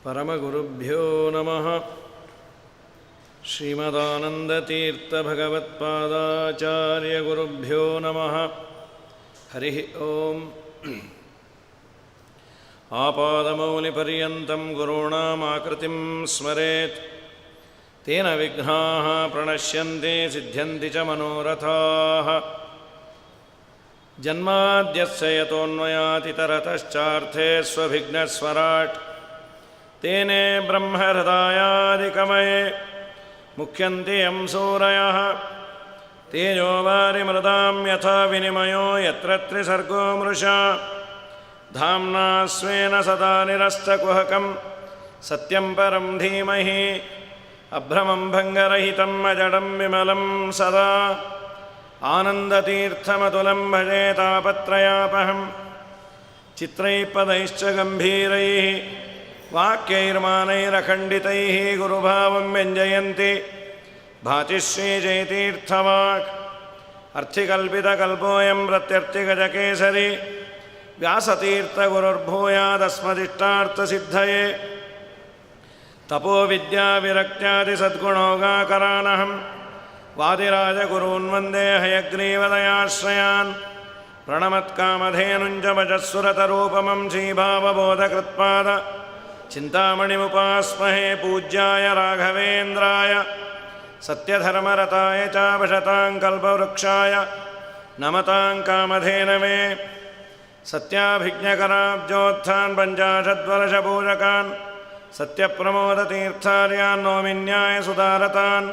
ಪರಮಗುರುಭ್ಯೋ ನಮಃ. ಶ್ರೀಮದಾನಂದತೀರ್ಥಭಗವತ್ಪಾದಾಚಾರ್ಯಗುರುಭ್ಯೋ ನಮಃ. ಹರಿ ಓಂ. ಆಪಾದಮೌಲಿಪರ್ಯಂತಂ ಗುರುಣಾಮಾಕೃತಿಂ ಸ್ಮರೇತ್. ತೇನ ವಿಘ್ನಾಃ ಪ್ರಣಶ್ಯಂತೆ ಸಿದ್ಧ್ಯಂತಿ ಚ ಮನೋರಥಾಃ. ಜನ್ಮಾದ್ಯಸ್ಯ ಯತೋನ್ಮಯಾತಿತರತಶ್ಚಾರ್ಥೇ ಸ್ವಭಿಘ್ನಸ್ವರಾಟ್. ತೇನೇ ಬ್ರಹ್ಮಹೃದಾಯಾದಿಕಮಯೇ ಮುಖ್ಯಂತೆ ಯಂ ಸೂರಯಃ. ತೇಜೋ ವಾರಿಮೃದಾಂ ಯಥಾ ವಿನಿಮಯೋ ಯತ್ರ ತ್ರಿಸರ್ಗೋ ಮೃಷಾ. ಧಾಮ್ನಾ ಸ್ವೇನ ಸದಾ ನಿರಸ್ತಕುಹಕಂ ಸತ್ಯಂ ಪರಂ ಧೀಮಹಿ. ಅಭ್ರಮಂ ಭಂಗರಹಿತಂ ಅಜಡಂ ವಿಮಲಂ ಸದಾ. ಆನಂದತೀರ್ಥಮತುಲಂ ಭಜೆ ತಾಪತ್ರಯಾಪಹಂ. ಚಿತ್ರೈಃಪದೈಶ್ಚ ಗಂಭೀರೈಃ ವಾಕ್ಯೈರ್ಮಾನೈರಖಂಡಿತೈಃ ಗುರುಭಾವಂ ವ್ಯಂಜಯಂತಿ ಭಾತಿ ಶ್ರೀಜಯತೀರ್ಥವಾಕ್. ಅರ್ಥಿಕಲ್ಪಿತಕಲ್ಪೋಯಂ ಪ್ರತ್ಯರ್ಥಿಗಜಕೇಸರಿ ವ್ಯಾಸತೀರ್ಥಗುರುರ್ಭೂಯಾದಸ್ಮದಿಷ್ಟಾರ್ಥಸಿದ್ಧಯೇ. ತಪೋವಿದ್ಯಾವಿರಕ್ತ್ಯಾದಿಸದ್ಗುಣೋಗಾಕರಾನಹಂ ವಾದಿರಾಜಗುರೂನ್ ವಂದೇ ಹಯಗ್ರೀವದಯಾಶ್ರಯಾನ್. ಪ್ರಣಮತ್ಕಾಮಧೇನುಂಜ ಭಜಸ್ಸುರತರೂಪಮಂ ಶ್ರೀಭಾವಬೋಧಕೃತ್ಪಾದ ಚಿಂತಾಮಣಿಮುಪಾಸ್ಮಹೇ. ಪೂಜ್ಯಾಯ ರಾಘವೇಂದ್ರಾಯ ಸತ್ಯಧರ್ಮರತಾಯ ಚ ಭಜತಾಂ ಕಲ್ಪವೃಕ್ಷಾಯ ನಮತಾಂ ಕಾಮಧೇನವೇ. ಸತ್ಯಾಭಿಜ್ಞಕರಾಬ್ಜೋತ್ಥಾನ್ ಪಂಚಾಶದ್ವರ್ಷಪೂಜಕಾನ್ ಸತ್ಯಪ್ರಮೋದತೀರ್ಥಾರ್ಯಾನ್ ನೌಮಿನ್ಯಾಯ ಸುಧಾರತಾನ್.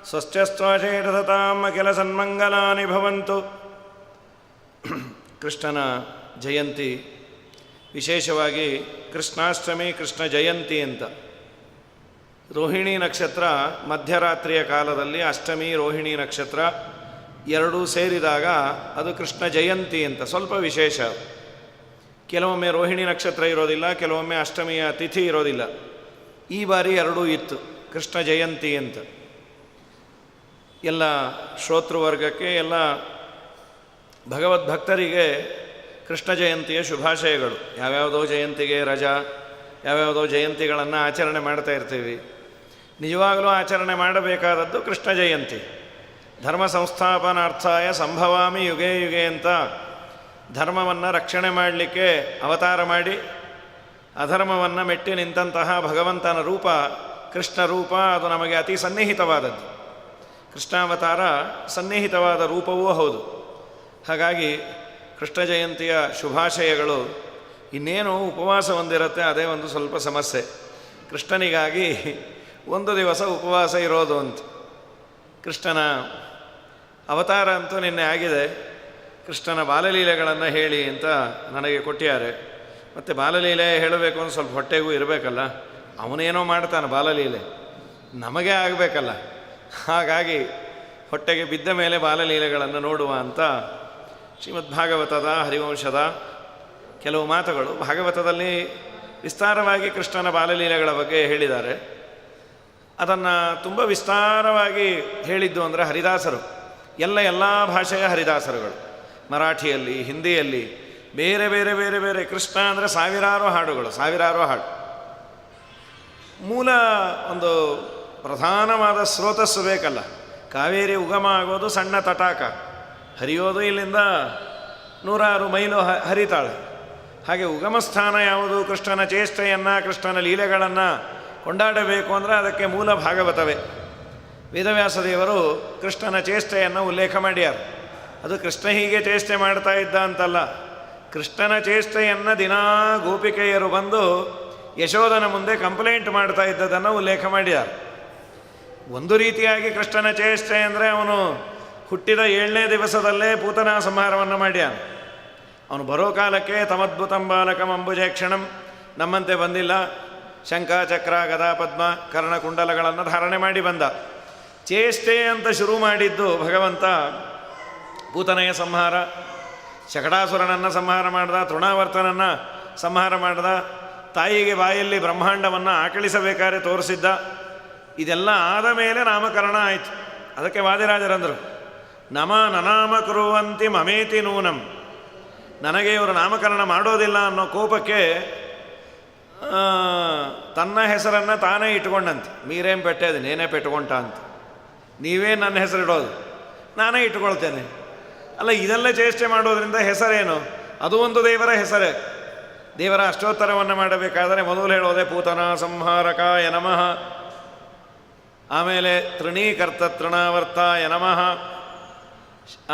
ಸ್ವಸ್ತ್ಯಸ್ತ್ವಶೇಷಸತಾಂ ಅಖಿಲ ಸನ್ಮಂಗಲಾನಿ ಭವಂತು. ಕೃಷ್ಣನ ಜಯಂತಿ, ವಿಶೇಷವಾಗಿ ಕೃಷ್ಣಾಷ್ಟಮಿ, ಕೃಷ್ಣ ಜಯಂತಿ ಅಂತ. ರೋಹಿಣಿ ನಕ್ಷತ್ರ ಮಧ್ಯರಾತ್ರಿಯ ಕಾಲದಲ್ಲಿ ಅಷ್ಟಮಿ ರೋಹಿಣಿ ನಕ್ಷತ್ರ ಎರಡೂ ಸೇರಿದಾಗ ಅದು ಕೃಷ್ಣ ಜಯಂತಿ ಅಂತ. ಸ್ವಲ್ಪ ವಿಶೇಷ. ಕೆಲವೊಮ್ಮೆ ರೋಹಿಣಿ ನಕ್ಷತ್ರ ಇರೋದಿಲ್ಲ, ಕೆಲವೊಮ್ಮೆ ಅಷ್ಟಮಿಯ ತಿಥಿ ಇರೋದಿಲ್ಲ. ಈ ಬಾರಿ ಎರಡೂ ಇತ್ತು, ಕೃಷ್ಣ ಜಯಂತಿ ಅಂತ. ಎಲ್ಲ ಶ್ರೋತೃವರ್ಗಕ್ಕೆ, ಎಲ್ಲ ಭಗವದ್ಭಕ್ತರಿಗೆ ಕೃಷ್ಣ ಜಯಂತಿಯ ಶುಭಾಶಯಗಳು. ಯಾವ್ಯಾವುದೋ ಜಯಂತಿಗೆ ರಜಾ, ಯಾವ್ಯಾವುದೋ ಜಯಂತಿಗಳನ್ನು ಆಚರಣೆ ಮಾಡ್ತಾ ಇರ್ತೀವಿ. ನಿಜವಾಗಲೂ ಆಚರಣೆ ಮಾಡಬೇಕಾದದ್ದು ಕೃಷ್ಣ ಜಯಂತಿ. ಧರ್ಮ ಸಂಸ್ಥಾಪನಾರ್ಥಾಯ ಸಂಭವಾಮಿ ಯುಗೇ ಯುಗೆ ಅಂತ ಧರ್ಮವನ್ನು ರಕ್ಷಣೆ ಮಾಡಲಿಕ್ಕೆ ಅವತಾರ ಮಾಡಿ ಅಧರ್ಮವನ್ನು ಮೆಟ್ಟಿ ನಿಂತಹ ಭಗವಂತನ ರೂಪ ಕೃಷ್ಣ ರೂಪ. ಅದು ನಮಗೆ ಅತಿ ಸನ್ನಿಹಿತವಾದದ್ದು. ಕೃಷ್ಣಾವತಾರ ಸನ್ನಿಹಿತವಾದ ರೂಪವೂ ಹೌದು. ಹಾಗಾಗಿ ಕೃಷ್ಣ ಜಯಂತಿಯ ಶುಭಾಶಯಗಳು. ಇನ್ನೇನು ಉಪವಾಸ ಒಂದಿರುತ್ತೆ, ಅದೇ ಒಂದು ಸ್ವಲ್ಪ ಸಮಸ್ಯೆ. ಕೃಷ್ಣನಿಗಾಗಿ ಒಂದು ದಿವಸ ಉಪವಾಸ ಇರೋದು ಅಂತ. ಕೃಷ್ಣನ ಅವತಾರ ಅಂತೂ ನಿನ್ನೆ ಆಗಿದೆ. ಕೃಷ್ಣನ ಬಾಲಲೀಲೆಗಳನ್ನು ಹೇಳಿ ಅಂತ ನನಗೆ ಕೊಟ್ಟಿದ್ದಾರೆ. ಮತ್ತು ಬಾಲಲೀಲೆ ಹೇಳಬೇಕು ಅಂತ ಸ್ವಲ್ಪ ಹೊಟ್ಟೆಗೂ ಇರಬೇಕಲ್ಲ. ಅವನೇನೋ ಮಾಡ್ತಾನೆ ಬಾಲಲೀಲೆ, ನಮಗೆ ಆಗಬೇಕಲ್ಲ. ಹಾಗಾಗಿ ಹೊಟ್ಟೆಗೆ ಬಿದ್ದ ಮೇಲೆ ಬಾಲಲೀಲೆಗಳನ್ನು ನೋಡುವ ಅಂತ ಶ್ರೀಮದ್ಭಾಗವತದ ಹರಿವಂಶದ ಕೆಲವು ಮಾತುಗಳು. ಭಾಗವತದಲ್ಲಿ ವಿಸ್ತಾರವಾಗಿ ಕೃಷ್ಣನ ಬಾಲಲೀಲೆಗಳ ಬಗ್ಗೆ ಹೇಳಿದ್ದಾರೆ. ಅದನ್ನು ತುಂಬ ವಿಸ್ತಾರವಾಗಿ ಹೇಳಿದ್ದು ಅಂದರೆ ಹರಿದಾಸರು. ಎಲ್ಲ ಭಾಷೆಯ ಹರಿದಾಸರುಗಳು, ಮರಾಠಿಯಲ್ಲಿ, ಹಿಂದಿಯಲ್ಲಿ, ಬೇರೆ ಬೇರೆ ಬೇರೆ ಬೇರೆ. ಕೃಷ್ಣ ಅಂದರೆ ಸಾವಿರಾರು ಹಾಡುಗಳು, ಸಾವಿರಾರು ಹಾಡು. ಮೂಲ ಒಂದು ಪ್ರಧಾನವಾದ ಸ್ರೋತಸ್ಸು ಬೇಕಲ್ಲ. ಕಾವೇರಿ ಉಗಮ ಆಗೋದು ಸಣ್ಣ ತಟಾಕ, ಹರಿಯೋದು ಇಲ್ಲಿಂದ 100 ಮೈಲು ಹರಿತಾಳೆ. ಹಾಗೆ ಉಗಮ ಸ್ಥಾನ ಯಾವುದು? ಕೃಷ್ಣನ ಚೇಷ್ಟೆಯನ್ನು, ಕೃಷ್ಣನ ಲೀಲೆಗಳನ್ನು ಕೊಂಡಾಡಬೇಕು ಅಂದರೆ ಅದಕ್ಕೆ ಮೂಲ ಭಾಗವತವೇ. ವೇದವ್ಯಾಸ ದೇವರು ಕೃಷ್ಣನ ಚೇಷ್ಟೆಯನ್ನು ಉಲ್ಲೇಖ ಮಾಡ್ಯಾರ. ಅದು ಕೃಷ್ಣ ಹೀಗೆ ಚೇಷ್ಟೆ ಮಾಡ್ತಾ ಇದ್ದ ಅಂತಲ್ಲ. ಕೃಷ್ಣನ ಚೇಷ್ಟೆಯನ್ನು ದಿನಾ ಗೋಪಿಕೆಯರು ಬಂದು ಯಶೋಧನ ಮುಂದೆ ಕಂಪ್ಲೇಂಟ್ ಮಾಡ್ತಾ ಇದ್ದದನ್ನು ಉಲ್ಲೇಖ ಮಾಡ್ಯಾರ. ಒಂದು ರೀತಿಯಾಗಿ ಕೃಷ್ಣನ ಚೇಷ್ಟೆ ಅಂದರೆ ಅವನು ಹುಟ್ಟಿದ 7ನೇ ದಿವಸದಲ್ಲೇ ಪೂತನಾ ಸಂಹಾರವನ್ನು ಮಾಡ್ಯಾನ. ಅವನು ಬರೋ ಕಾಲಕ್ಕೆ ತಮದ್ಭುತಂ ಬಾಲಕಂ ಅಂಬುಜೇಕ್ಷಣಂ, ನಮ್ಮಂತೆ ಬಂದಿಲ್ಲ. ಶಂಖ ಚಕ್ರ ಗದಾ ಪದ್ಮ ಕರ್ಣಕುಂಡಲಗಳನ್ನು ಧಾರಣೆ ಮಾಡಿ ಬಂದ. ಚೇಷ್ಟೆ ಅಂತ ಶುರು ಮಾಡಿದ್ದು ಭಗವಂತ ಪೂತನೆಯ ಸಂಹಾರ. ಶಕಟಾಸುರನನ್ನು ಸಂಹಾರ ಮಾಡ್ದ, ತೃಣಾವರ್ತನನ್ನು ಸಂಹಾರ ಮಾಡ್ದ, ತಾಯಿಗೆ ಬಾಯಲ್ಲಿ ಬ್ರಹ್ಮಾಂಡವನ್ನು ಆಕಳಿಸಬೇಕಾದ್ರೆ ತೋರಿಸಿದ್ದ. ಇದೆಲ್ಲ ಆದ ಮೇಲೆ ನಾಮಕರಣ ಆಯಿತು. ಅದಕ್ಕೆ ವಾದಿರಾಜರಂದರು, ನನಾಮ ಕುರುವಂತಿ ಮಮೇತಿ ನೂನಂ. ನನಗೆ ಇವರು ನಾಮಕರಣ ಮಾಡೋದಿಲ್ಲ ಅನ್ನೋ ಕೋಪಕ್ಕೆ ತನ್ನ ಹೆಸರನ್ನು ತಾನೇ ಇಟ್ಕೊಂಡಂತೆ. ಮೀರೇನು ಪೆಟ್ಟೆದು ನೇನೇ ಪೆಟ್ಕೊಂಡ ಅಂತ, ನೀವೇ ನನ್ನ ಹೆಸರಿಡೋದು, ನಾನೇ ಇಟ್ಕೊಳ್ತೇನೆ. ಅಲ್ಲ, ಇದೆಲ್ಲ ಚೇಷ್ಟೆ ಮಾಡೋದ್ರಿಂದ ಹೆಸರೇನು? ಅದು ಒಂದು ದೇವರ ಹೆಸರೇ. ದೇವರ ಅಷ್ಟೋತ್ತರವನ್ನು ಮಾಡಬೇಕಾದರೆ ಮೊದಲು ಹೇಳೋದೆ ಪೂತನ ಸಂಹಾರಕಾಯ ನಮಃ, ಆಮೇಲೆ ತೃಣೀಕರ್ತ ತೃಣಾವರ್ತಾಯ ನಮಃ,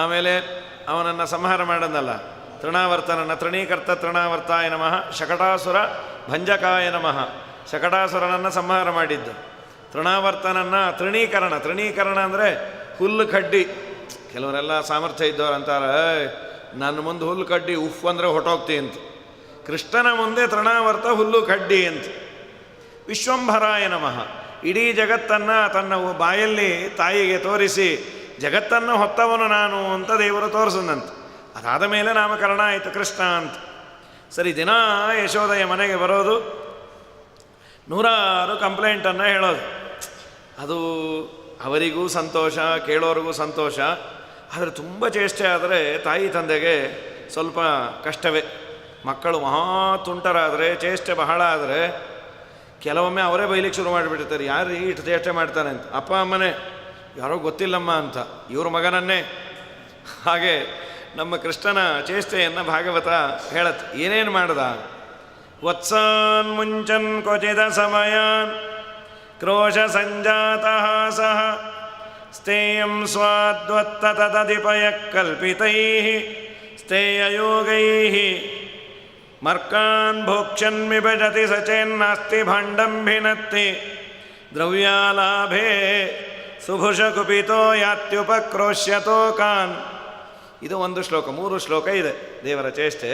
ಆಮೇಲೆ ಅವನನ್ನು ಸಂಹಾರ ಮಾಡನ್ನಲ್ಲ ತೃಣಾವರ್ತನನ್ನು ತೃಣೀಕರ್ತ ತೃಣಾವರ್ತಾಯ ನಮಃ, ಶಕಟಾಸುರ ಭಂಜಕಾಯ ನಮಃ, ಶಕಟಾಸುರನನ್ನು ಸಂಹಾರ ಮಾಡಿದ್ದು. ತೃಣಾವರ್ತನನ್ನು ತೃಣೀಕರಣ ಅಂದರೆ ಹುಲ್ಲು ಕಡ್ಡಿ. ಕೆಲವರೆಲ್ಲ ಸಾಮರ್ಥ್ಯ ಇದ್ದವ್ರು ಅಂತಾರೆ, ನನ್ನ ಮುಂದೆ ಹುಲ್ಲು ಕಡ್ಡಿ ಉಫ್ ಅಂದರೆ ಹೊಟ್ಟೋಗ್ತಿ ಅಂತ. ಕೃಷ್ಣನ ಮುಂದೆ ತೃಣಾವರ್ತ ಹುಲ್ಲು ಕಡ್ಡಿ ಅಂತ. ವಿಶ್ವಂಭರಾಯ ನಮಃ, ಇಡೀ ಜಗತ್ತನ್ನು ತನ್ನ ಬಾಯಲ್ಲಿ ತಾಯಿಗೆ ತೋರಿಸಿ ಜಗತ್ತನ್ನು ಹೊತ್ತವನು ನಾನು ಅಂತ ದೇವರು ತೋರಿಸದಂತೆ. ಅದಾದ ಮೇಲೆ ನಾಮಕರಣ ಆಯಿತು ಕೃಷ್ಣ ಅಂತ. ಸರಿ, ದಿನ ಯಶೋದೆಯ ಮನೆಗೆ ಬರೋದು, ನೂರಾರು ಕಂಪ್ಲೇಂಟನ್ನು ಹೇಳೋದು. ಅದು ಅವರಿಗೂ ಸಂತೋಷ, ಕೇಳೋರಿಗೂ ಸಂತೋಷ. ಆದರೆ ತುಂಬ ಚೇಷ್ಟೆ ಆದರೆ ತಾಯಿ ತಂದೆಗೆ ಸ್ವಲ್ಪ ಕಷ್ಟವೇ. ಮಕ್ಕಳು ಮಹಾ ತುಂಟರಾದರೆ, ಚೇಷ್ಟೆ ಬಹಳ ಆದರೆ ಕೆಲವೊಮ್ಮೆ ಅವರೇ ಬೈಲಿಕ್ಕೆ ಶುರು ಮಾಡಿಬಿಡ್ತಾರೆ. ಯಾರು ಇಷ್ಟು ಚೇಷ್ಟೆ ಮಾಡ್ತಾನೆ ಅಂತ. ಅಪ್ಪ ಅಮ್ಮನೇ, ಯಾರೋ ಗೊತ್ತಿಲ್ಲಮ್ಮ ಅಂತ, ಇವ್ರ ಮಗನನ್ನೇ. ಹಾಗೆ ನಮ್ಮ ಕೃಷ್ಣನ ಚೇಷ್ಟೆಯನ್ನು ಭಾಗವತ ಹೇಳತ್ತೆ. ಏನೇನು ಮಾಡ್ದ? ವತ್ಸಾನ್ ಮುಂಚನ್ ಕ್ವಚಿದ ಸಮಯಾನ್ ಕ್ರೋಶ ಸಂಜಾತಃ ಸಹ ಸ್ಥೇಯಂ ಸ್ವಾದ್ವತ್ತತದಿಪಯ ಕಲ್ಪಿತೈಃ ಸ್ಥೇಯಯೋಗೈಃ ಮರ್ಕಾನ್ ಭೋಕ್ಷನ್ ವಿಭಜತಿ ಸಚೇನ್ನಾಸ್ತಿ ಭಾಂಡಂ ಭಿನತ್ತಿ ದ್ರವ್ಯಾಲಾಭೇ ಸುಭುಷ ಕುಪಿತೋ ಯಾತ್ಯುಪಕ್ರೋಶ್ಯತೋ ಕಾನ್. ಇದು ಒಂದು ಶ್ಲೋಕ. 3 ಶ್ಲೋಕ ಇದೆ ದೇವರ ಚೇಷ್ಟೆ.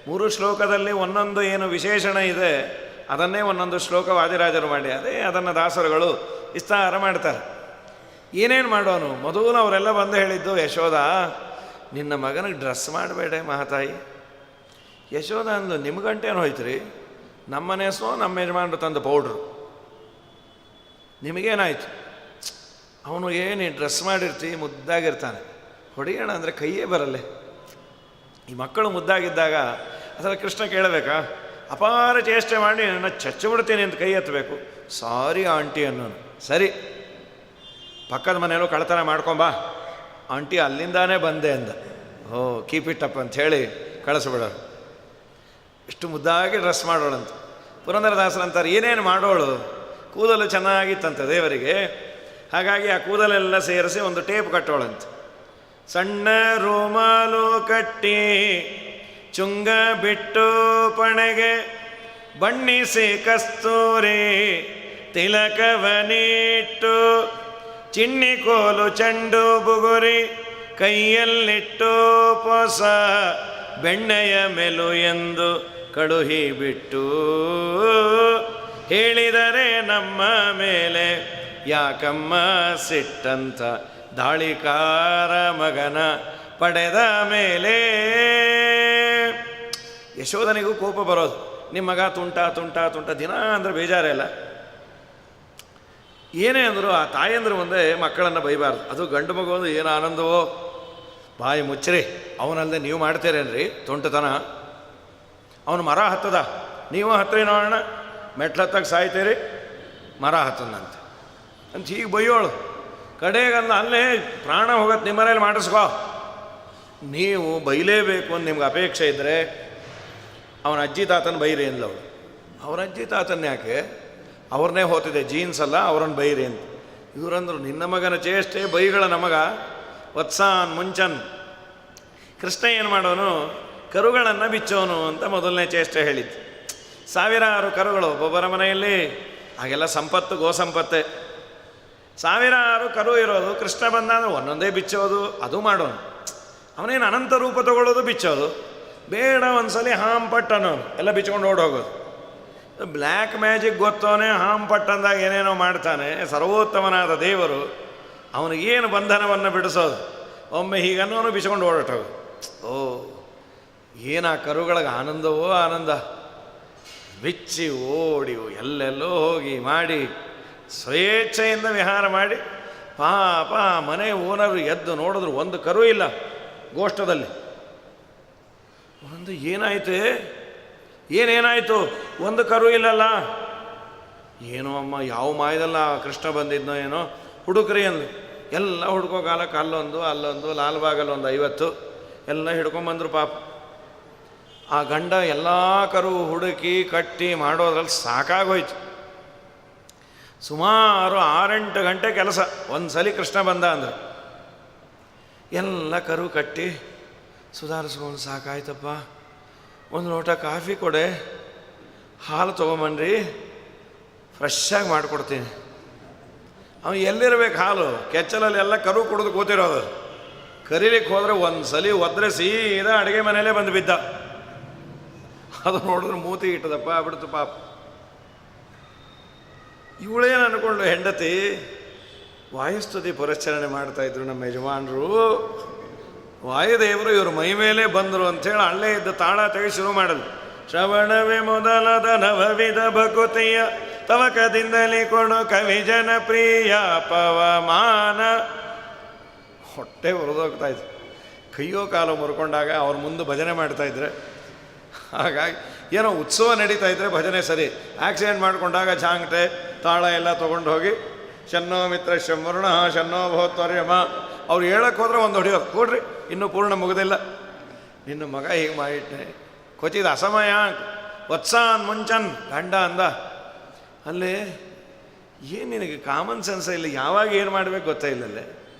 3 ಶ್ಲೋಕದಲ್ಲಿ ಒಂದೊಂದು ಏನು ವಿಶೇಷಣ ಇದೆ ಅದನ್ನೇ ಒಂದೊಂದು ಶ್ಲೋಕ ವಾದಿರಾಜರು ಮಾಡಿ ಅದನ್ನು ದಾಸರುಗಳು ವಿಸ್ತಾರ ಮಾಡ್ತಾರೆ. ಏನೇನು ಮಾಡೋನು? ಮೊದಲು ಅವರೆಲ್ಲ ಬಂದು ಹೇಳಿದ್ದು, ಯಶೋದ ನಿನ್ನ ಮಗನಿಗೆ ಡ್ರೆಸ್ ಮಾಡಬೇಡ ಮಹಾತಾಯಿ. ಯಶೋದ ಅಂದು, ನಿಮ್ಗಂಟೇನು ಹೋಯ್ತು ರೀ? ನಮ್ಮನೆ ನಮ್ಮ ಯಜಮಾನ್ರು ತಂದು ಪೌಡ್ರು, ನಿಮಗೇನಾಯ್ತು? ಅವನು ಏನು ಡ್ರೆಸ್ ಮಾಡಿರ್ತಿ, ಮುದ್ದಾಗಿರ್ತಾನೆ, ಹೊಡೆಯೋಣ ಅಂದರೆ ಕೈಯೇ ಬರಲ್ಲೇ. ಈ ಮಕ್ಕಳು ಮುದ್ದಾಗಿದ್ದಾಗ ಅದರ ಕೃಷ್ಣ ಕೇಳಬೇಕಾ? ಅಪಾರ ಚೇಷ್ಟೆ ಮಾಡಿ ನನ್ನ ಚಚ್ಚಿಬಿಡ್ತೀನಿ ಅಂತ ಕೈ ಎತ್ತಬೇಕು. ಸಾರಿ ಆಂಟಿ ಅನ್ನೋನು. ಸರಿ, ಪಕ್ಕದ ಮನೆಯಲ್ಲೂ ಕಳ್ಳತನ ಮಾಡ್ಕೊಂಬಾ ಆಂಟಿ, ಅಲ್ಲಿಂದಾನೇ ಬಂದೆ ಅಂದ. ಓ ಕೀಪ್ ಇಟ್ ಅಪ್ ಅಂತ ಹೇಳಿ ಕಳಿಸ್ಬಿಡೋರು. ಇಷ್ಟು ಮುದ್ದಾಗಿ ಡ್ರೆಸ್ ಮಾಡೋಳಂತ. ಪುರಂದರದಾಸರಂತಾರೆ, ಏನೇನು ಮಾಡೋಳು? ಕೂದಲು ಚೆನ್ನಾಗಿತ್ತಂತೆ ದೇವರಿಗೆ, ಹಾಗಾಗಿ ಆ ಕೂದಲೆಲ್ಲ ಸೇರಿಸಿ ಒಂದು ಟೇಪ್ ಕಟ್ಟೋಳಂತೆ. ಸಣ್ಣ ರೂಮಾಲು ಕಟ್ಟಿ ಚುಂಗ ಬಿಟ್ಟು ಪಣೆಗೆ ಬಣ್ಣಿಸಿ ಕಸ್ತೂರಿ ತಿಲಕವನಿಟ್ಟು ಚಿಣ್ಣಿ ಕೋಲು ಚೆಂಡು ಬುಗುರಿ ಕೈಯಲ್ಲಿಟ್ಟು ಪೊಸ ಬೆಣ್ಣೆಯ ಮೆಲು ಎಂದು ಕಳುಹಿ ಬಿಟ್ಟು ಹೇಳಿದರೆ ನಮ್ಮ ಮೇಲೆ ಯಾಕಮ್ಮ ಸಿಟ್ಟಂತ ದಾಳಿಕಾರ ಮಗನ ಪಡೆದ ಮೇಲೆ. ಯಶೋಧನಿಗೂ ಕೋಪ ಬರೋದು. ನಿಮ್ಮ ಮಗ ತುಂಟ ದಿನ ಅಂದರೆ ಬೇಜಾರೇ ಇಲ್ಲ. ಏನೇ ಅಂದರು ಆ ತಾಯಂದ್ರು ಮುಂದೆ ಮಕ್ಕಳನ್ನು ಬೈಬಾರ್ದು. ಅದು ಗಂಡು ಮಗು ಒಂದು ಏನು ಆನಂದವೋ. ಬಾಯಿ ಮುಚ್ಚ್ರಿ, ಅವನಲ್ಲದೆ ನೀವು ಮಾಡ್ತೀರೇನ್ರಿ ತುಂಟತನ? ಅವನು ಮರ ಹತ್ತದ, ನೀವು ಹತ್ತಿರಿ ನೋಡೋಣ, ಮೆಟ್ಲು ಹತ್ತಕ್ಕೆ ಸಾಯ್ತೀರಿ, ಮರ ಹತ್ತದಂತೆ ಅಂತ ಹೀಗೆ ಬೈಯೋಳು. ಕಡೆಗಂದ ಅಲ್ಲೇ ಪ್ರಾಣ ಹೋಗತ್ತೆ, ನಿಮ್ಮ ಮನೇಲಿ ಮಾಡಿಸ್ಕೋ. ನೀವು ಬೈಲೇಬೇಕು ಅಂತ ನಿಮ್ಗೆ ಅಪೇಕ್ಷೆ ಇದ್ದರೆ ಅವನ ಅಜ್ಜಿ ತಾತನ ಬೈರಿ ಅಂದ್ಲವಳು. ಅವ್ರ ಅಜ್ಜಿ ತಾತನ ಯಾಕೆ? ಅವ್ರನ್ನೇ ಹೋತಿದೆ, ಜೀನ್ಸ್ ಅಲ್ಲ, ಅವ್ರನ್ನ ಬೈರಿ ಅಂತ. ಇವರಂದ್ರು, ನಿನ್ನ ಮಗನ ಚೇಷ್ಟೆ ಬೈಗಳ ನಮಗ. ವತ್ಸಾನ್ ಮುಂಚನ್. ಕೃಷ್ಣ ಏನು ಮಾಡೋನು? ಕರುಗಳನ್ನು ಬಿಚ್ಚೋನು ಅಂತ ಮೊದಲನೇ ಚೇಷ್ಟೆ ಹೇಳಿದ್ದು. ಸಾವಿರಾರು ಕರುಗಳು ಒಬ್ಬೊಬ್ಬರ ಮನೆಯಲ್ಲಿ, ಹಾಗೆಲ್ಲ ಸಂಪತ್ತು ಗೋಸಂಪತ್ತೆ. ಸಾವಿರಾರು ಕರು ಇರೋದು. ಕೃಷ್ಣ ಬಂದಾದ್ರೆ ಒಂದೊಂದೇ ಬಿಚ್ಚೋದು, ಅದು ಮಾಡೋನು. ಅವನೇನು ಅನಂತ ರೂಪ ತಗೊಳ್ಳೋದು, ಬಿಚ್ಚೋದು ಬೇಡ. ಒಂದ್ಸಲಿ ಹಾಂಪಟ್ ಅನ್ನೋನು, ಎಲ್ಲ ಬಿಚ್ಕೊಂಡು ಓಡೋಗೋದು. ಬ್ಲ್ಯಾಕ್ ಮ್ಯಾಜಿಕ್ ಗೊತ್ತವನೇ, ಹಾಂಪಟ್ ಅಂದಾಗ ಏನೇನೋ ಮಾಡ್ತಾನೆ. ಸರ್ವೋತ್ತಮನಾದ ದೇವರು ಅವನಿಗೇನು ಬಂಧನವನ್ನು ಬಿಡಿಸೋದು. ಒಮ್ಮೆ ಹೀಗನ್ನೋನು ಬಿಚ್ಕೊಂಡು ಓಡೋಟೋದು. ಓ ಏನು ಆ ಕರುಗಳಿಗೆ ಆನಂದವೋ ಆನಂದ. ಬಿಚ್ಚಿ ಓಡಿ ಎಲ್ಲೆಲ್ಲೋ ಹೋಗಿ ಮಾಡಿ ಸ್ವೇಚ್ಛೆಯಿಂದ ವಿಹಾರ ಮಾಡಿ. ಪಾಪ ಮನೆ ಓನರು ಎದ್ದು ನೋಡಿದ್ರು ಒಂದು ಕರು ಇಲ್ಲ ಗೋಷ್ಠದಲ್ಲಿ. ಒಂದು ಏನಾಯಿತು, ಏನೇನಾಯಿತು? ಒಂದು ಕರು ಇಲ್ಲಲ್ಲ. ಏನೋ ಅಮ್ಮ ಯಾವ ಮಾಯದಲ್ಲ ಕೃಷ್ಣ ಬಂದಿದ್ನೋ ಏನೋ ಹುಡುಕ್ರಿ ಅಂದು ಎಲ್ಲ ಹುಡ್ಕೋ ಕಾಲಕ್ಕೆ ಅಲ್ಲೊಂದು ಲಾಲ್ಬಾಗಲ್ಲಿ ಒಂದು 50 ಎಲ್ಲ ಹಿಡ್ಕೊಂಬಂದರು ಪಾಪ. ಆ ಗಂಡ ಎಲ್ಲ ಕರು ಹುಡುಕಿ ಕಟ್ಟಿ ಮಾಡೋದ್ರಲ್ಲಿ ಸಾಕಾಗೋಯ್ತು. ಸುಮಾರು 6-8 ಗಂಟೆ ಕೆಲಸ. ಒಂದು ಸಲ ಕೃಷ್ಣ ಬಂದ ಅಂದ್ರೆ ಎಲ್ಲ ಕರು ಕಟ್ಟಿ ಸುಧಾರಿಸ್ಕೊಂಡು ಸಾಕಾಯ್ತಪ್ಪ, ಒಂದು ಲೋಟ ಕಾಫಿ ಕೊಡೆ, ಹಾಲು ತೊಗೊಂಬನ್ರಿ, ಫ್ರೆಶ್ಶಾಗಿ ಮಾಡಿಕೊಡ್ತೀನಿ. ಅವನು ಎಲ್ಲಿರ್ಬೇಕು ಹಾಲು? ಕೆಚ್ಚಲಲ್ಲಿ ಎಲ್ಲ ಕರು ಕುಡಿದು ಕೂತಿರೋದು. ಕರೀಲಿಕ್ಕೆ ಹೋದರೆ ಒಂದು ಸಲ ಒದ್ರೆ ಸೀದಾ ಅಡುಗೆ ಮನೆಯಲ್ಲೇ ಬಂದು ಬಿದ್ದ. ಅದು ನೋಡಿದ್ರೆ ಮೂತಿ ಇಟ್ಟದಪ್ಪ ಆಗ್ಬಿಡ್ತು ಪಾಪ. ಇವಳೇನು ಅಂದ್ಕೊಂಡು ಹೆಂಡತಿ ವಾಯುಸ್ತುತಿ ಪುರಸ್ಚರಣೆ ಮಾಡ್ತಾಯಿದ್ರು ನಮ್ಮ ಯಜಮಾನರು. ವಾಯುದೇವರು ಇವರು ಮೈ ಮೇಲೆ ಬಂದರು ಅಂಥೇಳಿ ಅಲ್ಲೇ ಇದ್ದ ತಾಳ ತೆಗೆ ಶುರು ಮಾಡಲು. ಶ್ರವಣವೇ ಮೊದಲದ ನವವಿಧ ಭಕುತಿಯ ತವಕದಿಂದಲೇ ಕೊಡು ಕವಿ ಜನಪ್ರಿಯ ಪವಮಾನ. ಹೊಟ್ಟೆ ಹೊರದೋಗ್ತಾಯಿದ್ರು. ಕೈಯೋ ಕಾಲು ಮುರ್ಕೊಂಡಾಗ ಅವ್ರ ಮುಂದೆ ಭಜನೆ ಮಾಡ್ತಾಯಿದ್ರೆ, ಹಾಗಾಗಿ ಏನೋ ಉತ್ಸವ ನಡೀತಾ ಇದ್ದರೆ ಭಜನೆ ಸರಿ. ಆಕ್ಸಿಡೆಂಟ್ ಮಾಡಿಕೊಂಡಾಗ ಝಾಂಗ್ಟೆ ತಾಳ ಎಲ್ಲ ತೊಗೊಂಡು ಹೋಗಿ ಶನ್ನೋ ಮಿತ್ರ ಶಂವರ್ಣ ಶನ್ನೋ ಭವತ್ವರ್ಯಮ ಅವ್ರು ಹೇಳಕ್ಕೆ ಹೋದ್ರೆ ಒಂದು ಹೊಡಿಯೋದು, ಕೊಡ್ರಿ ಇನ್ನೂ ಪೂರ್ಣ ಮುಗಿದಿಲ್ಲ, ನಿನ್ನ ಮಗ ಹೀಗೆ ಮಾಡಿಟ್ಟೆ ಕೊಚ್ಚಿದ ಅಸಮಯ ವತ್ಸಾನ್ ಮುಂಚನ್ ಗಂಡ ಅಂದ. ಅಲ್ಲಿ ಏನು ನಿನಗೆ ಕಾಮನ್ ಸೆನ್ಸ ಇಲ್ಲ, ಯಾವಾಗ ಏನು ಮಾಡಬೇಕು ಗೊತ್ತೇ ಇಲ್ಲಲ್ಲೇ.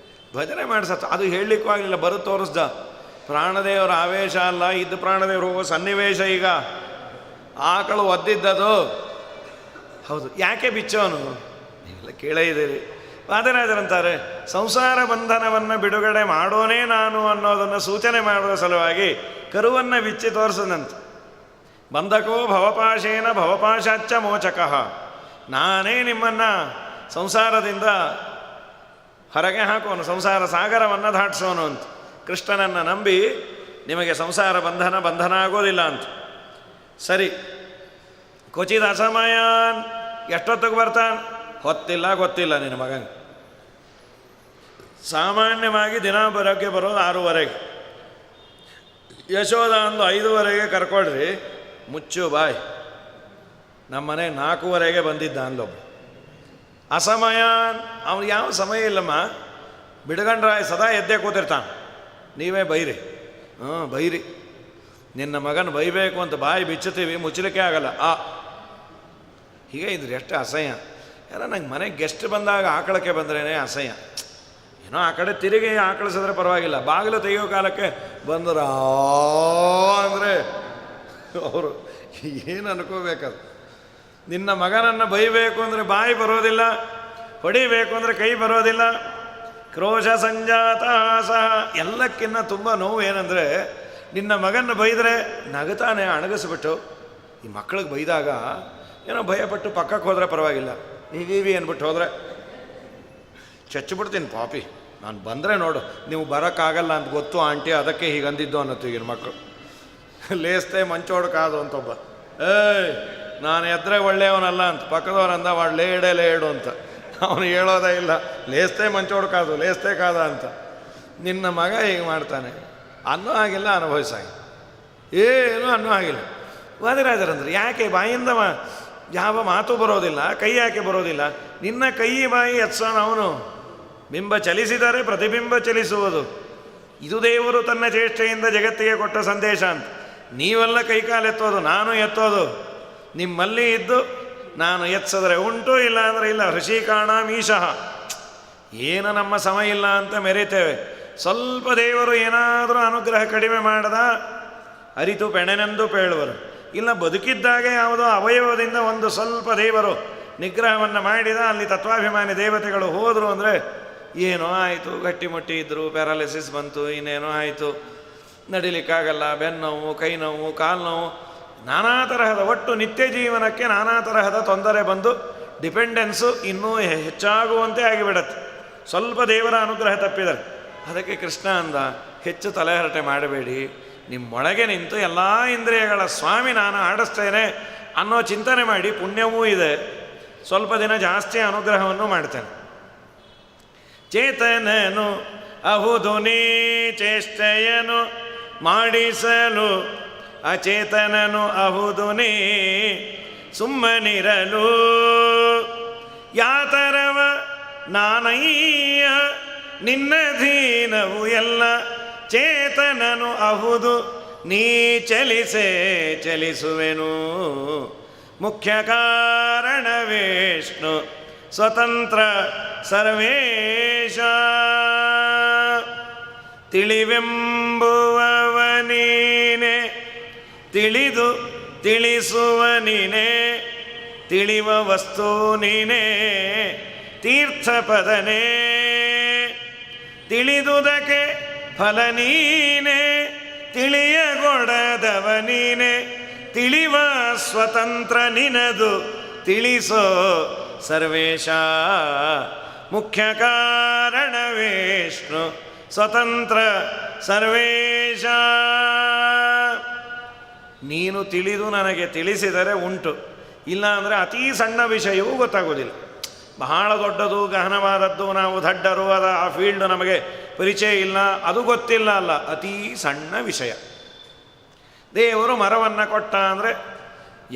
ಭಜನೆ ಮಾಡಿಸತ್ತ ಅದು ಹೇಳಲಿಕ್ಕೂ ಆಗಲಿಲ್ಲ, ಬರೋದು ತೋರಿಸ್ದ. ಪ್ರಾಣದೇವರ ಆವೇಶ ಅಲ್ಲ, ಇದ್ದ ಪ್ರಾಣದೇವರು ಹೋಗೋ ಸನ್ನಿವೇಶ. ಈಗ ಆಕಳು ಒದ್ದಿದ್ದದು ಹೌದು, ಯಾಕೆ ಬಿಚ್ಚೋನು ನೀವೆಲ್ಲ ಕೇಳೇ ಇದ್ದೀರಿ. ವಾದರಾಜರಂತಾರೆ ಸಂಸಾರ ಬಂಧನವನ್ನು ಬಿಡುಗಡೆ ಮಾಡೋನೇ ನಾನು ಅನ್ನೋದನ್ನು ಸೂಚನೆ ಮಾಡುವ ಸಲುವಾಗಿ ಕರುವನ್ನು ಬಿಚ್ಚಿ ತೋರಿಸದಂತೆ. ಬಂಧಕೋ ಭವಪಾಶೇನ ಭವಪಾಶಾಚ್ಚ ಮೋಚಕಃ, ನಾನೇ ನಿಮ್ಮನ್ನು ಸಂಸಾರದಿಂದ ಹೊರಗೆ ಹಾಕೋನು, ಸಂಸಾರ ಸಾಗರವನ್ನು ದಾಟಿಸೋನು ಅಂತ. ಕೃಷ್ಣನನ್ನು ನಂಬಿ ನಿಮಗೆ ಸಂಸಾರ ಬಂಧನ ಆಗೋದಿಲ್ಲ ಅಂತ. ಸರಿ, ಕೊಚಿದ ಅಸಮಯ ಎಷ್ಟೊತ್ತಿಗೆ ಬರ್ತಾನೆ ಹೊತ್ತಿಲ್ಲ, ಗೊತ್ತಿಲ್ಲ ನಿನ್ನ ಮಗಂಗೆ. ಸಾಮಾನ್ಯವಾಗಿ ದಿನ ಬರೋಕ್ಕೆ ಬರೋದು 6:30. ಯಶೋಧ ಒಂದು 5:30 ಕರ್ಕೊಳ್ರಿ, ಮುಚ್ಚು ಬಾಯ್. ನಮ್ಮನೆ 4:30 ಬಂದಿದ್ದ ಅಂದೊಬ್ಬ. ಅಸಮಯ ಅವನು ಯಾವ ಸಮಯ ಇಲ್ಲಮ್ಮ, ಬಿಡ್ಗಂಡ್ರಾಯ್ ಸದಾ ಎದ್ದೇ ಕೂತಿರ್ತಾನೆ. ನೀವೇ ಬೈರಿ, ಬೈರಿ, ನಿನ್ನ ಮಗನ ಬೈಬೇಕು ಅಂತ ಬಾಯಿ ಬಿಚ್ಚುತ್ತೀವಿ, ಮುಚ್ಚಲಿಕ್ಕೆ ಆಗಲ್ಲ. ಹೀಗೆ ಇದ್ರಿ ಎಷ್ಟು ಅಸಹ್ಯ. ಯಾರ ನಂಗೆ ಮನೆಗೆ ಗೆಸ್ಟ್ ಬಂದಾಗ ಆಕಳಕ್ಕೆ ಬಂದ್ರೇ ಅಸಹ್ಯ. ಏನೋ ಆ ಕಡೆ ತಿರುಗಿ ಆಕಳಿಸಿದ್ರೆ ಪರವಾಗಿಲ್ಲ, ಬಾಗಿಲು ತೆಗೆಯೋ ಕಾಲಕ್ಕೆ ಬಂದ್ರ ಅಂದರೆ ಅವರು ಏನು ಅನ್ಕೋಬೇಕದು. ನಿನ್ನ ಮಗನನ್ನು ಬೈಬೇಕು ಅಂದರೆ ಬಾಯಿ ಬರೋದಿಲ್ಲ, ಹೊಡಿಬೇಕು ಅಂದರೆ ಕೈ ಬರೋದಿಲ್ಲ. ಕ್ರೋಶ ಸಂಜಾತ ಸಹ. ಎಲ್ಲಕ್ಕಿನ್ನ ತುಂಬ ನೋವು ಏನಂದರೆ, ನಿನ್ನ ಮಗನ ಬೈದರೆ ನಗತಾನೆ ಅಣಗಿಸ್ಬಿಟ್ಟು. ಈ ಮಕ್ಕಳಿಗೆ ಬೈದಾಗ ಏನೋ ಭಯಪಟ್ಟು ಪಕ್ಕಕ್ಕೆ ಹೋದರೆ ಪರವಾಗಿಲ್ಲ, ನೀವೀವಿ ಅಂದ್ಬಿಟ್ಟು ಹೋದರೆ ಚಚ್ಚಿಬಿಡ್ತೀನಿ ಪಾಪಿ. ನಾನು ಬಂದರೆ ನೋಡು, ನೀವು ಬರೋಕ್ಕಾಗಲ್ಲ ಅಂತ ಗೊತ್ತು ಆಂಟಿ, ಅದಕ್ಕೆ ಹೀಗೆ ಅಂದಿದ್ದು ಅನ್ನತ್ತು ಈಗಿನ ಮಕ್ಕಳು. ಲೇಸ್ತೆ ಮಂಚೋಡ್ಕಾದು ಅಂತೊಬ್ಬ, ನಾನು ಎದ್ರೆ ಒಳ್ಳೆಯವನಲ್ಲ ಅಂತ ಪಕ್ಕದವರಂದ ವಾడు ಲೇಡು ಅಂತ. ಅವನು ಹೇಳೋದೇ ಇಲ್ಲ, ಲೇಸ್ತೆ ಮಂಚೋಡ್ಕಾದು, ಲೇಸ್ತೆ ಕಾದ ಅಂತ. ನಿನ್ನ ಮಗ ಹೀಗೆ ಮಾಡ್ತಾನೆ, ಅನ್ನೋ ಆಗಿಲ್ಲ, ಅನುಭವಿಸಾಗಿ ಏನೂ ಅನ್ನೋ ಆಗಿಲ್ಲ. ವಾದಿರಾಜರಂದ್ರೆ ಯಾಕೆ ಬಾಯಿಂದ ಯಾವ ಮಾತು ಬರೋದಿಲ್ಲ, ಕೈ ಯಾಕೆ ಬರೋದಿಲ್ಲ? ನಿನ್ನ ಕೈ ಬಾಯಿ ಎತ್ಸೋಣ ಅವನು. ಬಿಂಬ ಚಲಿಸಿದರೆ ಪ್ರತಿಬಿಂಬ ಚಲಿಸುವುದು, ಇದು ದೇವರು ತನ್ನ ಚೇಷ್ಟೆಯಿಂದ ಜಗತ್ತಿಗೆ ಕೊಟ್ಟ ಸಂದೇಶ ಅಂತ. ನೀವೆಲ್ಲ ಕೈಕಾಲು ಎತ್ತೋದು, ನಾನು ಎತ್ತೋದು. ನಿಮ್ಮಲ್ಲಿ ಇದ್ದು ನಾನು ಎತ್ಸಿದ್ರೆ ಉಂಟು, ಇಲ್ಲ ಅಂದರೆ ಇಲ್ಲ. ಋಷಿಕಾಣಾಮೀಶಃ. ಏನು ನಮ್ಮ ಸಮ ಇಲ್ಲ ಅಂತ ಮೆರೀತೇವೆ. ಸ್ವಲ್ಪ ದೇವರು ಏನಾದರೂ ಅನುಗ್ರಹ ಕಡಿಮೆ ಮಾಡದ ಅರಿತು ಪೆಣೆನೆಂದು ಪೇಳುವರು. ಇಲ್ಲ ಬದುಕಿದ್ದಾಗೆ ಯಾವುದೋ ಅವಯವದಿಂದ ಒಂದು ಸ್ವಲ್ಪ ದೇವರು ನಿಗ್ರಹವನ್ನು ಮಾಡಿದ, ಅಲ್ಲಿ ತತ್ವಾಭಿಮಾನಿ ದೇವತೆಗಳು ಹೋದರು ಅಂದರೆ ಏನೋ ಆಯಿತು, ಗಟ್ಟಿಮುಟ್ಟಿ ಇದ್ದರು, ಪ್ಯಾರಾಲಿಸಿಸ್ ಬಂತು, ಇನ್ನೇನೋ ಆಯಿತು, ನಡಿಲಿಕ್ಕಾಗಲ್ಲ, ಬೆನ್ನೋವು, ಕೈ ನೋವು, ಕಾಲು ನೋವು, ನಾನಾ ತರಹದ ಒಟ್ಟು ನಿತ್ಯ ಜೀವನಕ್ಕೆ ನಾನಾ ತರಹದ ತೊಂದರೆ ಬಂದು ಡಿಪೆಂಡೆನ್ಸು ಇನ್ನೂ ಹೆಚ್ಚಾಗುವಂತೆ ಆಗಿಬಿಡತ್ತೆ ಸ್ವಲ್ಪ ದೇವರ ಅನುಗ್ರಹ ತಪ್ಪಿದರೆ. ಅದಕ್ಕೆ ಕೃಷ್ಣ ಅಂದ, ಹೆಚ್ಚು ತಲೆಹರಟೆ ಮಾಡಬೇಡಿ, ನಿಮ್ಮೊಳಗೆ ನಿಂತು ಎಲ್ಲ ಇಂದ್ರಿಯಗಳ ಸ್ವಾಮಿ ನಾನು ಆಡಿಸ್ತೇನೆ ಅನ್ನೋ ಚಿಂತನೆ ಮಾಡಿ, ಪುಣ್ಯವೂ ಇದೆ, ಸ್ವಲ್ಪ ದಿನ ಜಾಸ್ತಿ ಅನುಗ್ರಹವನ್ನು ಮಾಡ್ತೇನೆ. ಚೇತನನು ಅಹುದು ನೀ ಚೇಷ್ಟೆಯನು ಮಾಡಿಸಲು, ಅಚೇತನನು ಅಹುದು ನೀ ಸುಮ್ಮನಿರಲು. ಯಾತರವ ನಾನಯ್ಯ ನಿನ್ನಧೀನವು ಎಲ್ಲ ಚೇತನನು ಅಹುದು ನೀ ಚಲಿಸುವೆನು ಮುಖ್ಯ ಕಾರಣ ವಿಷ್ಣು ಸ್ವತಂತ್ರ ಸರ್ವೇಶ ತಿಳಿವೆಂಬುವವ ನೀನೆ ತಿಳಿದು ತಿಳಿಸುವ ನೀನೆ ತಿಳಿವ ವಸ್ತು ನೀನೆ ತೀರ್ಥಪದನೇ ತಿಳಿದುದಕ್ಕೆ ಫಲ ನೀನೆ ತಿಳಿಯಗೊಡದವ ನೀನೆ ತಿಳಿವ ಸ್ವತಂತ್ರ ನಿನದು ತಿಳಿಸೋ ಸರ್ವೇಶ ಮುಖ್ಯ ಕಾರಣ ವಿಷ್ಣು ಸ್ವತಂತ್ರ ಸರ್ವೇಶ. ನೀನು ತಿಳಿದು ನನಗೆ ತಿಳಿಸಿದರೆ ಉಂಟು, ಇಲ್ಲ ಅಂದರೆ ಅತೀ ಸಣ್ಣ ವಿಷಯವೂ ಗೊತ್ತಾಗೋದಿಲ್ಲ. ಬಹಳ ದೊಡ್ಡದು ಗಹನವಾದದ್ದು, ನಾವು ದಡ್ಡರು, ಆ ಫೀಲ್ಡ್ ನಮಗೆ ಪರಿಚಯ ಇಲ್ಲ, ಅದು ಗೊತ್ತಿಲ್ಲ ಅಲ್ಲ, ಅತೀ ಸಣ್ಣ ವಿಷಯ. ದೇವರು ಮರವನ್ನು ಕೊಟ್ಟ ಅಂದರೆ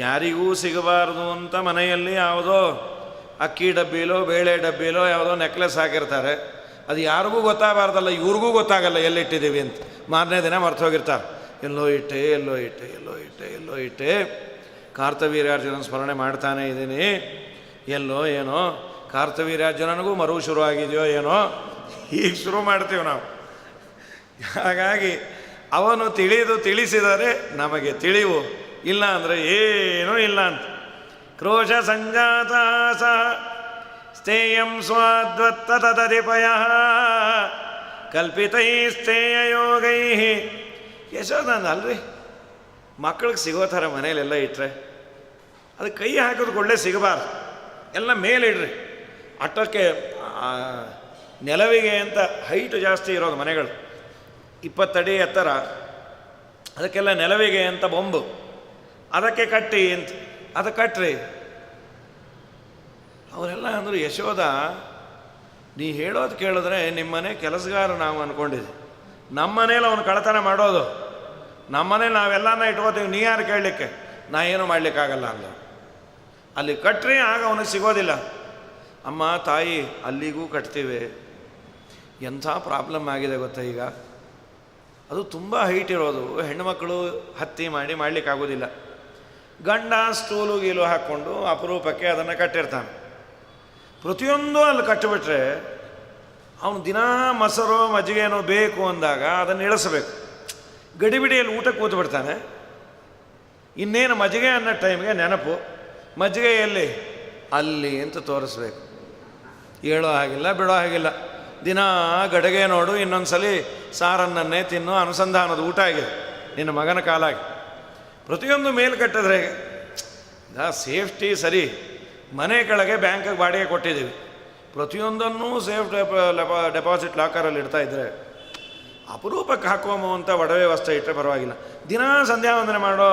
ಯಾರಿಗೂ ಸಿಗಬಾರ್ದು ಅಂತ ಮನೆಯಲ್ಲಿ ಯಾವುದೋ ಅಕ್ಕಿ ಡಬ್ಬಿಲೋ ಬೇಳೆ ಡಬ್ಬಿಲೋ ಯಾವುದೋ ನೆಕ್ಲೆಸ್ ಹಾಕಿರ್ತಾರೆ. ಅದು ಯಾರಿಗೂ ಗೊತ್ತಾಗಬಾರ್ದಲ್ಲ, ಇವ್ರಿಗೂ ಗೊತ್ತಾಗಲ್ಲ ಎಲ್ಲಿಟ್ಟಿದ್ದೀವಿ ಅಂತ. ಮಾರನೇ ದಿನ ಮರ್ತು ಹೋಗಿರ್ತಾರೆ, ಎಲ್ಲೋ ಇಟ್ಟೆ. ಕಾರ್ತವೀರ್ಯಾರ್ಜುನನ ಸ್ಮರಣೆ ಮಾಡ್ತಾನೆ ಇದ್ದೀನಿ, ಎಲ್ಲೋ ಏನೋ ಕಾರ್ತವೀರ್ಯಾರ್ಜುನನಿಗೂ ಮರು ಶುರು ಆಗಿದೆಯೋ ಏನೋ, ಈಗ ಶುರು ಮಾಡ್ತೀವಿ ನಾವು. ಹಾಗಾಗಿ ಅವನು ತಿಳಿಸಿದರೆ ನಮಗೆ ತಿಳಿವು, ಇಲ್ಲ ಅಂದರೆ ಏನೂ ಇಲ್ಲ ಅಂತ. ಕ್ರೋಶ ಸಂಜಾತ ಸಹ ಸ್ಥೇಯಂ ಸ್ವಾದ್ವತ್ತತದಿಪಯ ಕಲ್ಪಿತೈಸ್ತೇಯ ಯೋಗೈ. ಯಶೋದನ ಅಲ್ರಿ, ಮಕ್ಕಳಿಗೆ ಸಿಗೋ ಥರ ಮನೇಲೆಲ್ಲ ಇಟ್ಟರೆ ಅದು ಕೈ ಹಾಕೋದು ಒಳ್ಳೆ ಸಿಗಬಾರ್ದು, ಎಲ್ಲ ಮೇಲಿಡ್ರಿ. ಅಟ್ಟಕ್ಕೆ ನೆಲವಿಗೆ ಅಂತ ಹೈಟು ಜಾಸ್ತಿ ಇರೋದು ಮನೆಗಳು, 20 ಅಡಿ ಎತ್ತರ, ಅದಕ್ಕೆಲ್ಲ ನೆಲವಿಗೆ ಅಂತ ಬೊಂಬು, ಅದಕ್ಕೆ ಕಟ್ಟಿ ಅಂತ ಅದು ಕಟ್ಟ್ರಿ. ಅವರೆಲ್ಲ ಅಂದರು, ಯಶೋದ ನೀ ಹೇಳೋದು ಕೇಳಿದ್ರೆ ನಿಮ್ಮನೆ ಕೆಲಸಗಾರ ನಾವು ಅಂದ್ಕೊಂಡಿದ್ವಿ, ನಮ್ಮನೇಲಿ ಅವನು ಕಳತನ ಮಾಡೋದು, ನಮ್ಮನೇಲಿ ನಾವೆಲ್ಲನ ಇಟ್ಕೋತೀವಿ, ನೀ ಯಾರು ಕೇಳಲಿಕ್ಕೆ, ನಾ ಏನು ಮಾಡಲಿಕ್ಕಾಗಲ್ಲ ಅಂದ. ಅಲ್ಲಿ ಕಟ್ಟ್ರಿ, ಆಗ ಅವನಿಗೆ ಸಿಗೋದಿಲ್ಲ. ಅಮ್ಮ ತಾಯಿ ಅಲ್ಲಿಗೂ ಕಟ್ತೀವಿ. ಎಂಥ ಪ್ರಾಬ್ಲಮ್ ಆಗಿದೆ ಗೊತ್ತಾ ಈಗ, ಅದು ತುಂಬ ಹೈಟ್ ಇರೋದು, ಹೆಣ್ಣುಮಕ್ಕಳು ಹತ್ತಿ ಮಾಡಲಿಕ್ಕಾಗೋದಿಲ್ಲ. ಗಂಡ ಸ್ಟೂಲು ಗೀಲು ಹಾಕ್ಕೊಂಡು ಅಪರೂಪಕ್ಕೆ ಅದನ್ನು ಕಟ್ಟಿರ್ತಾನೆ. ಪ್ರತಿಯೊಂದು ಅಲ್ಲಿ ಕಟ್ಟಿಬಿಟ್ರೆ ಅವನು ದಿನಾ ಮೊಸರು ಮಜ್ಜಿಗೆನೋ ಬೇಕು ಅಂದಾಗ ಅದನ್ನು ಇಳಿಸಬೇಕು. ಗಡಿಬಿಡಿಯಲ್ಲಿ ಊಟಕ್ಕೆ ಕೂತ್ಬಿಡ್ತಾನೆ. ಇನ್ನೇನು ಮಜ್ಜಿಗೆ ಅನ್ನೋ ಟೈಮ್ಗೆ ನೆನಪು, ಮಜ್ಜಿಗೆ ಎಲ್ಲಿ ಅಲ್ಲಿ ಅಂತ ತೋರಿಸ್ಬೇಕು. ಹೇಳೋ ಹಾಗಿಲ್ಲ, ಬಿಡೋ ಹಾಗಿಲ್ಲ. ದಿನ ಗಡಿಗೆ ನೋಡು, ಇನ್ನೊಂದು ಸಲ ಸಾರನ್ನನ್ನೇ ತಿನ್ನು, ಅನುಸಂಧಾನದ ಊಟ ಆಗಿದೆ ನಿನ್ನ ಮಗನ ಕಾಲಾಗಿ. ಪ್ರತಿಯೊಂದು ಮೇಲು ಕಟ್ಟಿದ್ರೆ ಸೇಫ್ಟಿ ಸರಿ. ಮನೆ ಕೆಳಗೆ ಬ್ಯಾಂಕಿಗೆ ಬಾಡಿಗೆ ಕೊಟ್ಟಿದ್ದೀವಿ, ಪ್ರತಿಯೊಂದನ್ನೂ ಸೇಫ್ ಡೆಪಾಸಿಟ್ ಲಾಕರಲ್ಲಿ ಇಡ್ತಾಯಿದ್ರೆ ಅಪರೂಪಕ್ಕೆ ಹಾಕೋಮೋ ಅಂತ ಒಡವೆ ವಸ್ತು ಇಟ್ಟರೆ ಪರವಾಗಿಲ್ಲ. ದಿನಾ ಸಂಧ್ಯಾ ವಂದನೆ ಮಾಡೋ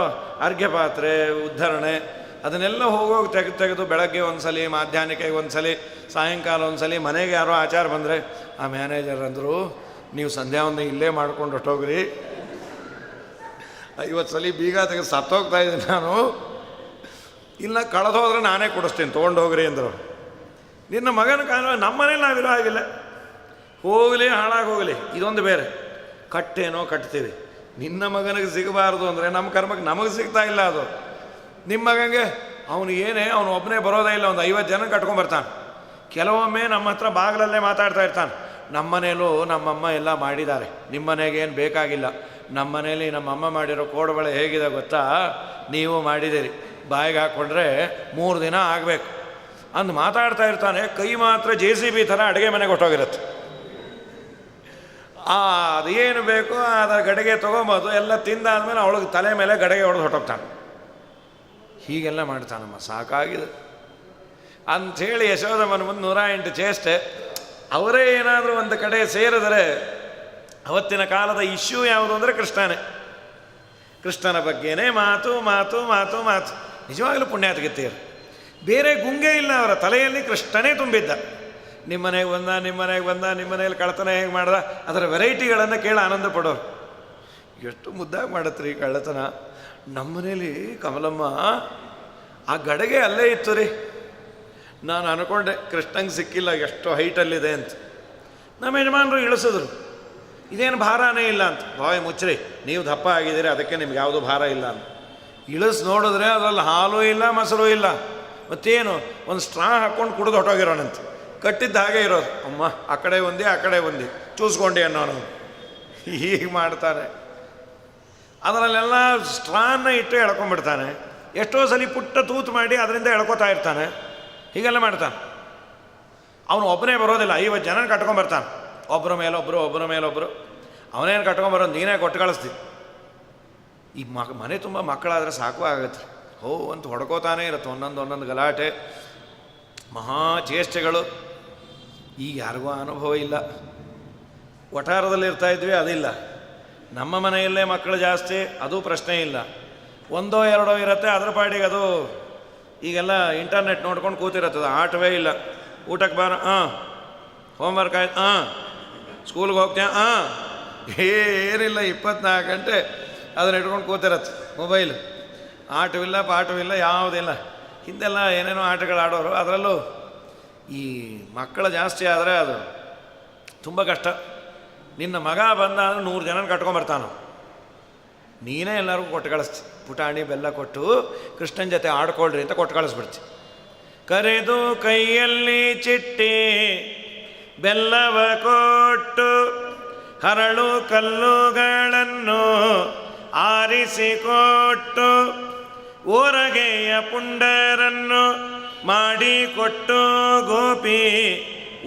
ಅರ್ಘ್ಯ ಪಾತ್ರೆ, ಉದ್ಧರಣೆ, ಅದನ್ನೆಲ್ಲ ಹೋಗೋಗಿ ತೆಗೆದು ಬೆಳಗ್ಗೆ ಒಂದ್ಸಲ, ಮಾಧ್ಯಾಹ್ನಕ್ಕೆ ಒಂದ್ಸಲ, ಸಾಯಂಕಾಲ ಒಂದ್ಸಲ. ಮನೆಗೆ ಯಾರೋ ಆಚಾರ ಬಂದರೆ ಆ ಮ್ಯಾನೇಜರ್ ಅಂದರು, ನೀವು ಸಂಧ್ಯಾ ವಂದನೆ ಇಲ್ಲೇ ಮಾಡ್ಕೊಂಡು ಹೊಟ್ಟೋಗ್ರಿ, 50 ಸಲ ಬೀಗ ತೆಗೆದು ಸತ್ತೋಗ್ತಾ ಇದ್ದೀನಿ ನಾನು, ಇಲ್ಲ ಕಳೆದೋದ್ರೆ ನಾನೇ ಕೊಡಿಸ್ತೀನಿ ತೊಗೊಂಡೋಗ್ರಿ ಅಂದರು. ನಿನ್ನ ಮಗನ ಕಾಲ ನಮ್ಮ ಮನೇಲಿ ನಾವಿರೋ ಹಾಗಿಲ್ಲ, ಹೋಗಲಿ ಹಾಳಾಗೋಗಲಿ, ಇದೊಂದು ಬೇರೆ. ಕಟ್ಟೇನೋ ಕಟ್ತೀವಿ, ನಿನ್ನ ಮಗನಿಗೆ ಸಿಗಬಾರ್ದು ಅಂದರೆ ನಮ್ಮ ಕರ್ಮಕ್ಕೆ ನಮಗೆ ಸಿಗ್ತಾ ಇಲ್ಲ. ಅದು ನಿಮ್ಮ ಮಗನಿಗೆ ಅವನು ಏನೇ, ಅವನು ಒಬ್ಬನೇ ಬರೋದೇ ಇಲ್ಲ, ಒಂದು 50 ಜನ ಕಟ್ಕೊಂಡ್ಬರ್ತಾನೆ. ಕೆಲವೊಮ್ಮೆ ನಮ್ಮ ಹತ್ರ ಬಾಗಿಲಲ್ಲೇ ಮಾತಾಡ್ತಾ ಇರ್ತಾನೆ, ನಮ್ಮನೇಲೂ ನಮ್ಮಮ್ಮ ಎಲ್ಲ ಮಾಡಿದ್ದಾರೆ, ನಿಮ್ಮ ಮನೆಗೇನು ಬೇಕಾಗಿಲ್ಲ, ನಮ್ಮನೇಲಿ ನಮ್ಮಮ್ಮ ಮಾಡಿರೋ ಕೋಡುಬಳೆ ಹೇಗಿದೆ ಗೊತ್ತಾ, ನೀವು ಮಾಡಿದ್ದೀರಿ, ಬಾಯಿಗೆ ಹಾಕ್ಕೊಂಡ್ರೆ 3 ದಿನ ಆಗಬೇಕು ಅಂದು ಮಾತಾಡ್ತಾ ಇರ್ತಾನೆ. ಕೈ ಮಾತ್ರ JCB ಥರ ಅಡುಗೆ ಮನೆಗೆ ಹೊಟ್ಟೋಗಿರುತ್ತೆ. ಅದೇನು ಬೇಕೋ ಅದರ ಗಡಿಗೆ ತೊಗೊಂಬೋದು, ಎಲ್ಲ ತಿಂದಾದ್ಮೇಲೆ ಅವಳಿಗೆ ತಲೆ ಮೇಲೆ ಗಡಿಗೆ ಹೊಡೆದು ಹೊಟ್ಟೋಗ್ತಾನೆ. ಹೀಗೆಲ್ಲ ಮಾಡ್ತಾನಮ್ಮ, ಸಾಕಾಗಿದೆ ಅಂಥೇಳಿ ಯಶೋದಮ್ಮನ ಮುಂದೆ 108 ಚೇಷ್ಟೆ. ಅವರೇ ಏನಾದರೂ ಒಂದು ಕಡೆ ಸೇರಿದರೆ, ಅವತ್ತಿನ ಕಾಲದ ಇಶ್ಯೂ ಯಾವುದು ಅಂದರೆ ಕೃಷ್ಣನೇ, ಕೃಷ್ಣನ ಬಗ್ಗೆನೇ ಮಾತು ಮಾತು ಮಾತು ಮಾತು. ನಿಜವಾಗಲೂ ಪುಣ್ಯಾತ್ಗಿತ್ತೀರು, ಬೇರೆ ಗುಂಗೆ ಇಲ್ಲ ಅವರ ತಲೆಯಲ್ಲಿ, ಕೃಷ್ಣನೇ ತುಂಬಿದ್ದ. ನಿಮ್ಮನೆಗೆ ಬಂದ, ನಿಮ್ಮನೆಗೆ ಬಂದ, ನಿಮ್ಮನೇಲಿ ಕಳ್ಳತನ ಹೇಗೆ ಮಾಡ್ದ, ಅದರ ವೆರೈಟಿಗಳನ್ನು ಕೇಳಿ ಆನಂದ ಪಡೋರು. ಎಷ್ಟು ಮುದ್ದಾಗಿ ಮಾಡತ್ರಿ ಕಳ್ಳತನ. ನಮ್ಮನೇಲಿ ಕಮಲಮ್ಮ ಆ ಗಡಿಗೆ ಅಲ್ಲೇ ಇತ್ತು ರೀ, ನಾನು ಅಂದ್ಕೊಂಡೆ ಕೃಷ್ಣಂಗೆ ಸಿಕ್ಕಿಲ್ಲ, ಎಷ್ಟು ಹೈಟಲ್ಲಿದೆ ಅಂತ. ನಮ್ಮ ಯಜಮಾನರು ಇಳಿಸಿದ್ರು, ಇದೇನು ಭಾರನೇ ಇಲ್ಲ ಅಂತ. ಬಾಯ್ ಮುಚ್ಚ್ರಿ, ನೀವು ದಪ್ಪ ಆಗಿದ್ದೀರಿ, ಅದಕ್ಕೆ ನಿಮ್ಗೆ ಯಾವುದೂ ಭಾರ ಇಲ್ಲ ಅಂತ. ಇಳಿಸಿ ನೋಡಿದ್ರೆ ಅದರಲ್ಲಿ ಹಾಲು ಇಲ್ಲ, ಮೊಸರು ಇಲ್ಲ, ಮತ್ತೇನು ಒಂದು ಸ್ಟ್ರಾ ಹಾಕ್ಕೊಂಡು ಕುಡಿದು ಹೊಟ್ಟೋಗಿರೋಣಂತೆ. ಕಟ್ಟಿದ್ದ ಹಾಗೆ ಇರೋದು. ಅಮ್ಮ ಆ ಕಡೆ ಒಂದೇ ಆ ಕಡೆ ಒಂದೇ ಚೂಸ್ಕೊಂಡೆ ಅನ್ನೋನು ಹೀಗೆ ಮಾಡ್ತಾನೆ. ಅದರಲ್ಲೆಲ್ಲ ಸ್ಟ್ರಾನ್ನ ಇಟ್ಟು ಎಳ್ಕೊಂಡ್ಬಿಡ್ತಾನೆ. ಎಷ್ಟೋ ಸಲ ಪುಟ್ಟ ತೂತು ಮಾಡಿ ಅದರಿಂದ ಎಳ್ಕೊತಾ ಇರ್ತಾನೆ. ಹೀಗೆಲ್ಲ ಮಾಡ್ತಾನೆ. ಅವನು ಒಬ್ಬನೇ ಬರೋದಿಲ್ಲ, 50 ಜನ ಕಟ್ಕೊಂಡ್ಬರ್ತಾನೆ. ಒಬ್ಬರ ಮೇಲೊಬ್ಬರು ಒಬ್ಬರ ಮೇಲೊಬ್ಬರು. ಅವನೇನು ಕಟ್ಕೊಂಬರೋದು, ನೀನೇ ಕೊಟ್ಟು ಕಳಿಸ್ತೀವಿ. ಈ ಮನೆ ತುಂಬ ಮಕ್ಕಳಾದರೆ ಸಾಕು ಆಗುತ್ತೆ. ಹೋ ಅಂತ ಹೊಡ್ಕೋತಾನೆ ಇರುತ್ತೆ. ಒಂದೊಂದು ಗಲಾಟೆ, ಮಹಾ ಚೇಷ್ಟೆಗಳು. ಈಗ ಯಾರಿಗೂ ಅನುಭವ ಇಲ್ಲ. ವಠಾರದಲ್ಲಿ ಇರ್ತಾಯಿದ್ವಿ, ಅದಿಲ್ಲ. ನಮ್ಮ ಮನೆಯಲ್ಲೇ ಮಕ್ಕಳು ಜಾಸ್ತಿ, ಅದು ಪ್ರಶ್ನೆ ಇಲ್ಲ. ಒಂದೋ ಎರಡೋ ಇರುತ್ತೆ, ಅದರ ಪಾಡಿಗೆ ಅದು ಈಗೆಲ್ಲ ಇಂಟರ್ನೆಟ್ ನೋಡ್ಕೊಂಡು ಕೂತಿರುತ್ತದೆ. ಆಟವೇ ಇಲ್ಲ. ಊಟಕ್ಕೆ ಬಾರ, ಹೋಮ್ವರ್ಕ್ ಆಯ್ತು, ಸ್ಕೂಲ್ಗೆ ಹೋಗ್ತೀಯ, ಏನಿಲ್ಲ. 24 ಗಂಟೆ ಅದನ್ನ ಇಟ್ಕೊಂಡು ಕೂತಿರತ್ತೆ ಮೊಬೈಲ್. ಆಟವಿಲ್ಲ, ಪಾಠವಿಲ್ಲ, ಯಾವುದಿಲ್ಲ. ಹಿಂದೆಲ್ಲ ಏನೇನೋ ಆಟಗಳು ಆಡೋರು. ಅದರಲ್ಲೂ ಈ ಮಕ್ಕಳು ಜಾಸ್ತಿ ಆದರೆ ಅದು ತುಂಬ ಕಷ್ಟ. ನಿನ್ನ ಮಗ ಬಂದ ಅಂದರೆ 100 ಜನ ಕಟ್ಕೊಂಬರ್ತಾನು. ನೀನೇ ಎಲ್ಲರಿಗೂ ಕೊಟ್ಟು ಕಳಿಸ್ತಿ. ಪುಟಾಣಿ ಬೆಲ್ಲ ಕೊಟ್ಟು ಕೃಷ್ಣನ ಜೊತೆ ಆಡ್ಕೊಳ್ರಿ ಅಂತ ಕೊಟ್ಟು ಕಳಿಸ್ಬಿಡ್ತಿ. ಕರೆದು ಕೈಯಲ್ಲಿ ಚಿಟ್ಟಿ ಬೆಲ್ಲವ ಕೊಟ್ಟು ಹರಳು ಕಲ್ಲುಗಳನ್ನು ಆರಿಸಿಕೊಟ್ಟು ಓರಗೆಯ ಪುಂಡರನ್ನು ಮಾಡಿಕೊಟ್ಟು ಗೋಪಿ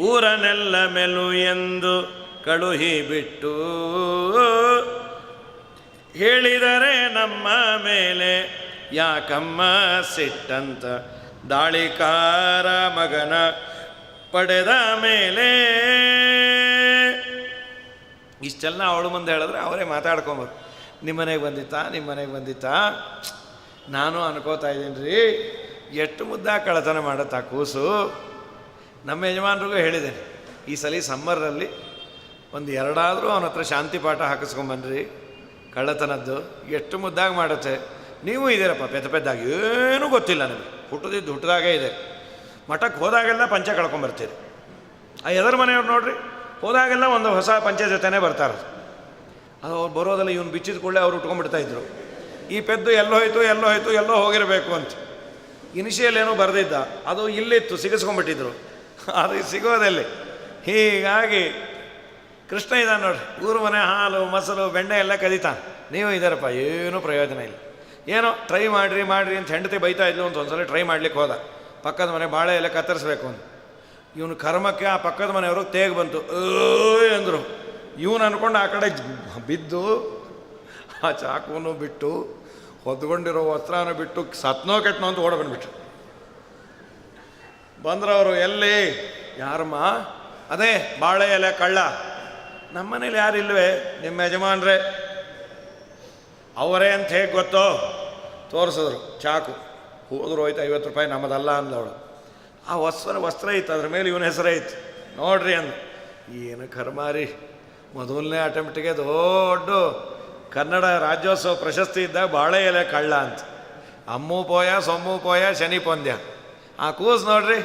ಊರನೆಲ್ಲ ಮೆಲು ಎಂದು ಕಳುಹಿಬಿಟ್ಟು ಹೇಳಿದರೆ ನಮ್ಮ ಮೇಲೆ ಯಾಕಮ್ಮ ಸಿಟ್ಟಂತ ದಾಳಿಕಾರ ಮಗನ ಪಡೆದ ಮೇಲೆ. ಇಷ್ಟೆಲ್ಲ ಅವಳು ಮುಂದೆ ಹೇಳಿದ್ರೆ ಅವರೇ ಮಾತಾಡ್ಕೊಂಬೋದು. ನಿಮ್ಮನೆಗೆ ಬಂದಿತ್ತಾ ನಾನು ಅನ್ಕೋತಾ ಇದ್ದೀನಿ ರೀ, ಎಷ್ಟು ಮುದ್ದ ಕಳ್ಳತನ ಮಾಡುತ್ತಾ ಕೂಸು. ನಮ್ಮ ಯಜಮಾನ್ರಿಗೂ ಹೇಳಿದ್ದೇನೆ, ಈ ಸಲ ಸಮ್ಮರಲ್ಲಿ ಒಂದು 2 ಅವನ ಹತ್ರ ಶಾಂತಿ ಪಾಠ ಹಾಕಿಸ್ಕೊಂಬನ್ರಿ. ಕಳ್ಳತನದ್ದು ಎಷ್ಟು ಮುದ್ದಾಗಿ ಮಾಡುತ್ತೆ. ನೀವು ಇದ್ದೀರಪ್ಪ ಪೆದ್ದಾಗಿ, ಏನೂ ಗೊತ್ತಿಲ್ಲ ನಿಮಗೆ. ಹುಟ್ಟದಾಗೇ ಇದೆ. ಮಠಕ್ಕೆ ಹೋದಾಗೆಲ್ಲ ಪಂಚೆ ಕಳ್ಕೊಂಬರ್ತೀರಿ. ಆ ಎದರ ಮನೆಯವ್ರು ನೋಡ್ರಿ, ಹೋದಾಗೆಲ್ಲ ಒಂದು ಹೊಸ ಪಂಚೆ ಜೊತೆನೇ ಬರ್ತಾರೆ. ಅದು ಅವ್ರು ಬರೋದಲ್ಲ, ಇವನು ಬಿಚ್ಚಿದ ಕೂಡಲೇ ಅವ್ರು ಉಟ್ಕೊಂಡ್ಬಿಡ್ತಾಯಿದ್ರು. ಈ ಪೆದ್ದು ಎಲ್ಲೋ ಹೋಗಿರಬೇಕು ಅಂತ. ಇನಿಷಿಯಲ್ ಏನೋ ಬರೆದಿದ್ದ, ಅದು ಇಲ್ಲಿತ್ತು, ಸಿಗಿಸ್ಕೊಂಡ್ಬಿಟ್ಟಿದ್ರು. ಅದು ಸಿಗೋದಲ್ಲಿ. ಹೀಗಾಗಿ ಕೃಷ್ಣ ಇದ್ದಾನೆ ನೋಡ್ರಿ, ಊರು ಮನೆ ಹಾಲು ಮೊಸರು ಬೆಣ್ಣೆ ಎಲ್ಲ ಕದೀತಾನೆ. ನೀವು ಇದ್ದಾರಪ್ಪ, ಏನೂ ಪ್ರಯೋಜನ ಇಲ್ಲ. ಏನೋ ಟ್ರೈ ಮಾಡಿರಿ ಅಂತ ಹೆಂಡತಿ ಬೈತಾ ಇದ್ಲು ಅಂತ ಒಂದ್ಸಲ ಟ್ರೈ ಮಾಡ್ಲಿಕ್ಕೆ ಹೋದ. ಪಕ್ಕದ ಮನೆ ಬಾಳೆ ಎಲ್ಲ ಕತ್ತರಿಸ್ಬೇಕು ಅಂತ. ಇವನು ಕರ್ಮಕ್ಕೆ ಆ ಪಕ್ಕದ ಮನೆಯವರು ತೇಗ್ ಬಂತು, ಅಂದರು. ಇವನು ಅಂದ್ಕೊಂಡು ಆ ಕಡೆ ಬಿದ್ದು ಆ ಚಾಕುವನ್ನು ಬಿಟ್ಟು ಹೊದ್ಕೊಂಡಿರೋ ವಸ್ತ್ರನೂ ಬಿಟ್ಟು ಸತ್ನೋ ಕೆಟ್ಟನೋ ಅಂತ ಓಡ ಬಂದ್ಬಿಟ್ರು. ಬಂದ್ರವರು, ಎಲ್ಲಿ ಯಾರಮ್ಮ? ಅದೇ ಬಾಳೆ ಎಲೆ ಕಳ್ಳ. ನಮ್ಮನೇಲಿ ಯಾರಿಲ್ವೇ? ನಿಮ್ಮ ಯಜಮಾನ್ರೆ. ಅವರೇ ಅಂತ ಹೇಗೆ ಗೊತ್ತೋ? ತೋರಿಸಿದ್ರು ಚಾಕು. ಹೋದ್ರು, ಹೋಯ್ತು, 50 ರೂಪಾಯಿ ನಮ್ಮದಲ್ಲ ಅಂದವಳು. ಆ ವಸ್ತ್ರ ಇತ್ತು, ಅದ್ರ ಮೇಲೆ ಇವನ ಹೆಸರೇ ಇತ್ತು. ನೋಡ್ರಿ ಅಂದ. ಏನು ಕರ್ಮಾರಿ, ಮೊದಲನೇ ಅಟೆಂಪ್ಟಿಗೆ ದೊಡ್ಡ ಕನ್ನಡ ರಾಜ್ಯೋತ್ಸವ ಪ್ರಶಸ್ತಿ ಇದ್ದಾಗ ಬಾಳೆ ಎಲೆ ಕಳ್ಳ ಅಂತ. ಅಮ್ಮು ಪೋಯ ಸೊಮ್ಮು ಪೋಯ ಶನಿ ಪೊಂದ್ಯ. ಆ ಕೂಸು ನೋಡ್ರಿ.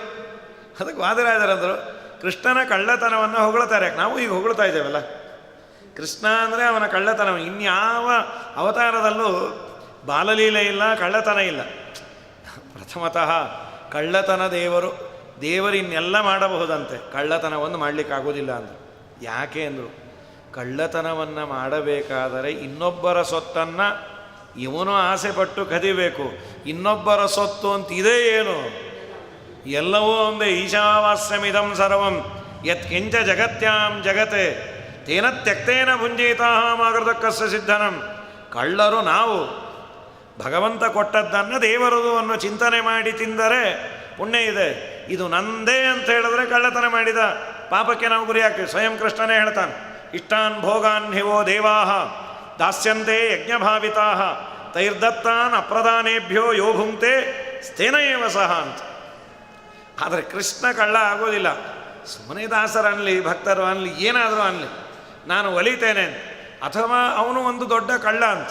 ಅದಕ್ಕೆ ವಾದಿರಾಜರಂದರು, ಕೃಷ್ಣನ ಕಳ್ಳತನವನ್ನು ಹೊಗಳ್ತಾರೆ. ನಾವು ಈಗ ಹೊಗಳ್ತಾ ಇದ್ದೇವಲ್ಲ, ಕೃಷ್ಣ ಅಂದರೆ ಅವನ ಕಳ್ಳತನ. ಇನ್ಯಾವ ಅವತಾರದಲ್ಲೂ ಬಾಲಲೀಲೆ ಇಲ್ಲ, ಕಳ್ಳತನ ಇಲ್ಲ. ಪ್ರಥಮತಃ ಕಳ್ಳತನ ದೇವರು ಇನ್ನೆಲ್ಲ ಮಾಡಬಹುದಂತೆ, ಕಳ್ಳತನವನ್ನು ಮಾಡಲಿಕ್ಕಾಗೋದಿಲ್ಲ ಅಂದರು. ಯಾಕೆ ಅಂದರು, ಕಳ್ಳತನವನ್ನು ಮಾಡಬೇಕಾದರೆ ಇನ್ನೊಬ್ಬರ ಸೊತ್ತನ್ನು ಇವನು ಆಸೆಪಟ್ಟು ಕದಿಬೇಕು. ಇನ್ನೊಬ್ಬರ ಸೊತ್ತು ಅಂತ ಇದೇ ಏನು? ಎಲ್ಲವೂ ಒಂದೇ. ಈಶಾವಾಸ್ಯಮಿದಂ ಸರ್ವಂ ಯತ್ಕಿಂಚ ಜಗತ್ಯಾಂ ಜಗತೆ ತೇನ ತ್ಯಕ್ತೇನ ಭುಂಜೀತಾಹ ಮಾಗೃತಕ್ಕಸ್ಯ ಸಿದ್ಧನಂ. ಕಳ್ಳರು ನಾವು. ಭಗವಂತ ಕೊಟ್ಟದ್ದನ್ನು ದೇವರದು ಅನ್ನೋ ಚಿಂತನೆ ಮಾಡಿ ತಿಂದರೆ ಪುಣ್ಯ ಇದೆ. ಇದು ನಂದೇ ಅಂತ ಹೇಳಿದ್ರೆ ಕಳ್ಳತನ ಮಾಡಿದ ಪಾಪಕ್ಕೆ ನಾವು ಗುರಿ ಆಗ್ತೀವಿ. ಸ್ವಯಂ ಕೃಷ್ಣನೇ ಹೇಳ್ತಾನೆ, ಇಷ್ಟಾನ್ ಭೋಗಾನ್ ಹಿವೋ ದೇವಾಹ ದಾಸ್ಯಂತೆ ಯಜ್ಞಭಾವಿತಾಹ ತೈರ್ದತ್ತಾನ್ ಅಪ್ರದಾನೇಭ್ಯೋ ಯೋ ಭುಂಕ್ತೆ ಸ್ಥೇನ ಏವ ಸಹ ಅಂತ. ಆದರೆ ಕೃಷ್ಣ ಕಳ್ಳ ಆಗೋದಿಲ್ಲ. ಸುಮ್ಮನೆ ದಾಸರು ಅನ್ನಲಿ, ಭಕ್ತರು ಅನ್ನಲಿ, ಏನಾದರೂ ಅನ್ನಲಿ, ನಾನು ಒಲಿತೇನೆ. ಅಥವಾ ಅವನು ಒಂದು ದೊಡ್ಡ ಕಳ್ಳ ಅಂತ.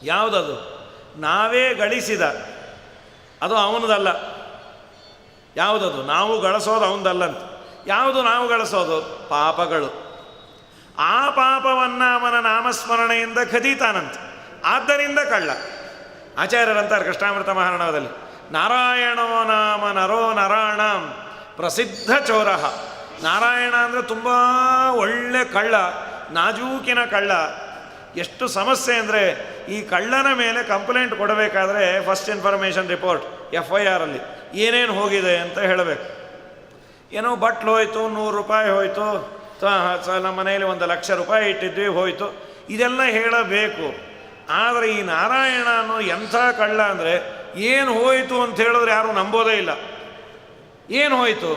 ಯಾವುದದು? ನಾವೇ ಗಳಿಸಿದ, ಅದು ಅವನದಲ್ಲ. ಯಾವುದದು? ನಾವು ಗಳಿಸೋದು ಅವನದಲ್ಲಂತ. ಯಾವುದು ನಾವು ಗಳಿಸೋದು? ಪಾಪಗಳು. ಆ ಪಾಪವನ್ನು ಅವನ ನಾಮಸ್ಮರಣೆಯಿಂದ ಖದೀತಾನಂತ. ಆದ್ದರಿಂದ ಕಳ್ಳ. ಆಚಾರ್ಯರಂತಾರೆ ಕೃಷ್ಣಾಮೃತ ಮಹಾರಣವದಲ್ಲಿ, ನಾರಾಯಣೋ ನಾಮ ನರೋ ನರಾಣಾಂ ಪ್ರಸಿದ್ಧ ಚೋರ. ನಾರಾಯಣ ಅಂದರೆ ತುಂಬ ಒಳ್ಳೆ ಕಳ್ಳ, ನಾಜೂಕಿನ ಕಳ್ಳ. ಎಷ್ಟು ಸಮಸ್ಯೆ ಅಂದರೆ, ಈ ಕಳ್ಳನ ಮೇಲೆ ಕಂಪ್ಲೇಂಟ್ ಕೊಡಬೇಕಾದ್ರೆ ಫಸ್ಟ್ ಇನ್ಫಾರ್ಮೇಷನ್ ರಿಪೋರ್ಟ್ FIR ಅಲ್ಲಿ ಏನೇನು ಹೋಗಿದೆ ಅಂತ ಹೇಳಬೇಕು. ಏನೋ ಬಟ್ಲು ಹೋಯ್ತು, 100 ರೂಪಾಯಿ ಹೋಯಿತು, ನಮ್ಮ ಮನೆಯಲ್ಲಿ 1,00,000 ರೂಪಾಯಿ ಇಟ್ಟಿದ್ವಿ ಹೋಯಿತು, ಇದೆಲ್ಲ ಹೇಳಬೇಕು. ಆದರೆ ಈ ನಾರಾಯಣ ಅನ್ನೋ ಎಂಥ ಕಳ್ಳ ಅಂದರೆ, ಏನು ಹೋಯಿತು ಅಂತ ಹೇಳಿದ್ರೆ ಯಾರೂ ನಂಬೋದೇ ಇಲ್ಲ. ಏನು ಹೋಯಿತು?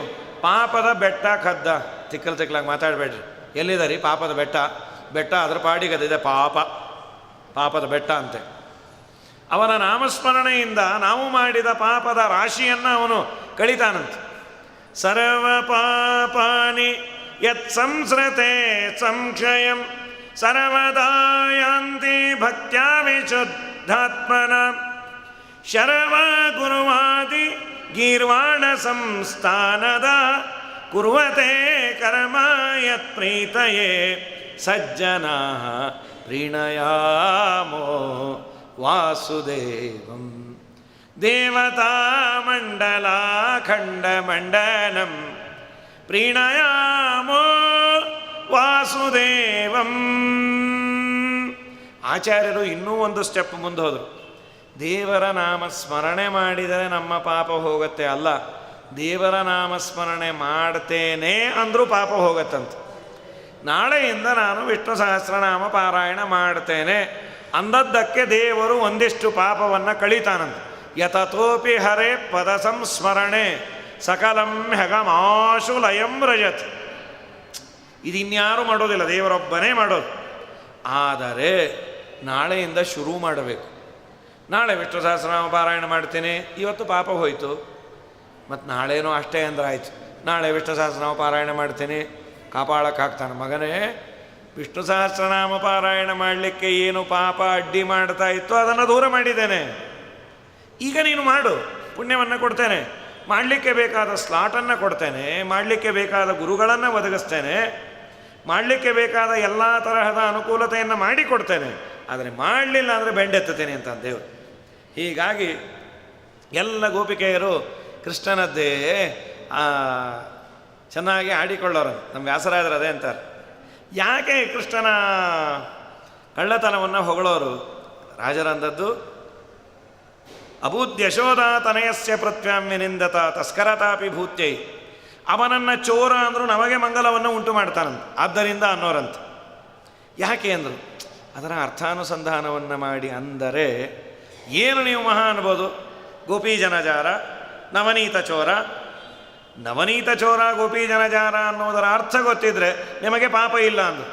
ಪಾಪದ ಬೆಟ್ಟ ಕದ್ದ. ತಿಕ್ಕಲಾಗಿ ಮಾತಾಡಬೇಡ್ರಿ. ಎಲ್ಲಿದೆ ರೀ ಪಾಪದ ಬೆಟ್ಟ? ಬೆಟ್ಟ ಅದ್ರ ಪಾಡಿಗೆ ಅದಿದೆ, ಪಾಪದ ಬೆಟ್ಟ ಅಂತೆ. ಅವನ ನಾಮಸ್ಮರಣೆಯಿಂದ ನಾವು ಮಾಡಿದ ಪಾಪದ ರಾಶಿಯನ್ನು ಅವನು ಕಳಿತಾನಂತೆ. ಸರ್ವ ಪಾಪಾನಿ ಯತ್ ಸಂಸ್ರತೆ ಸಂಕ್ಷಯಂ ಸರ್ವದಾ ಯಾಂತಿ ಭಕ್ತ್ಯಾ ವಿಶುದ್ಧಾತ್ಮನ ಶರವ ಗುರುವಾದಿ ಗೀರ್ವಾಣ ಸಂಸ್ಥಾನದ ಕುರ್ವತೆ ಕರ್ಮ ಯತ್ ಪ್ರೀತಯೇ ಸಜ್ಜನಾ ಪ್ರೀಣಯಾಮೋ ವಾಸುದೇವಂ ದೇವತಾ ಮಂಡಲ ಖಂಡಮಂಡನಂ ಪ್ರೀಣಯಾಮೋ ವಾಸುದೇವಂ. ಆಚಾರ್ಯರು ಇನ್ನೂ ಒಂದು ಸ್ಟೆಪ್ ಮುಂದೆ ಹೋದರು. ದೇವರ ನಾಮ ಸ್ಮರಣೆ ಮಾಡಿದರೆ ನಮ್ಮ ಪಾಪ ಹೋಗುತ್ತೆ ಅಲ್ಲ, ದೇವರ ನಾಮ ಸ್ಮರಣೆ ಮಾಡ್ತೇನೆ ಅಂದರೂ ಪಾಪ ಹೋಗತ್ತಂತೆ. ನಾಳೆಯಿಂದ ನಾನು ವಿಷ್ಣು ಸಹಸ್ರನಾಮ ಪಾರಾಯಣ ಮಾಡ್ತೇನೆ ಅಂದದ್ದಕ್ಕೆ ದೇವರು ಒಂದಿಷ್ಟು ಪಾಪವನ್ನು ಕಳೀತಾನಂತೆ. ಯತತೋಪಿ ಹರೇ ಪದ ಸಂಸ್ಮರಣೆ ಸಕಲಂ ಹೆಗಮಾಶು ಲಯಂ ರಜತ್. ಇದಿನ್ಯಾರು ಮಾಡೋದಿಲ್ಲ, ದೇವರೊಬ್ಬನೇ ಮಾಡೋದು. ಆದರೆ ನಾಳೆಯಿಂದ ಶುರು ಮಾಡಬೇಕು. ನಾಳೆ ವಿಷ್ಣು ಸಹಸ್ರನಾಮ ಪಾರಾಯಣ ಮಾಡ್ತೇನೆ, ಇವತ್ತು ಪಾಪ ಹೋಯಿತು, ಮತ್ತು ನಾಳೆನೂ ಅಷ್ಟೇ ಅಂದ್ರೆ ಆಯಿತು. ನಾಳೆ ವಿಷ್ಣು ಸಹಸ್ರನಾಮ ಪಾರಾಯಣ ಮಾಡ್ತೇನೆ, ಕಾಪಾಡಕ್ಕಾಗ್ತಾನೆ. ಮಗನೇ, ವಿಷ್ಣು ಸಹಸ್ರನಾಮ ಪಾರಾಯಣ ಮಾಡಲಿಕ್ಕೆ ಏನು ಪಾಪ ಅಡ್ಡಿ ಮಾಡ್ತಾ ಇತ್ತು ಅದನ್ನು ದೂರ ಮಾಡಿದ್ದೇನೆ. ಈಗ ನೀನು ಮಾಡು, ಪುಣ್ಯವನ್ನು ಕೊಡ್ತೇನೆ, ಮಾಡಲಿಕ್ಕೆ ಬೇಕಾದ ಸ್ಲಾಟನ್ನು ಕೊಡ್ತೇನೆ, ಮಾಡಲಿಕ್ಕೆ ಬೇಕಾದ ಗುರುಗಳನ್ನು ಒದಗಿಸ್ತೇನೆ, ಮಾಡಲಿಕ್ಕೆ ಬೇಕಾದ ಎಲ್ಲ ತರಹದ ಅನುಕೂಲತೆಯನ್ನು ಮಾಡಿಕೊಡ್ತೇನೆ. ಆದರೆ ಮಾಡಲಿಲ್ಲ ಅಂದರೆ ಬೆಂಡೆತ್ತುತ್ತೇನೆ ಅಂತ ದೇವರು. ಹೀಗಾಗಿ ಎಲ್ಲ ಗೋಪಿಕೆಯರು ಕೃಷ್ಣನದ್ದೇ ಚೆನ್ನಾಗಿ ಆಡಿಕೊಳ್ಳೋರು. ನಮ್ಮ ವ್ಯಾಸರಾಜರು ಅದೇ ಅಂತಾರೆ. ಯಾಕೆ ಕೃಷ್ಣನ ಕಳ್ಳತನವನ್ನು ಹೊಗಳೋರು? ರಾಜರಂದದ್ದು ಅಭೂತ್ ಯಶೋದಾ ತನಯಸ್ಯ ಪ್ರತ್ಯಾಮ್ಯ ನಿಂದತ ತಸ್ಕರತಾಪಿ ಭೂತ್ಯೈ. ಅವನನ್ನು ಚೋರ ಅಂದರೂ ನಮಗೆ ಮಂಗಲವನ್ನು ಉಂಟು ಮಾಡ್ತಾನಂತ, ಆದ್ದರಿಂದ ಅನ್ನೋರಂತ. ಯಾಕೆ ಅಂದರು? ಅದರ ಅರ್ಥಾನುಸಂಧಾನವನ್ನು ಮಾಡಿ ಅಂದರೆ ಏನು ನೀವು ಮಹಾ ಅನ್ಬೋದು? ಗೋಪಿ ಜನಜಾರ, ನವನೀತ ಚೋರ. ನವನೀತ ಚೋರ, ಗೋಪಿ ಜನಜಾರ ಅನ್ನೋದರ ಅರ್ಥ ಗೊತ್ತಿದ್ರೆ ನಿಮಗೆ ಪಾಪ ಇಲ್ಲ ಅಂದರು.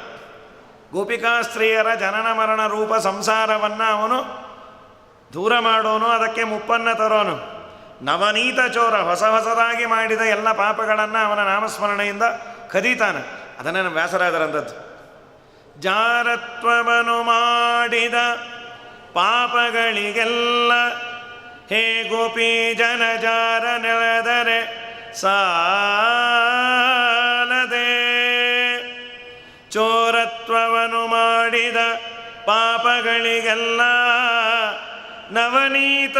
ಗೋಪಿಕಾ ಸ್ತ್ರೀಯರ ಜನನ ಮರಣ ರೂಪ ಸಂಸಾರವನ್ನು ಅವನು ದೂರ ಮಾಡೋನು, ಅದಕ್ಕೆ ಮುಪ್ಪನ್ನು ತರೋನು. ನವನೀತ ಚೋರ, ಹೊಸದಾಗಿ ಮಾಡಿದ ಎಲ್ಲ ಪಾಪಗಳನ್ನು ಅವನ ನಾಮಸ್ಮರಣೆಯಿಂದ ಖದೀತಾನೆ. ಅದನ್ನೇ ನಮ್ಮ ವ್ಯಾಸರಾಜರಂದದ್ದು. ಜಾರತ್ವವನ್ನು ಮಾಡಿದ ಪಾಪಗಳಿಗೆಲ್ಲ ಹೇ ಗೋಪಿ ಜನಜಾರ ನೆಳೆದರೆ ಸಾಲದೆ. ಚೋರತ್ವವನ್ನು ಮಾಡಿದ ಪಾಪಗಳಿಗೆಲ್ಲ ನವನೀತ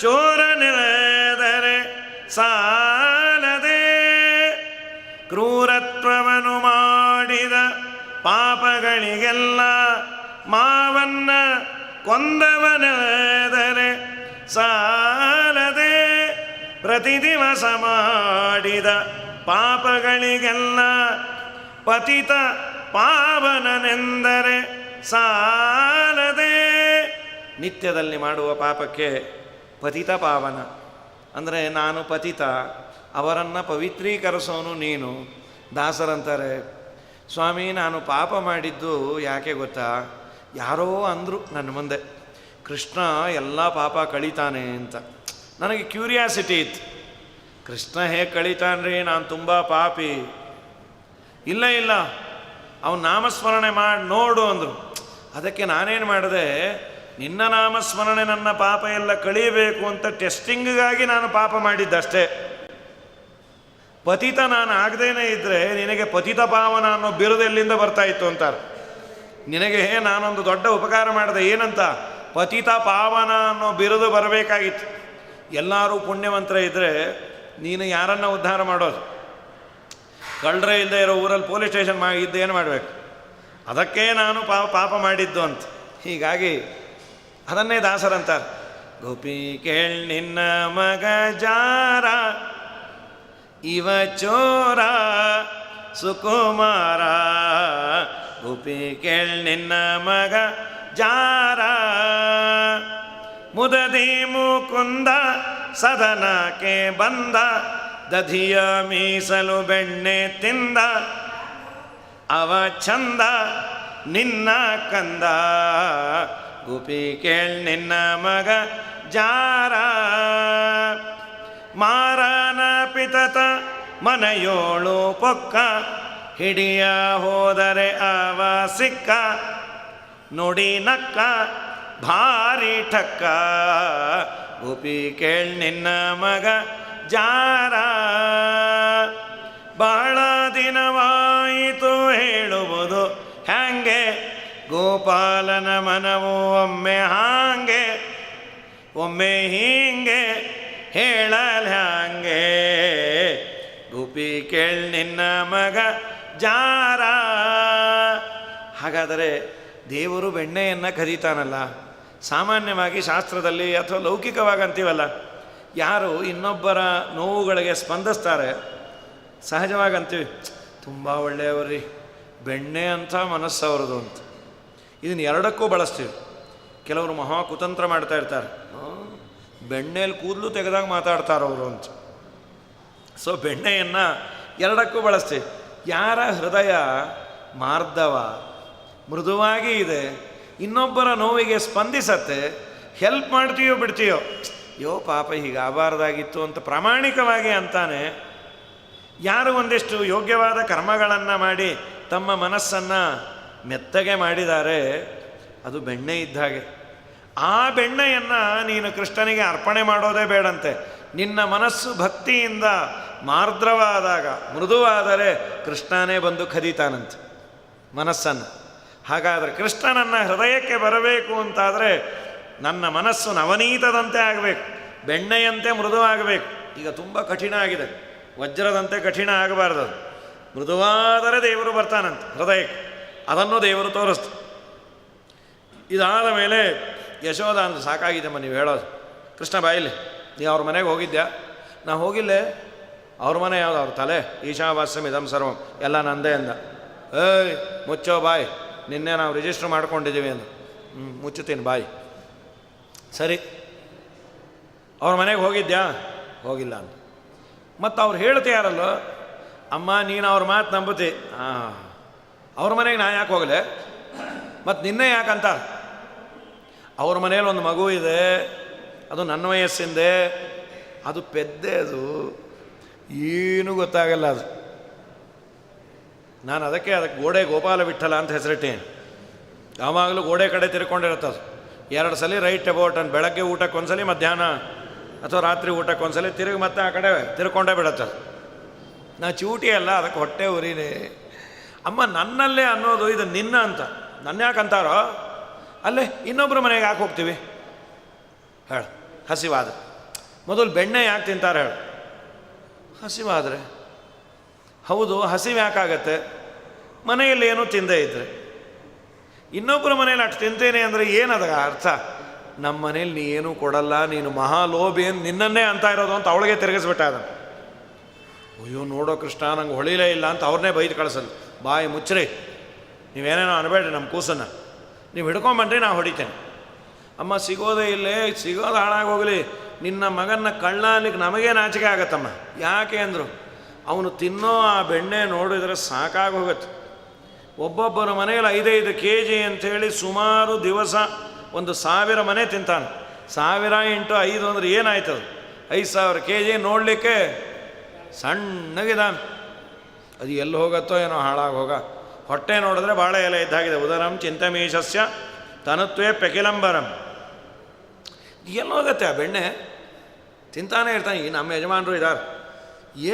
ಚೋರ ನೆಳೆದರೆ ಸಾಲದೆ. ಕ್ರೂರತ್ವವನ್ನು ಮಾಡಿದ ಪಾಪಗಳಿಗೆಲ್ಲ ಮಾವನ್ನ ಕೊಂದವನೆಳೆದರೆ ಸಾಲದೆ. ಪ್ರತಿದಿವಸ ಮಾಡಿದ ಪಾಪಗಳಿಗೆಲ್ಲ ಪತಿತ ಪಾವನನೆಂದರೆ ಸಾಲದೆ. ನಿತ್ಯದಲ್ಲಿ ಮಾಡುವ ಪಾಪಕ್ಕೆ ಪತಿತ ಪಾವನ ಅಂದರೆ ನಾನು ಪತಿತ, ಅವರನ್ನು ಪವಿತ್ರೀಕರಿಸೋನು ನೀನು. ದಾಸರಂತಾರೆ, ಸ್ವಾಮಿ ನಾನು ಪಾಪ ಮಾಡಿದ್ದು ಯಾಕೆ ಗೊತ್ತಾ? ಯಾರೋ ಅಂದರು ನನ್ನ ಮುಂದೆ, ಕೃಷ್ಣ ಎಲ್ಲ ಪಾಪ ಕಳೀತಾನೆ ಅಂತ. ನನಗೆ ಕ್ಯೂರಿಯಾಸಿಟಿ ಇತ್ತು, ಕೃಷ್ಣ ಹೇಗೆ ಕಳೀತಾನ್ರಿ, ನಾನು ತುಂಬ ಪಾಪಿ. ಇಲ್ಲ ಅವನು ನಾಮಸ್ಮರಣೆ ಮಾಡಿ ನೋಡು ಅಂದರು. ಅದಕ್ಕೆ ನಾನೇನು ಮಾಡಿದೆ, ನಿನ್ನ ನಾಮಸ್ಮರಣೆ ನನ್ನ ಪಾಪ ಎಲ್ಲ ಕಳೀಬೇಕು ಅಂತ ಟೆಸ್ಟಿಂಗಿಗಾಗಿ ನಾನು ಪಾಪ ಮಾಡಿದ್ದಷ್ಟೇ. ಪತಿತ ನಾನು ಆಗದೇನೆ ಇದ್ದರೆ ನಿನಗೆ ಪತಿತ ಪಾವನ ಅನ್ನೋ ಬಿರುದೆಲ್ಲಿಂದ ಬರ್ತಾಯಿತ್ತು ಅಂತಾರೆ. ನಿನಗೆ ನಾನೊಂದು ದೊಡ್ಡ ಉಪಕಾರ ಮಾಡಿದೆ, ಏನಂತ? ಪತಿತ ಪಾವನ ಅನ್ನೋ ಬಿರುದು ಬರಬೇಕಾಗಿತ್ತು. ಎಲ್ಲರೂ ಪುಣ್ಯವಂತರ ಇದ್ದರೆ ನೀನು ಯಾರನ್ನ ಉದ್ಧಾರ ಮಾಡೋದು? ಕಳ್ಳರೇ ಇಲ್ಲದೆ ಇರೋ ಊರಲ್ಲಿ ಪೊಲೀಸ್ ಸ್ಟೇಷನ್ ಇದ್ದು ಏನು ಮಾಡಬೇಕು? ಅದಕ್ಕೆ ನಾನು ಪಾಪ ಮಾಡಿದ್ದು ಅಂತ. ಹೀಗಾಗಿ ಅದನ್ನೇ ದಾಸರಂತಾರೆ, ಗೋಪಿ ಕೇಳ್ ನಿನ್ನ ಮಗ ಜಾರ ಇವ ಚೋರ ಸುಕುಮಾರ. ಗೋಪಿ ಕೇಳ್ ನಿನ್ನ ಮಗ ಜಾರ ಮುದದಿ ಮುಕುಂದ ಸದನಕ್ಕೆ ಬಂದ. ದಧಿಯ ಮೀಸಲು ಬೆಣ್ಣೆ ತಿಂದ ಅವ ಚಂದ ನಿನ್ನ ಕಂದ. ಗೋಪಿ ಕೇಳ್ ನಿನ್ನ ಮಗ ಜಾರ. ಮಾರನ ಪಿತತ ಮನೆಯೋಳು ಪೊಕ್ಕ. ಹಿಡಿಯ ಹೋದರೆ ಅವ ಸಿಕ್ಕ. ನುಡಿ ನಕ್ಕ ಭಾರಿ ಠಕ್ಕ. ಗೋಪಿ ಕೇಳ್ ನಿನ್ನ ಮಗ ಜಾರ. ಬಹಳ ದಿನವಾಯಿತು ಹೇಳುವುದು ಹ್ಯಾಂಗೆ. ಗೋಪಾಲನ ಮನವು ಒಮ್ಮೆ ಹಾಂಗೆ ಒಮ್ಮೆ ಹೀಂಗೆ ಹೇಳಲ್ ಹ್ಯಾಂಗೆ. ಗೋಪಿ ಕೇಳ್ ನಿನ್ನ ಮಗ ಜಾರ. ಹಾಗಾದರೆ ದೇವರು ಬೆಣ್ಣೆಯನ್ನು ಕದೀತಾನಲ್ಲ, ಸಾಮಾನ್ಯವಾಗಿ ಶಾಸ್ತ್ರದಲ್ಲಿ ಅಥವಾ ಲೌಕಿಕವಾಗಿ ಅಂತೀವಲ್ಲ, ಯಾರು ಇನ್ನೊಬ್ಬರ ನೋವುಗಳಿಗೆ ಸ್ಪಂದಿಸ್ತಾರೆ ಸಹಜವಾಗಿ ಅಂತೀವಿ, ತುಂಬ ಒಳ್ಳೆಯವ್ರಿ, ಬೆಣ್ಣೆ ಅಂತ ಮನಸ್ಸವ್ರದು ಅಂತ. ಇದನ್ನು ಎರಡಕ್ಕೂ ಬಳಸ್ತೀವಿ. ಕೆಲವರು ಮಹಾ ಕುತಂತ್ರ ಮಾಡ್ತಾ ಇರ್ತಾರೆ, ಬೆಣ್ಣೆಯಲ್ಲಿ ಕೂದಲು ತೆಗೆದಾಗ ಮಾತಾಡ್ತಾರವರು ಅಂತ. ಸೊ ಬೆಣ್ಣೆಯನ್ನು ಎರಡಕ್ಕೂ ಬಳಸ್ತೀವಿ. ಯಾರ ಹೃದಯ ಮಾರ್ಧವ ಮೃದುವಾಗಿ ಇದೆ, ಇನ್ನೊಬ್ಬರ ನೋವಿಗೆ ಸ್ಪಂದಿಸತ್ತೆ, ಹೆಲ್ಪ್ ಮಾಡ್ತೀಯೋ ಬಿಡ್ತೀಯೋ, ಯೋ ಪಾಪ ಹೀಗಾಗಬಾರ್ದಾಗಿತ್ತು ಅಂತ ಪ್ರಾಮಾಣಿಕವಾಗಿ ಅಂತಾನೆ. ಯಾರು ಒಂದಿಷ್ಟು ಯೋಗ್ಯವಾದ ಕರ್ಮಗಳನ್ನು ಮಾಡಿ ತಮ್ಮ ಮನಸ್ಸನ್ನು ಮೆತ್ತಗೆ ಮಾಡಿದ್ದಾರೆ, ಅದು ಬೆಣ್ಣೆ ಇದ್ದ ಹಾಗೆ. ಆ ಬೆಣ್ಣೆಯನ್ನು ನೀನು ಕೃಷ್ಣನಿಗೆ ಅರ್ಪಣೆ ಮಾಡೋದೇ ಬೇಡಂತೆ. ನಿನ್ನ ಮನಸ್ಸು ಭಕ್ತಿಯಿಂದ ಮಾರ್ದ್ರವಾದಾಗ, ಮೃದುವಾದರೆ ಕೃಷ್ಣನೇ ಬಂದು ಕದೀತಾನಂತೆ ಮನಸ್ಸನ್ನು. ಹಾಗಾದರೆ ಕೃಷ್ಣನನ್ನ ಹೃದಯಕ್ಕೆ ಬರಬೇಕು ಅಂತಾದರೆ ನನ್ನ ಮನಸ್ಸು ನವನೀತದಂತೆ ಆಗಬೇಕು, ಬೆಣ್ಣೆಯಂತೆ ಮೃದುವಾಗಬೇಕು. ಈಗ ತುಂಬ ಕಠಿಣ ಆಗಿದೆ, ವಜ್ರದಂತೆ ಕಠಿಣ ಆಗಬಾರ್ದು. ಮೃದುವಾದರೆ ದೇವರು ಬರ್ತಾನಂತೆ ಹೃದಯಕ್ಕೆ, ಅದನ್ನು ದೇವರು ತೋರಿಸ್ತು. ಇದಾದ ಮೇಲೆ ಯಶೋಧ ಅಂದ್ರೆ ಸಾಕಾಗಿದ್ದಮ್ಮ ನೀವು ಹೇಳೋದು. ಕೃಷ್ಣ ಬಾಯಿಲಿ, ನೀವು ಅವ್ರ ಮನೆಗೆ ಹೋಗಿದ್ಯಾ? ನಾ ಹೋಗಿಲ್ಲೇ. ಅವ್ರ ಮನೆ ಯಾವುದು? ಅವ್ರ ತಲೆ. ಈಶಾವಾಸ್ಯಂ ಇದಂ ಸರ್ವಂ, ಎಲ್ಲ ನಂದೇ ಅಂದ. ಏಯ್ ಮುಚ್ಚೋ ಬಾಯಿ, ನಿನ್ನೆ ನಾವು ರಿಜಿಸ್ಟ್ರ್ ಮಾಡ್ಕೊಂಡಿದ್ದೀವಿ ಅಂದ. ಮುಚ್ಚುತ್ತೀನಿ ಬಾಯಿ. ಸರಿ, ಅವ್ರ ಮನೆಗೆ ಹೋಗಿದ್ಯಾ? ಹೋಗಿಲ್ಲ ಅಂತ. ಮತ್ತು ಅವ್ರು ಹೇಳ್ತೀಯಾರಲ್ಲೋ, ಅಮ್ಮ ನೀನು ಅವ್ರ ಮಾತು ನಂಬುತ್ತಿ. ಅವ್ರ ಮನೆಗೆ ನಾ ಯಾಕೆ ಹೋಗಲೆ? ಮತ್ತು ನಿನ್ನೆ ಯಾಕಂತಾರೆ? ಅವ್ರ ಮನೇಲಿ ಒಂದು ಮಗು ಇದೆ, ಅದು ನನ್ನ ವಯಸ್ಸಿಂದೆ, ಅದು ಪೆದ್ದೆ, ಅದು ಏನೂ ಗೊತ್ತಾಗಲ್ಲ ಅದು. ನಾನು ಅದಕ್ಕೆ ಗೋಡೆ ಗೋಪಾಲ ವಿಠಲ ಅಂತ ಹೆಸರಿಟ್ಟೇನೆ. ಯಾವಾಗಲೂ ಗೋಡೆ ಕಡೆ ತಿರ್ಕೊಂಡಿರುತ್ತದು. 2 ಸಲ ರೈಟ್ ಅಬೌಟ್ ಅಂತ, ಬೆಳಗ್ಗೆ ಊಟಕ್ಕೆ ಒಂದ್ಸಲಿ, ಮಧ್ಯಾಹ್ನ ಅಥವಾ ರಾತ್ರಿ ಊಟಕ್ಕೆ ಒಂದ್ಸಲಿ, ತಿರುಗಿ ಮತ್ತೆ ಆ ಕಡೆ ತಿರ್ಕೊಂಡೇ ಬಿಡತ್ತೆ. ನಾ ಚೂಟಿ ಅಲ್ಲ, ಅದಕ್ಕೆ ಹೊಟ್ಟೆ ಉರಿನೇ. ಅಮ್ಮ ನನ್ನಲ್ಲೇ ಅನ್ನೋದು ಇದು ನಿನ್ನ ಅಂತ. ನನ್ನ ಯಾಕೆ ಅಂತಾರೋ? ಅಲ್ಲೇ ಇನ್ನೊಬ್ಬರ ಮನೆಗೆ ಯಾಕೆ ಹೋಗ್ತೀವಿ ಹೇಳು? ಹಸಿವಾದ ಮೊದಲು ಬೆಣ್ಣೆ ಯಾಕೆ ತಿಂತಾರೆ ಹೇಳು? ಹಸಿವಾದರೆ. ಹೌದು, ಹಸಿವು ಯಾಕಾಗತ್ತೆ? ಮನೆಯಲ್ಲಿ ಏನೂ ತಿಂದೇ ಇದ್ದರೆ. ಇನ್ನೊಬ್ಬರ ಮನೇಲಿ ಅಷ್ಟು ತಿಂತೇನೆ ಅಂದರೆ ಏನದ ಅರ್ಥ? ನಮ್ಮ ಮನೇಲಿ ನೀ ಏನೂ ಕೊಡಲ್ಲ, ನೀನು ಮಹಾಲೋಭಿ ಏನು ನಿನ್ನನ್ನೇ ಅಂತ ಇರೋದು ಅಂತ ಅವಳಿಗೆ ತಿರುಗಿಸ್ಬಿಟ್ಟ ಅದನ್ನು. ಅಯ್ಯೋ ನೋಡೋ ಕೃಷ್ಣ, ನಂಗೆ ಹೊಳಿಲೇ ಇಲ್ಲ ಅಂತ ಅವ್ರನ್ನೇ ಬೈದು ಕಳಿಸಲ್ಲ. ಬಾಯಿ ಮುಚ್ಚ್ರಿ, ನೀವೇನೇನೋ ಅನ್ಬೇಡ್ರಿ ನಮ್ಮ ಕೂಸನ್ನು, ನೀವು ಹಿಡ್ಕೊಂಬನ್ರಿ, ನಾ ಹೊಡಿತೇನೆ. ಅಮ್ಮ ಸಿಗೋದೇ ಇಲ್ಲೇ, ಸಿಗೋದು ಹಾಳಾಗೋಗಲಿ, ನಿನ್ನ ಮಗನ್ನ ಕಳ್ಳಾಲಿಕ್ಕೆ ನಮಗೇ ನಾಚಿಕೆ ಆಗತ್ತಮ್ಮ. ಯಾಕೆ ಅಂದರು, ಅವನು ತಿನ್ನೋ ಆ ಬೆಣ್ಣೆ ನೋಡಿದರೆ ಸಾಕಾಗಿ ಹೋಗುತ್ತೆ. ಒಬ್ಬೊಬ್ಬರ ಮನೆಯಲ್ಲಿ 5-5 kg ಅಂಥೇಳಿ ಸುಮಾರು ದಿವಸ 1,000 ಮನೆ ತಿಂತಾನೆ. 1000 × 5 ಅಂದರೆ ಏನಾಯ್ತದು? 5,000 kg. ನೋಡಲಿಕ್ಕೆ ಸಣ್ಣಗಿದಾನೆ. ಅದು ಎಲ್ಲಿ ಹೋಗುತ್ತೋ ಏನೋ ಹಾಳಾಗಿ ಹೋಗ. ಹೊಟ್ಟೆ ನೋಡಿದ್ರೆ ಬಾಳೆ ಎಲೆ ಇದ್ದಾಗಿದೆ. ಉದರಂ ಚಿಂತಮೀಶಸ್ಯ ತನುತ್ವೇ ಪೆಕಿಲಂಬರಂ. ಎಲ್ಲಿ ಹೋಗುತ್ತೆ ಆ ಬೆಣ್ಣೆ? ತಿಂತಾನೆ ಇರ್ತಾನೆ. ಈ ನಮ್ಮ ಯಜಮಾನರು ಇದ್ದಾರೆ,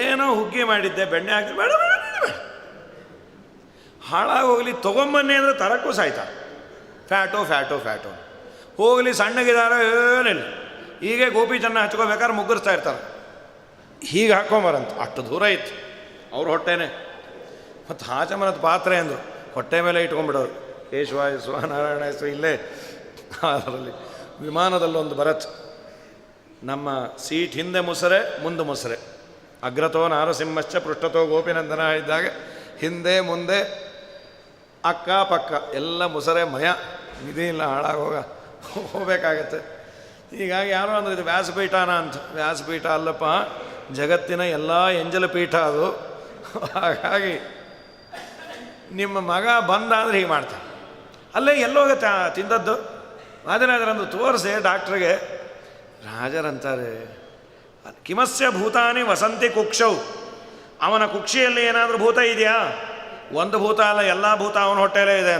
ಏನೋ ಹುಗ್ಗಿ ಮಾಡಿದ್ದೆ, ಬೆಣ್ಣೆ ಹಾಕಿ ಬೇಡ ಬೇಡ ಬೇಡ ಬೇಡ, ಹಾಳಾಗಿ ಹೋಗಲಿ, ತೊಗೊಂಬನ್ನಿ ಅಂದರೆ ತರಕ್ಕೂ ಸಾಯ್ತಾರೆ. ಫ್ಯಾಟು ಫ್ಯಾಟು ಫ್ಯಾಟು, ಹೋಗಲಿ ಸಣ್ಣಗಿದ್ದಾರೆ ಏನಿಲ್ಲ, ಹೀಗೆ ಗೋಪಿ ಚೆನ್ನ ಹಚ್ಕೋಬೇಕಾದ್ರೆ ಮುಗ್ಗರಿಸ್ತಾ ಇರ್ತಾರೆ, ಹೀಗೆ ಹಾಕ್ಕೊಂಬರಂತ. ಅಷ್ಟು ದೂರ ಇತ್ತು ಅವ್ರ ಹೊಟ್ಟೆನೇ. ಮತ್ತು ಹಾಚಮನದ ಪಾತ್ರೆ ಅಂದರು, ಹೊಟ್ಟೆ ಮೇಲೆ ಇಟ್ಕೊಂಡ್ಬಿಡೋರು. ಕೇಶವಾಯ ಸ್ವ ನಾರಾಯಣ ಸ್ವ ಇಲ್ಲೇ ಅದರಲ್ಲಿ ವಿಮಾನದಲ್ಲೊಂದು ಬರತ್, ನಮ್ಮ ಸೀಟ್ ಹಿಂದೆ ಮುಸರೆ ಮುಂದೆ ಮುಸರೆ, ಅಗ್ರತೋ ನಾರಸಿಂಹಶ್ಚ ಪೃಷ್ಠತೋ ಗೋಪಿನಂದನ ಇದ್ದಾಗ ಹಿಂದೆ ಮುಂದೆ ಅಕ್ಕ ಪಕ್ಕ ಎಲ್ಲ ಮುಸರೆ ಮಯ, ಇದಿಲ್ಲ ಹಾಳಾಗೋಗ ಹೋಗಬೇಕಾಗತ್ತೆ. ಹೀಗಾಗಿ ಯಾರೋ ಅಂದ್ರೆ ಇದು ವ್ಯಾಸಪೀಠನ ಅಂತ. ವ್ಯಾಸಪೀಠ ಅಲ್ಲಪ್ಪ, ಜಗತ್ತಿನ ಎಲ್ಲ ಎಂಜಲ ಪೀಠ ಅದು. ಹಾಗಾಗಿ ನಿಮ್ಮ ಮಗ ಬಂದ ಅಂದರೆ ಹೀಗೆ ಮಾಡ್ತಾನೆ. ಅಲ್ಲೇ ಎಲ್ಲೋಗುತ್ತೆ ತಿಂದದ್ದು. ವಾದಿರಾಜರಂದು ತೋರಿಸಿ ಡಾಕ್ಟ್ರಿಗೆ. ರಾಜರಂತಾರೆ, ಕಿಮಸ್ಯ ಭೂತಾನಿ ವಸಂತಿ ಕುಕ್ಷೌ, ಅವನ ಕುಕ್ಷಿಯಲ್ಲಿ ಏನಾದರೂ ಭೂತ ಇದೆಯಾ? ಒಂದು ಭೂತ ಅಲ್ಲ, ಎಲ್ಲ ಭೂತ ಅವನ ಹೊಟ್ಟೆಯಲ್ಲೇ ಇದೆ.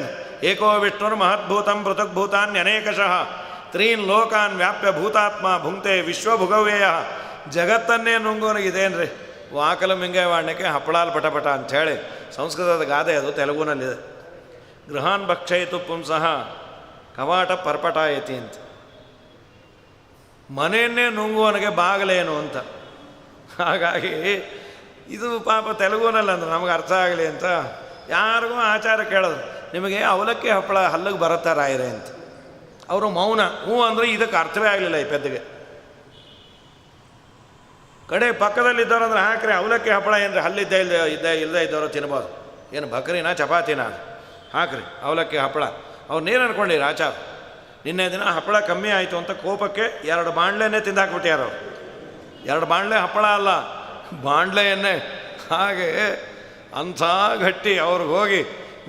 ಏಕೋ ವಿಷ್ಣುರ್ ಮಹದ್ಭೂತಂ ಪೃಥಗ್ಭೂತಾನ್ಯನೇಕಶಃ ತ್ರೀನ್ ಲೋಕಾನ್ ವ್ಯಾಪ್ಯ ಭೂತಾತ್ಮ ಭುಂಕ್ತೆ ವಿಶ್ವಭುಗವ್ಯಯ. ಜಗತ್ತನ್ನೇ ನುಂಗೋನಿಗಿದೇನ್ರಿ. ವಾಕಲ ಮಿಂಗವಾಣಕ್ಕೆ ಹಪ್ಪಳಾಲ್ ಪಟಪಟ ಅಂಥೇಳಿ ಸಂಸ್ಕೃತದ ಗಾದೆ, ಅದು ತೆಲುಗುನಲ್ಲಿದೆ. ಗೃಹಾನ್ ಭಕ್ಷಯಿತು ಪುಂಸಃ ಕವಾಟ ಪರ್ಪಟಾಯತಿ ಅಂತ. ಮನೆಯನ್ನೇ ನುಂಗುವನಿಗೆ ಬಾಗಲೇನು ಅಂತ. ಹಾಗಾಗಿ ಇದು ಪಾಪ ತೆಲುಗುನಲ್ಲಿ ಅಂದ್ರೆ ನಮಗೆ ಅರ್ಥ ಆಗಲಿ ಅಂತ ಯಾರಿಗೂ ಆಚಾರ ಕೇಳೋದು, ನಿಮಗೆ ಅವಲಕ್ಕಿ ಹಪ್ಪಳ ಹಲ್ಲಿಗೆ ಬರುತ್ತಾ ರಾಯರೇ ಅಂತ. ಅವರು ಮೌನ ಹ್ಞೂ ಅಂದರೆ ಇದಕ್ಕೆ ಅರ್ಥವೇ ಆಗಲಿಲ್ಲ ಈ ಪೆದ್ದಗೆ. ಕಡೆ ಪಕ್ಕದಲ್ಲಿದ್ದವ್ರು ಅಂದ್ರೆ ಹಾಕ್ರಿ ಅವಲಕ್ಕಿ ಹಪ್ಪಳ ಏನ್ರಿ, ಹಲ್ಲಿದ್ದೇ ಇಲ್ಲದೆ ಇದ್ದವರು ತಿನ್ಬೋದು. ಏನು ಬಕ್ರಿನ ಚಪಾತಿನ ಹಾಕ್ರಿ ಅವಲಕ್ಕಿ ಹಪ್ಪಳ. ಅವ್ರು ನೀರು ಅನ್ಕೊಂಡಿರಿ ಆಚಾರ. ನಿನ್ನೆ ದಿನ ಹಪ್ಪಳ ಕಮ್ಮಿ ಆಯಿತು ಅಂತ ಕೋಪಕ್ಕೆ 2 ಬಾಣಲೆನೇ ತಿಂದಾಕ್ಬಿಟ್ಟ್ಯಾರ ಅವರು. 2 ಬಾಣಲೆ ಹಪ್ಪಳ ಅಲ್ಲ, ಬಾಣಲೆ ಎಣ್ಣೆ. ಹಾಗೆ ಅಂಥ ಗಟ್ಟಿ ಅವ್ರಿಗೆ ಹೋಗಿ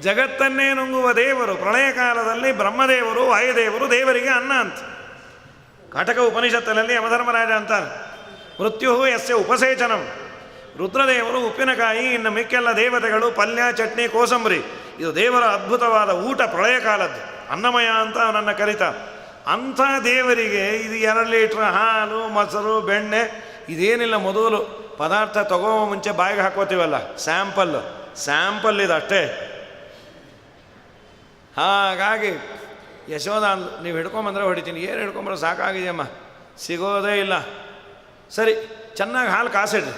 ಜಗತ್ತನ್ನೇ ನುಂಗುವ ದೇವರು. ಪ್ರಳಯ ಕಾಲದಲ್ಲಿ ಬ್ರಹ್ಮದೇವರು ವಾಯುದೇವರು ದೇವರಿಗೆ ಅನ್ನ ಅಂತ. ಕಾಟಕ ಉಪನಿಷತ್ತಿನಲ್ಲಿ ಯಮಧರ್ಮರಾಜ ಅಂತಾರೆ, ಮೃತ್ಯು ಯಸ್ಯ ಉಪಸೇಚನಂ. ರುದ್ರದೇವರು ಉಪ್ಪಿನಕಾಯಿ, ಇನ್ನು ಮಿಕ್ಕೆಲ್ಲ ದೇವತೆಗಳು ಪಲ್ಯ ಚಟ್ನಿ ಕೋಸಂಬರಿ. ಇದು ದೇವರ ಅದ್ಭುತವಾದ ಊಟ ಪ್ರಳಯ ಕಾಲದ್ದು. ಅನ್ನಮಯ ಅಂತ ಅವನನ್ನು ಕರೀತ. ಅಂಥ ದೇವರಿಗೆ ಇದು 2 ಲೀಟ್ರ್ ಹಾಲು ಮೊಸರು ಬೆಣ್ಣೆ ಇದೇನಿಲ್ಲ. ಮೊದಲು ಪದಾರ್ಥ ತಗೋ ಮುಂಚೆ ಬಾಯಿಗೆ ಹಾಕೋತೀವಲ್ಲ, ಸ್ಯಾಂಪಲ್ ಇದು ಅಷ್ಟೇ. ಹಾಗಾಗಿ ಯಶೋಧ ನೀವು ಹಿಡ್ಕೊಂಬಂದ್ರೆ ಹೊಡಿತೀನಿ. ಏನು ಹಿಡ್ಕೊಂಬರೋ ಸಾಕಾಗಿದೆಯಮ್ಮ, ಸಿಗೋದೇ ಇಲ್ಲ. ಸರಿ ಚೆನ್ನಾಗಿ ಹಾಲು ಕಾಸಿಡ್ರಿ.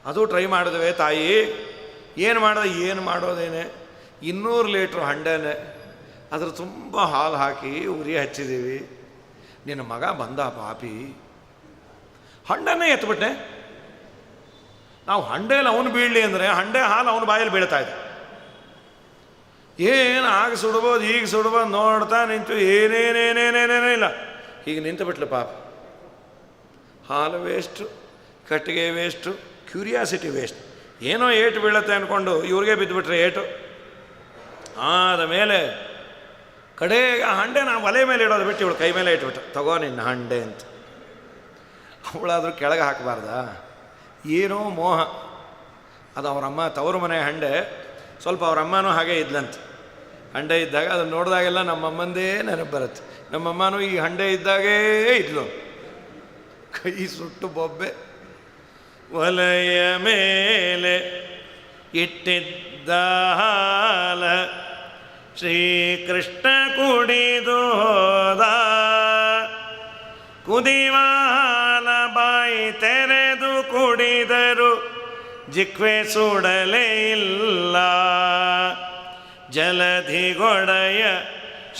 ಅದು ಟ್ರೈ ಮಾಡಿದ್ವಿ ತಾಯಿ. ಏನು ಮಾಡೋದೇನೆ, 200 ಲೀಟ್ರ್ ಹಂಡೆನೆ, ಅದ್ರ ತುಂಬ ಹಾಲು ಹಾಕಿ ಉರಿ ಹಚ್ಚಿದ್ದೀವಿ. ನಿನ್ನ ಮಗ ಬಂದ ಪಾಪಿ, ಹಂಡನ್ನೇ ಎತ್ಬಿಟ್ಟೆ. ನಾವು ಹಂಡೇಲಿ ಅವನು ಬೀಳಲಿ ಅಂದರೆ ಹಂಡೆ ಹಾಲು ಅವನ ಬಾಯಲ್ಲಿ ಬೀಳ್ತಾ ಇದೆ. ಏನು ಆಗ ಸುಡ್ಬೋದು ಈಗ ಸುಡ್ಬೋದು ನೋಡ್ತಾ ನಿಂತು ಏನೇನೇನೇನೇನೇನೇ ಇಲ್ಲ. ಹೀಗೆ ನಿಂತು ಬಿಟ್ಲು ಪಾಪ. ಹಾಲು ವೇಸ್ಟು, ಕಟ್ಟಿಗೆ ವೇಸ್ಟು, ಕ್ಯೂರಿಯಾಸಿಟಿ ವೇಸ್ಟ್. ಏನೋ ಏಟು ಬೀಳುತ್ತೆ ಅಂದ್ಕೊಂಡು ಇವ್ರಿಗೆ ಬಿದ್ದುಬಿಟ್ರೆ ಏಟು. ಆದ ಮೇಲೆ ಕಡೆಗೆ ಆ ಹಂಡೆ ನಾವು ಒಲೆ ಮೇಲೆ ಇಡೋದು ಬಿಟ್ಟು ಇವಳು ಕೈ ಮೇಲೆ ಇಟ್ಬಿಟ್ಟು, ತಗೋ ನಿನ್ನ ಹಂಡೆ ಅಂತ. ಅವಳಾದರೂ ಕೆಳಗೆ ಹಾಕಬಾರ್ದ? ಏನೋ ಮೋಹ. ಅದು ಅವರಮ್ಮ ತವರು ಮನೆ ಹಂಡೆ. ಸ್ವಲ್ಪ ಅವರಮ್ಮನೂ ಹಾಗೆ ಇದ್ಲಂತೆ. ಹಂಡೆ ಇದ್ದಾಗ ಅದನ್ನು ನೋಡಿದಾಗೆಲ್ಲ ನಮ್ಮಮ್ಮಂದೇ ನೆನಪು ಬರುತ್ತೆ. ನಮ್ಮಮ್ಮನೂ ಈ ಹಂಡೆ ಇದ್ದಾಗೇ ಇದ್ಲು. ಕೈ ಸುಟ್ಟು ಬೊಬ್ಬೆ ಒಲೆಯ ಮೇಲೆ ಇಟ್ಟಿದ್ದ ಹಾಲ ಶ್ರೀಕೃಷ್ಣ ಕುಡಿದು ಹೋದ. ಕುದಿವಾಲ ಬಾಯಿ ತೆರೆದು ಕುಡಿದರು ಜಿಕ್ವೆ ಸುಡಲೇ ಇಲ್ಲ. ಜಲಧಿಗೊಡೆಯ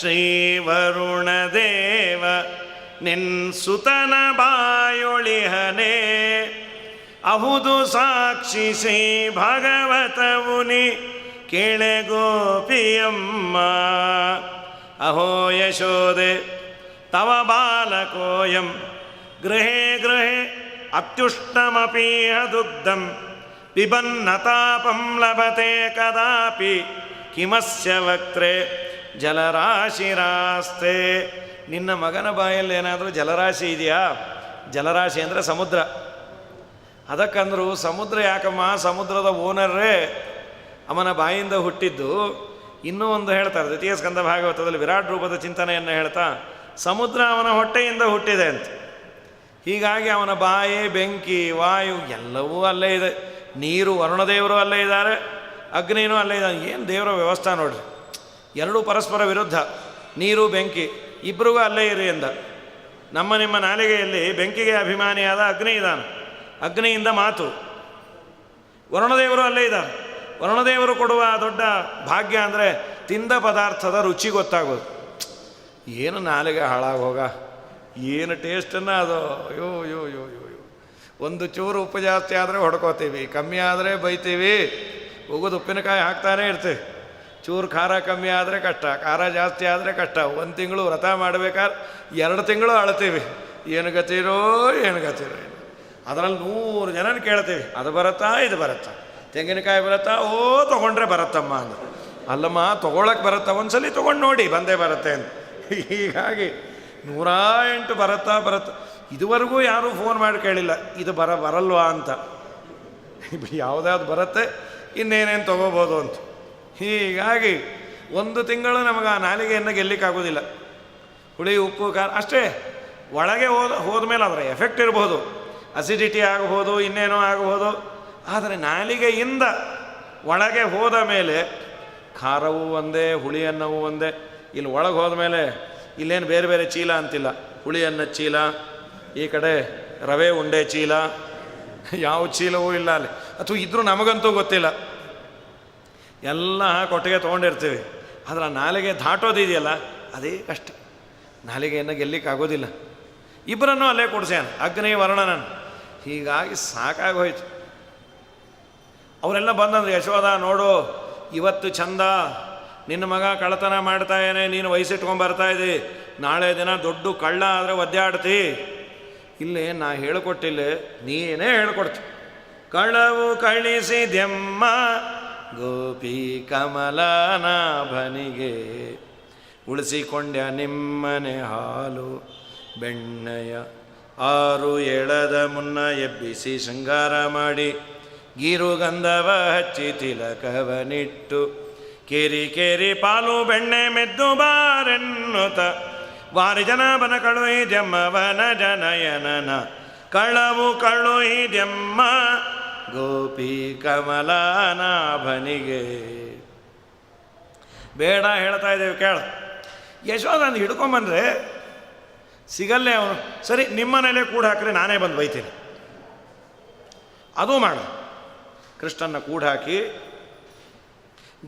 ಶ್ರೀವರುಣ ದೇವ ನಿನ್ ಸುತನ ಬಾಯೊಳಿಹನೆ. ಅಹುದು ಸಾಕ್ಷಿ ಶ್ರೀ ಭಾಗವತವುನಿ ಕೇಳೆ ಗೋಪಿಯಮ್ಮ. ಅಹೋ ಯಶೋದೆ ತವ ಬಾಲಕೋಯಂ ಗೃಹೇ ಗೃಹೇ ಅತ್ಯುಷ್ಣಮಪೀಹ ದುಗ್ಧಂ ಪಿಬನ್ನತಾಪಂ ಲಭತೆ ಕದಾಪಿ ಕಿಮಸ್ಯ ವಕ್ತ್ರೆ ಜಲರಾಶಿರಾಸ್ತೆ. ನಿನ್ನ ಮಗನ ಬಾಯಲ್ಲಿ ಏನಾದರೂ ಜಲರಾಶಿ ಇದೆಯಾ? ಜಲರಾಶಿ ಅಂದರೆ ಸಮುದ್ರ. ಅದಕ್ಕಂದ್ರು ಸಮುದ್ರ ಯಾಕಮ್ಮ, ಸಮುದ್ರದ ಓನರ್ರೇ ಅವನ ಬಾಯಿಂದ ಹುಟ್ಟಿದ್ದು. ಇನ್ನೂ ಒಂದು ಹೇಳ್ತಾರೆ ದ್ವಿತೀಯ ಸ್ಕಂದ ಭಾಗವತದಲ್ಲಿ ವಿರಾಟ್ ರೂಪದ ಚಿಂತನೆಯನ್ನು ಹೇಳ್ತಾ, ಸಮುದ್ರ ಅವನ ಹೊಟ್ಟೆಯಿಂದ ಹುಟ್ಟಿದೆ ಅಂತ. ಹೀಗಾಗಿ ಅವನ ಬಾಯಿ, ಬೆಂಕಿ, ವಾಯು ಎಲ್ಲವೂ ಅಲ್ಲೇ ಇದೆ. ನೀರು, ವರುಣದೇವರು ಅಲ್ಲೇ ಇದ್ದಾರೆ, ಅಗ್ನಿನೂ ಅಲ್ಲೇ ಇದ್ದಾನೆ. ಏನು ದೇವರ ವ್ಯವಸ್ಥೆ ನೋಡ್ರಿ. ಎರಡೂ ಪರಸ್ಪರ ವಿರುದ್ಧ. ನೀರು ಬೆಂಕಿ ಇಬ್ಬರಿಗೂ ಅಲ್ಲೇ ಇರಿ ಎಂದ. ನಿಮ್ಮ ನಾಲಿಗೆಯಲ್ಲಿ ಬೆಂಕಿಗೆ ಅಭಿಮಾನಿಯಾದ ಅಗ್ನಿ ಇದ್ದಾನೆ, ಅಗ್ನಿಯಿಂದ ಮಾತು. ವರುಣದೇವರು ಅಲ್ಲೇ ಇದ್ದಾರೆ. ವರುಣದೇವರು ಕೊಡುವ ದೊಡ್ಡ ಭಾಗ್ಯ ಅಂದರೆ ತಿಂದ ಪದಾರ್ಥದ ರುಚಿ ಗೊತ್ತಾಗೋದು. ಏನು ನಾಲಿಗೆ ಹಾಳಾಗೋಗ, ಏನು ಟೇಸ್ಟನ್ನು ಅದು. ಅಯ್ಯೋ ಯೋ ಯೋ ಯೋ ಯೋ ಒಂದು ಚೂರು ಉಪ್ಪು ಜಾಸ್ತಿ ಆದರೆ ಹೊಡ್ಕೋತೀವಿ, ಕಮ್ಮಿ ಆದರೆ ಬೈತೀವಿ, ಹೋಗೋದು ಉಪ್ಪಿನಕಾಯಿ ಹಾಕ್ತಾನೇ ಇರ್ತೀವಿ. ಚೂರು ಖಾರ ಕಮ್ಮಿ ಆದರೆ ಕಷ್ಟ, ಖಾರ ಜಾಸ್ತಿ ಆದರೆ ಕಷ್ಟ. 1 ತಿಂಗಳು ವ್ರತ ಮಾಡಬೇಕಾದ್ರೆ 2 ತಿಂಗಳು ಅಳ್ತೀವಿ, ಏನು ಗತಿರೋ ಏನು ಗತಿರೋ. ಅದರಲ್ಲಿ 100 ಜನನ ಕೇಳ್ತೀವಿ, ಅದು ಬರುತ್ತಾ ಇದು ಬರುತ್ತಾ, ತೆಂಗಿನಕಾಯಿ ಬರುತ್ತಾ, ಓ ತೊಗೊಂಡ್ರೆ ಬರುತ್ತಮ್ಮ ಅಂದ್ರೆ. ಅಲ್ಲಮ್ಮ ತೊಗೊಳಕ್ಕೆ ಬರುತ್ತಾ, ಒಂದ್ಸಲಿ ತೊಗೊಂಡು ನೋಡಿ ಬಂದೇ ಬರುತ್ತೆ ಅಂತ. ಹೀಗಾಗಿ 108 ಬರುತ್ತಾ. ಇದುವರೆಗೂ ಯಾರೂ ಫೋನ್ ಮಾಡಿ ಕೇಳಿಲ್ಲ ಇದು ಬರಲ್ವಾ ಅಂತ. ಯಾವುದಾದ್ರು ಬರುತ್ತೆ, ಇನ್ನೇನೇನು ತೊಗೋಬೋದು ಅಂತ. ಹೀಗಾಗಿ 1 ತಿಂಗಳು ನಮಗೆ ಆ ನಾಲಿಗೆಯನ್ನು ಗೆಲ್ಲಿಕ್ಕಾಗೋದಿಲ್ಲ. ಹುಳಿ, ಉಪ್ಪು, ಖಾರ ಅಷ್ಟೇ. ಒಳಗೆ ಹೋದ್ಮೇಲೆ ಅದರ ಎಫೆಕ್ಟ್ ಇರ್ಬೋದು, ಅಸಿಡಿಟಿ ಆಗ್ಬೋದು, ಇನ್ನೇನೋ ಆಗ್ಬೋದು. ಆದರೆ ನಾಲಿಗೆಯಿಂದ ಒಳಗೆ ಹೋದ ಮೇಲೆ ಖಾರವೂ ಒಂದೇ, ಹುಳಿಯನ್ನವೂ ಒಂದೇ. ಇಲ್ಲಿ ಒಳಗೆ ಹೋದ ಮೇಲೆ ಇಲ್ಲೇನು ಬೇರೆ ಬೇರೆ ಚೀಲ ಅಂತಿಲ್ಲ. ಹುಳಿಯನ್ನ ಚೀಲ, ಈ ಕಡೆ ರವೆ ಉಂಡೆ ಚೀಲ, ಯಾವ ಚೀಲವೂ ಇಲ್ಲ ಅಲ್ಲಿ. ಅಥವಾ ಇದ್ರೂ ನಮಗಂತೂ ಗೊತ್ತಿಲ್ಲ. ಎಲ್ಲ ಕೊಟ್ಟಿಗೆ ತೊಗೊಂಡಿರ್ತೀವಿ. ಆದರೆ ನಾಲಿಗೆ ದಾಟೋದಿದೆಯಲ್ಲ ಅದೇ ಕಷ್ಟ. ನಾಲಿಗೆಯನ್ನು ಗೆಲ್ಲಿಕ್ಕಾಗೋದಿಲ್ಲ. ಇಬ್ಬರನ್ನೂ ಅಲ್ಲೇ ಕೊಡ್ಸ್ಯಾನ, ಅಗ್ನಿ ವರ್ಣನನ್ನು. ಹೀಗಾಗಿ ಸಾಕಾಗೋಯ್ತು. ಅವರೆಲ್ಲ ಬಂದಂದ್ರೆ, ಯಶೋಧ ನೋಡು ಇವತ್ತು ಚಂದ, ನಿನ್ನ ಮಗ ಕಳ್ಳತನ ಮಾಡ್ತಾಯೇನೆ, ನೀನು ವಯಸ್ಸಿಟ್ಕೊಂಡ್ಬರ್ತಾ ಇದ್ದಿ, ನಾಳೆ ದಿನ ದೊಡ್ಡ ಕಳ್ಳ ಆದರೆ ಒದ್ದಾಡ್ತಿ. ಇಲ್ಲೇ ನಾ ಹೇಳಿಕೊಟ್ಟಿಲ್ಲ, ನೀನೇ ಹೇಳ್ಕೊಡ್ತಿ. ಕಳ್ಳವು ಕಳಿಸಿದೆಮ್ಮ ಗೋಪಿ ಕಮಲನಾಭನಿಗೆ, ಉಳಿಸಿಕೊಂಡ್ಯ ನಿಮ್ಮನೆ ಹಾಲು ಬೆಣ್ಣೆಯ 6 ಎಳದ ಮುನ್ನ ಎಬ್ಬಿಸಿ ಶೃಂಗಾರ ಮಾಡಿ, ಗೀರುಗಂಧವ ಹಚ್ಚಿ ತಿಲಕವನಿಟ್ಟು, ಕೇರಿ ಕೇರಿ ಪಾಲು ಬೆಣ್ಣೆ ಮೆದ್ದು ಬಾರೆನ್ನುತ, ವಾರಿ ಜನಬನ ಕಳುಹಿದ್ಯಮ್ಮವನ ಜನಯನನ, ಕಳ್ಳವು ಕಳುಹಿದ್ಯಮ್ಮ ಗೋಪಿ ಕಮಲನಾಭನಿಗೆ. ಬೇಡ ಹೇಳ್ತಾ ಇದ್ದೇವೆ ಕೇಳ. ಯಶೋಧ ಅಂದು ಹಿಡ್ಕೊಂಬಂದ್ರೆ ಸಿಗಲ್ಲೇ ಅವನು. ಸರಿ, ನಿಮ್ಮನೇಲೆ ಕೂಡ ಹಾಕ್ರೆ ನಾನೇ ಬಂದು ಬೈತೀನಿ, ಅದೂ ಮಾಡು. ಕೃಷ್ಣನ ಕೂಡ ಹಾಕಿ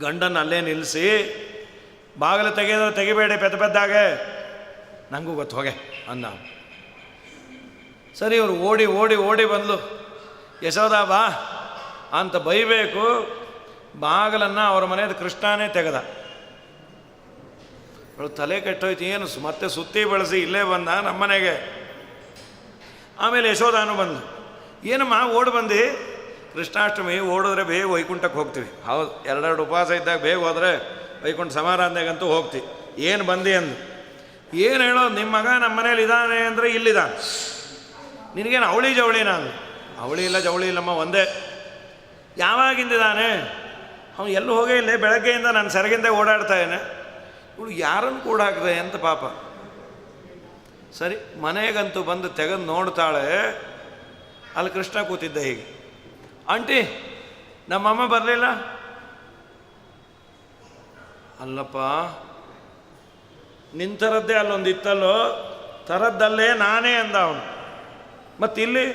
ಗಂಡನ್ನು ಅಲ್ಲೇ ನಿಲ್ಲಿಸಿ, ಬಾಗಿಲು ತೆಗಿಬೇಡಿ ಪೆದ್ದಾಗೆ, ನನಗೂ ಗೊತ್ತು ಹೋಗೆ ಅಂದ. ಸರಿ, ಇವರು ಓಡಿ ಓಡಿ ಓಡಿ ಬಂದ್ಲು. ಯಶೋಧ ಬಾ ಅಂತ ಬೈಬೇಕು. ಬಾಗಿಲನ್ನು ಅವ್ರ ಮನೆಯದು ಕೃಷ್ಣನೇ ತೆಗೆದ. ಅವಳು ತಲೆ ಕೆಟ್ಟೋಯ್ತು, ಏನು ಮತ್ತೆ ಸುತ್ತಿ ಬಳಸಿ ಇಲ್ಲೇ ಬಂದ ನಮ್ಮನೆಗೆ. ಆಮೇಲೆ ಯಶೋಧಾನು ಬಂದು, ಏನಮ್ಮ ಓಡಿ ಬಂದು? ಕೃಷ್ಣಾಷ್ಟಮಿ ಓಡಿದ್ರೆ ಬೇಗ ವೈಕುಂಠಕ್ಕೆ ಹೋಗ್ತೀವಿ. ಹೌದು, 2 ಉಪವಾಸ ಇದ್ದಾಗ ಬೇಗ ಹೋದರೆ ವೈಕುಂಠ ಸಮಾರಾಧನೆಗಂತೂ ಹೋಗ್ತೀವಿ. ಏನು ಬಂದಿ ಅಂದು. ಏನು ಹೇಳೋದು, ನಿಮ್ಮ ಮಗ ನಮ್ಮ ಮನೇಲಿ ಇದ್ದಾನೆ ಅಂದರೆ ಇಲ್ಲಿದ್ದಾನೆ. ನಿನಗೇನು ಅವಳಿ ಜವಳಿ? ನಾನು ಅವಳಿ ಇಲ್ಲ ಜವಳಿ ಇಲ್ಲಮ್ಮ, ಒಂದೇ. ಯಾವಾಗಿಂದಿದ್ದಾನೆ ಅವನು? ಎಲ್ಲೂ ಹೋಗೇ ಇಲ್ಲ, ಬೆಳಗ್ಗೆಯಿಂದ ನಾನು ಸೆರಗಿಂದ ಓಡಾಡ್ತಾಯೇನೆ. ಇವಳು ಯಾರನ್ನು ಕೂಡ ಹಾಕಿದೆ ಅಂತ ಪಾಪ. ಸರಿ, ಮನೆಗಂತೂ ಬಂದು ತೆಗೆದು ನೋಡ್ತಾಳೆ, ಅಲ್ಲಿ ಕೃಷ್ಣ ಕೂತಿದ್ದ ಹೀಗೆ. ಆಂಟಿ, ನಮ್ಮಮ್ಮ ಬರಲಿಲ್ಲ. ಅಲ್ಲಪ್ಪ, ನಿಂತರದ್ದೇ ಅಲ್ಲೊಂದು ಇತ್ತಲ್ಲೋ, ಥರದ್ದಲ್ಲೇ ನಾನೇ ಅಂದ ಅವನು. ಮತ್ತಿಲ್ಲಿ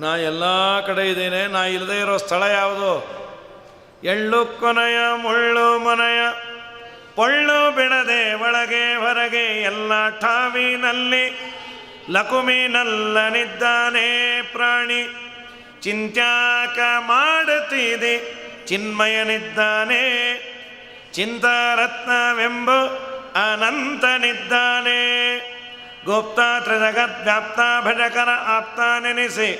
ನಾ ಎಲ್ಲ ಕಡೆ ಇದ್ದೇನೆ, ನಾ ಇಲ್ಲದೆ ಇರೋ ಸ್ಥಳ ಯಾವುದು? ಎಳ್ಳು ಕೊನೆಯ ಮುಳ್ಳು ಮನೆಯ ಪೊಳ್ಳು ಬಿಡದೆ ಒಳಗೆ ಹೊರಗೆ ಎಲ್ಲ ಠಾವಿನಲ್ಲಿ ಲಕುಮಿನಲ್ಲನಿದ್ದಾನೆ ಪ್ರಾಣಿ. ಚಿಂತ್ಯಾಕ ಮಾಡುತ್ತಿದೆ ಚಿನ್ಮಯನಿದ್ದಾನೆ, ಚಿಂತಾರತ್ನವೆಂಬ ಅನಂತನಿದ್ದಾನೆ. ಗುಪ್ತ ತ್ರಿಜಗದ್ವ್ಯಾಪ್ತ ಭಜಕರ ಆಪ್ತ ನೆನೆಸಿ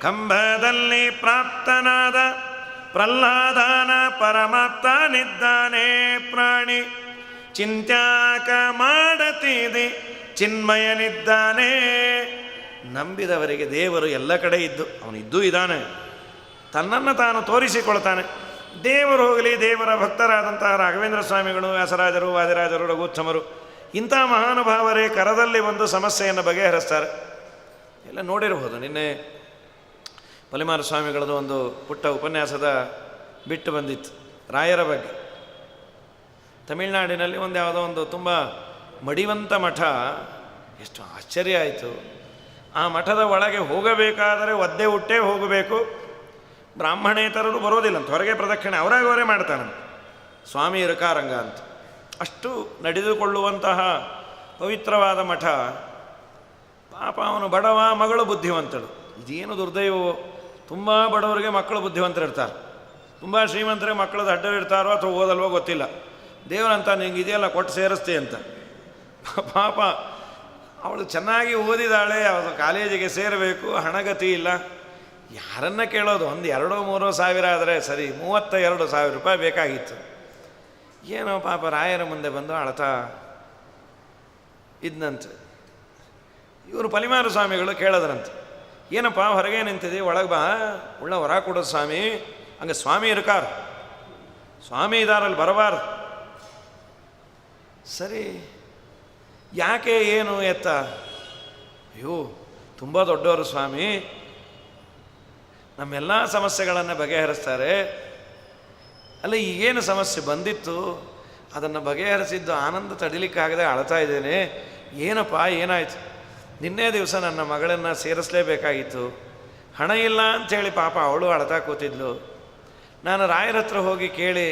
ಕಂಬದಲ್ಲಿ ಪ್ರಾಪ್ತನಾದ ಪ್ರಹ್ಲಾದನ ಪರಮಾಪ್ತನಿದ್ದಾನೆ ಪ್ರಾಣಿ. ಚಿಂತ್ಯಾಕ ಮಾಡುತ್ತಿದೆ ಚಿನ್ಮಯನಿದ್ದಾನೆ. ನಂಬಿದವರಿಗೆ ದೇವರು ಎಲ್ಲ ಕಡೆ ಇದ್ದು, ಅವನಿದ್ದೂ ಇದ್ದಾನೆ, ತನ್ನನ್ನು ತಾನು ತೋರಿಸಿಕೊಳ್ತಾನೆ. ದೇವರು ಹೋಗಲಿ, ದೇವರ ಭಕ್ತರಾದಂತಹ ರಾಘವೇಂದ್ರ ಸ್ವಾಮಿಗಳು, ವ್ಯಾಸರಾಜರು, ವಾದಿರಾಜರು, ರಘುತ್ತಮರು, ಇಂಥ ಮಹಾನುಭಾವರೇ ಕರದಲ್ಲಿ ಒಂದು ಸಮಸ್ಯೆಯನ್ನು ಬಗೆಹರಿಸ್ತಾರೆ. ಎಲ್ಲ ನೋಡಿರ್ಬೋದು. ನಿನ್ನೆ ಪಲಿಮಾರ ಸ್ವಾಮಿಗಳದ್ದು ಒಂದು ಪುಟ್ಟ ಉಪನ್ಯಾಸದ ಬಿಟ್ಟು ಬಂದಿತ್ತು ರಾಯರ ಬಗ್ಗೆ. ತಮಿಳುನಾಡಿನಲ್ಲಿ ಒಂದು ಯಾವುದೋ ಒಂದು ತುಂಬ ಮಡಿವಂತ ಮಠ, ಎಷ್ಟು ಆಶ್ಚರ್ಯ ಆಯಿತು. ಆ ಮಠದ ಒಳಗೆ ಹೋಗಬೇಕಾದರೆ ಒದ್ದೆ ಹುಟ್ಟೇ ಹೋಗಬೇಕು, ಬ್ರಾಹ್ಮಣೇತರರು ಬರೋದಿಲ್ಲ ಅಂತ, ಹೊರಗೆ ಪ್ರದಕ್ಷಿಣೆ ಅವರೇ ಮಾಡ್ತಾನೆ ಸ್ವಾಮಿ ಇರಕಾರಂಗ ಅಂತ. ಅಷ್ಟು ನಡೆದುಕೊಳ್ಳುವಂತಹ ಪವಿತ್ರವಾದ ಮಠ. ಪಾಪ ಅವನು ಬಡವ, ಮಗಳು ಬುದ್ಧಿವಂತಳು. ಇದೇನು ದುರ್ದೈವವು, ತುಂಬ ಬಡವರಿಗೆ ಮಕ್ಕಳು ಬುದ್ಧಿವಂತರು ಇರ್ತಾರೆ, ತುಂಬ ಶ್ರೀಮಂತರಿಗೆ ಮಕ್ಕಳದ್ದು ಅಡ್ಡ ಇರ್ತಾರೋ ಅಥವಾ ಓದಲ್ವೋ ಗೊತ್ತಿಲ್ಲ. ದೇವರಂತ ನಿಂಗೆ ಇದೆಯಲ್ಲ ಕೊಟ್ಟು ಸೇರಿಸ್ತೆ ಅಂತ. ಪಾಪ ಅವಳು ಚೆನ್ನಾಗಿ ಓದಿದಾಳೆ, ಅವಳು ಕಾಲೇಜಿಗೆ ಸೇರಬೇಕು, ಹಣಗತಿ ಇಲ್ಲ. ಯಾರನ್ನ ಕೇಳೋದು? ಒಂದು 2-3 ಸಾವಿರ ಆದರೆ ಸರಿ, 32,000 ರೂಪಾಯಿ ಬೇಕಾಗಿತ್ತು. ಏನೋ ಪಾಪ ರಾಯರ ಮುಂದೆ ಬಂದು ಅಳ್ತಾ ಇದ್ನಂತೆ. ಇವರು ಪಲಿಮಾರು ಸ್ವಾಮಿಗಳು ಕೇಳದ್ರಂತೆ, ಏನಪ್ಪ ಹೊರಗೆ ನಿಂತಿದೆ, ಒಳಗೆ ಬಾ, ಉಳ್ಳ ಹೊರ ಕೊಡೋದು ಸ್ವಾಮಿ. ಹಂಗೆ ಸ್ವಾಮಿ ಇರ್ಕಾರ, ಸ್ವಾಮಿ ಇದಾರಲ್ಲಿ ಬರಬಾರ್ದು. ಸರಿ, ಯಾಕೆ, ಏನು ಎತ್ತ? ಅಯ್ಯೋ ತುಂಬ ದೊಡ್ಡವರು ಸ್ವಾಮಿ, ನಮ್ಮೆಲ್ಲ ಸಮಸ್ಯೆಗಳನ್ನು ಬಗೆಹರಿಸ್ತಾರೆ. ಅಲ್ಲ, ಈಗೇನು ಸಮಸ್ಯೆ ಬಂದಿತ್ತು ಅದನ್ನು ಬಗೆಹರಿಸಿದ್ದು ಆನಂದ ತಡಿಲಿಕ್ಕಾಗದೆ ಅಳ್ತಾ ಇದ್ದೇನೆ. ಏನಪ್ಪ, ಏನಾಯಿತು? ನಿನ್ನೆ ದಿವಸ ನನ್ನ ಮಗಳನ್ನು ಸೇರಿಸಲೇಬೇಕಾಗಿತ್ತು, ಹಣ ಇಲ್ಲ ಅಂಥೇಳಿ ಪಾಪ ಅವಳು ಅಳ್ತಾ ಕೂತಿದ್ಲು. ನಾನು ರಾಯರ ಹತ್ರ ಹೋಗಿ ಕೇಳಿ,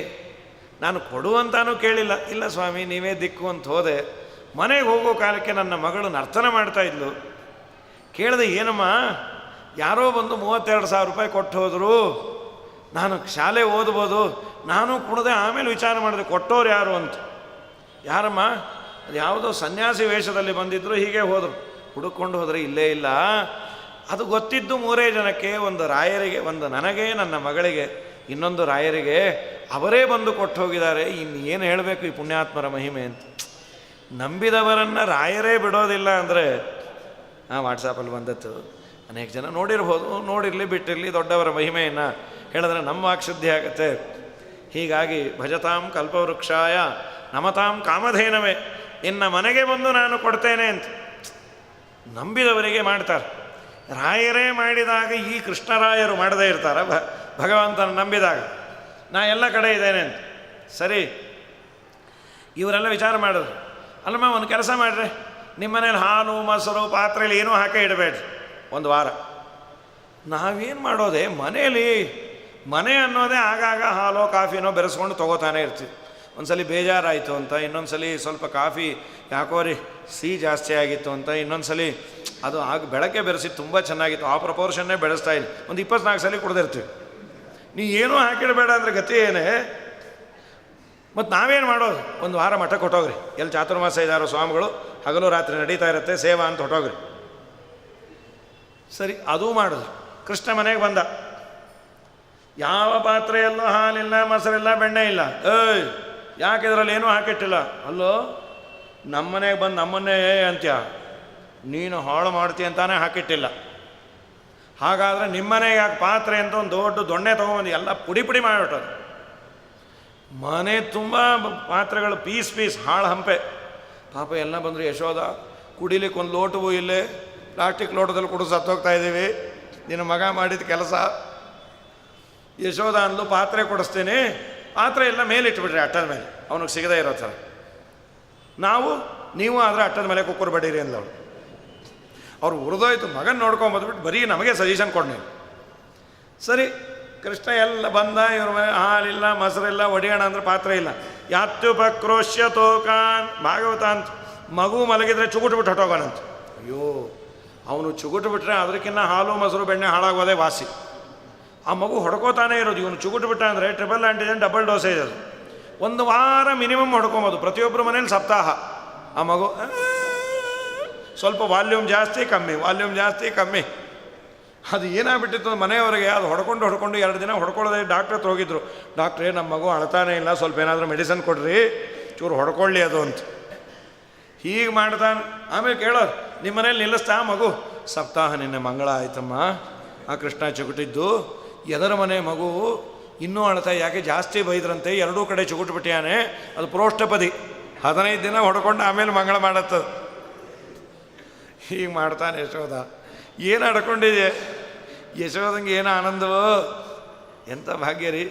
ನಾನು ಕೊಡುವಂತಾನೂ ಕೇಳಿಲ್ಲ, ಇಲ್ಲ ಸ್ವಾಮಿ ನೀವೇ ದಿಕ್ಕು ಅಂತ ಹೋದೆ. ಮನೆಗೆ ಹೋಗೋ ಕಾಲಕ್ಕೆ ನನ್ನ ಮಗಳು ನರ್ತನ ಮಾಡ್ತಾಯಿದ್ಲು. ಕೇಳಿದೆ, ಏನಮ್ಮ, ಯಾರೋ ಬಂದು 32,000 ರೂಪಾಯಿ ಕೊಟ್ಟು ಹೋದರು, ನಾನು ಶಾಲೆ ಓದ್ಬೋದು, ನಾನು ಕುಡ್ದೆ. ಆಮೇಲೆ ವಿಚಾರ ಮಾಡಿದೆ ಕೊಟ್ಟೋರು ಯಾರು ಅಂತ. ಯಾರಮ್ಮ? ಅದು ಯಾವುದೋ ಸನ್ಯಾಸಿ ವೇಷದಲ್ಲಿ ಬಂದಿದ್ದರು, ಹೀಗೆ ಹೋದರು. ಹುಡುಕೊಂಡು ಹೋದರೆ ಇಲ್ಲೇ ಇಲ್ಲ. ಅದು ಗೊತ್ತಿದ್ದು 3 ಜನಕ್ಕೆ, ಒಂದು ರಾಯರಿಗೆ, ಒಂದು ನನಗೆ, ನನ್ನ ಮಗಳಿಗೆ, ಇನ್ನೊಂದು ರಾಯರಿಗೆ. ಅವರೇ ಬಂದು ಕೊಟ್ಟು ಹೋಗಿದ್ದಾರೆ. ಇನ್ನು ಏನು ಹೇಳಬೇಕು ಈ ಪುಣ್ಯಾತ್ಮರ ಮಹಿಮೆ ಅಂತ. ನಂಬಿದವರನ್ನು ರಾಯರೇ ಬಿಡೋದಿಲ್ಲ ಅಂದರೆ ವಾಟ್ಸಾಪಲ್ಲಿ ಬಂದದ್ದು ಅನೇಕ ಜನ ನೋಡಿರ್ಬೋದು, ನೋಡಿರಲಿ ಬಿಟ್ಟಿರಲಿ, ದೊಡ್ಡವರ ಮಹಿಮೆಯನ್ನು ಹೇಳಿದ್ರೆ ನಮ್ಮ ವಾಕ್ಶುದ್ಧಿ ಆಗುತ್ತೆ. ಹೀಗಾಗಿ ಭಜತಾಂ ಕಲ್ಪವೃಕ್ಷಾಯ ನಮತಾಂ ಕಾಮಧೇನವೇ, ಇನ್ನು ಮನೆಗೆ ಬಂದು ನಾನು ಕೊಡ್ತೇನೆ ಅಂತ ನಂಬಿದವರಿಗೆ ಮಾಡ್ತಾರೆ. ರಾಯರೇ ಮಾಡಿದಾಗ ಈ ಕೃಷ್ಣರಾಯರು ಮಾಡದೇ ಇರ್ತಾರ? ಭಗವಂತನ ನಂಬಿದಾಗ ನಾ ಎಲ್ಲ ಕಡೆ ಇದ್ದೇನೆ ಅಂತ. ಸರಿ, ಇವರೆಲ್ಲ ವಿಚಾರ ಮಾಡಿದ್ರು, ಅಲ್ಲಮ್ಮ ಒಂದು ಕೆಲಸ ಮಾಡಿರಿ, ನಿಮ್ಮ ಮನೇಲಿ ಹಾಲು ಮೊಸರು ಪಾತ್ರೆಯಲ್ಲಿ ಏನೂ ಹಾಕೇ ಇಡಬೇಡ್ರಿ ಒಂದು ವಾರ. ನಾವೇನು ಮಾಡೋದೆ, ಮನೆ ಅನ್ನೋದೇ ಆಗಾಗ ಹಾಲೋ ಕಾಫಿನೋ ಬೆರೆಸ್ಕೊಂಡು ತೊಗೋತಾನೆ ಇರ್ತೀವಿ. ಒಂದ್ಸಲಿ ಬೇಜಾರಾಯಿತು ಅಂತ, ಇನ್ನೊಂದ್ಸಲಿ ಸ್ವಲ್ಪ ಕಾಫಿ ಯಾಕೋ ರೀ ಸಿಹಿ ಜಾಸ್ತಿ ಆಗಿತ್ತು ಅಂತ, ಇನ್ನೊಂದ್ಸಲಿ ಅದು ಬೆಳಗ್ಗೆ ಬೆರೆಸಿ ತುಂಬ ಚೆನ್ನಾಗಿತ್ತು, ಆ ಪ್ರಪೋರ್ಷನ್ನೇ ಬೆಳೆಸ್ತಾ ಇಲ್ಲ, ಒಂದು 24 ಸಲ ಕುಡ್ದಿರ್ತೀವಿ. ನೀ ಏನೂ ಹಾಕಿಡಬೇಡ ಅಂದರೆ ಗತಿ ಏನೇ? ಮತ್ತು ನಾವೇನು ಮಾಡೋದು? ಒಂದು ವಾರ ಮಠಕ್ಕೆ ಹೊಟ್ಟೋಗ್ರಿ, ಎಲ್ಲಿ ಚಾತುರ್ಮಾಸ ಇದ್ದಾರೋ ಸ್ವಾಮಿಗಳು, ಹಗಲು ರಾತ್ರಿ ನಡೀತಾ ಇರುತ್ತೆ ಸೇವಾ ಅಂತ ಹೊಟ್ಟೋಗ್ರಿ. ಸರಿ, ಅದೂ ಮಾಡಿದ್ರು. ಕೃಷ್ಣ ಮನೆಗೆ ಬಂದ, ಯಾವ ಪಾತ್ರೆಯಲ್ಲೂ ಹಾಲಿಲ್ಲ, ಮೊಸರಿಲ್ಲ, ಬೆಣ್ಣೆ ಇಲ್ಲ. ಯಾಕೆ ಇದರಲ್ಲಿ ಏನೂ ಹಾಕಿಟ್ಟಿಲ್ಲ? ಅಲ್ಲೋ, ನಮ್ಮನೆಗೆ ಬಂದು ನಮ್ಮನ್ನೇ ಅಂತ್ಯ, ನೀನು ಹಾಳು ಮಾಡ್ತೀಯ ಅಂತಾನೆ ಹಾಕಿಟ್ಟಿಲ್ಲ. ಹಾಗಾದರೆ ನಿಮ್ಮನೆಗೆ ಯಾಕೆ ಪಾತ್ರೆ ಅಂತ ಒಂದು ದೊಡ್ಡ ದೊಣ್ಣೆ ತೊಗೊಂಬಂದು ಎಲ್ಲ ಪುಡಿ ಮಾಡಿಬಿಟ್ಟದು. ಮನೆ ತುಂಬ ಪಾತ್ರೆಗಳು ಪೀಸ್ ಹಾಳು ಹಂಪೆ. ಪಾಪ ಎಲ್ಲ ಬಂದರು. ಯಶೋದ, ಕುಡಿಲಿಕ್ಕೆ ಒಂದು ಲೋಟವೂ ಇಲ್ಲೇ, ಪ್ಲಾಸ್ಟಿಕ್ ಲೋಟದಲ್ಲಿ ಕುಡಿದು ಸತ್ತೋಗ್ತಾ ಇದ್ದೀವಿ, ನಿನ್ನ ಮಗ ಮಾಡಿದ ಕೆಲಸ. ಯಶೋದ ಅಂದ್ಲು, ಪಾತ್ರೆ ಕೊಡಿಸ್ತೀನಿ, ಪಾತ್ರೆ ಎಲ್ಲ ಮೇಲೆ ಇಟ್ಬಿಟ್ರಿ ಅಟ್ಟದ ಮೇಲೆ, ಅವನಿಗೆ ಸಿಗದೇ ಇರೋ ಥರ. ನೀವು ಆದರೆ ಅಟ್ಟದ ಮೇಲೆ ಕುಕ್ಕರ್ ಬಡೀರಿ ಅಂದವಳು. ಅವ್ರು ಉರಿದೋಯ್ತು. ಮಗನ ನೋಡ್ಕೊಂಬಂದ್ಬಿಟ್ಟು ಬರೀ ನಮಗೆ ಸಜೆಷನ್ ಕೊಡಿ. ಸರಿ, ಕೃಷ್ಣ ಎಲ್ಲ ಬಂದ, ಇವ್ರ ಮನೆ ಹಾಲಿಲ್ಲ, ಮೊಸರಿಲ್ಲ, ಒಡಿಯೋಣ ಅಂದ್ರೆ ಪಾತ್ರೆ ಇಲ್ಲ. ಯಾತ್ಯುಪಕ್ರೋಶ್ಯ ತೋಕಾನ್ ಭಾಗವತ ಅಂತ. ಮಗು ಮಲಗಿದ್ರೆ ಚುಗುಟ್ಬಿಟ್ಟು ಹೊಟ್ಟೋಗೋಣಂತ. ಅಯ್ಯೋ, ಅವನು ಚುಗುಟ್ಬಿಟ್ರೆ ಅದಕ್ಕಿಂತ ಹಾಲು ಮೊಸರು ಬೆಣ್ಣೆ ಹಾಳಾಗೋದೇ ವಾಸಿ. ಆ ಮಗು ಹೊಡ್ಕೋತಾನೆ ಇರೋದು. ಇವನು ಚುಗುಟ್ಬಿಟ್ಟ ಅಂದರೆ ಟ್ರಿಪಲ್ ಆ್ಯಂಟಿಜನ್ ಡಬಲ್ ಡೋಸೇಜ್ ಅದು. 1 ವಾರ ಮಿನಿಮಮ್ ಹೊಡ್ಕೊಬೋದು. ಪ್ರತಿಯೊಬ್ಬರ ಮನೇಲಿ ಸಪ್ತಾಹ. ಆ ಮಗು ಸ್ವಲ್ಪ ವಾಲ್ಯೂಮ್ ಜಾಸ್ತಿ ಕಮ್ಮಿ, ವಾಲ್ಯೂಮ್ ಜಾಸ್ತಿ ಕಮ್ಮಿ. ಅದು ಏನಾಗ್ಬಿಟ್ಟಿತ್ತು ಮನೆಯವರಿಗೆ, ಅದು ಹೊಡ್ಕೊಂಡು 2 ದಿನ ಹೊಡ್ಕೊಳ್ಳೋದೇ. ಡಾಕ್ಟ್ರ್ ಹತ್ರ ಹೋಗಿದ್ರು. ಡಾಕ್ಟ್ರೇ, ನಮ್ಮ ಮಗು ಅಳ್ತಾನೆ ಇಲ್ಲ, ಸ್ವಲ್ಪ ಏನಾದರೂ ಮೆಡಿಸನ್ ಕೊಡ್ರಿ, ಚೂರು ಹೊಡ್ಕೊಳ್ಳಿ ಅದು ಅಂತ. ಹೀಗೆ ಮಾಡ್ತಾನೆ. ಆಮೇಲೆ ಕೇಳೋರು, ನಿಮ್ಮ ಮನೇಲಿ ನಿಲ್ಲಿಸ್ತಾ ಮಗು? ಸಪ್ತಾಹ ನಿನ್ನೆ ಮಂಗಳ ಆಯ್ತಮ್ಮ, ಆ ಕೃಷ್ಣ ಚುಗುಟಿದ್ದು. ಎದರ ಮನೆ ಮಗು ಇನ್ನೂ ಅಳ್ತಾ, ಯಾಕೆ ಜಾಸ್ತಿ ಬೈದ್ರಂತೆ, 2 ಕಡೆ ಚುಗುಟ್ಬಿಟ್ಟಿಯಾನೆ, ಅದು ಪ್ರೋಷ್ಠಪದಿ. 15 ದಿನ ಹೊಡ್ಕೊಂಡು ಆಮೇಲೆ ಮಂಗಳ ಮಾಡತ್ತದು. ಹೀಗೆ ಮಾಡ್ತಾನೆ ಯಶೋದ. ಏನು ಆಡ್ಕೊಂಡಿದೆ ಯಶೋದಂಗೆ ಏನು ಆನಂದವೋ, ಎಂಥ ಭಾಗ್ಯ ರೀ.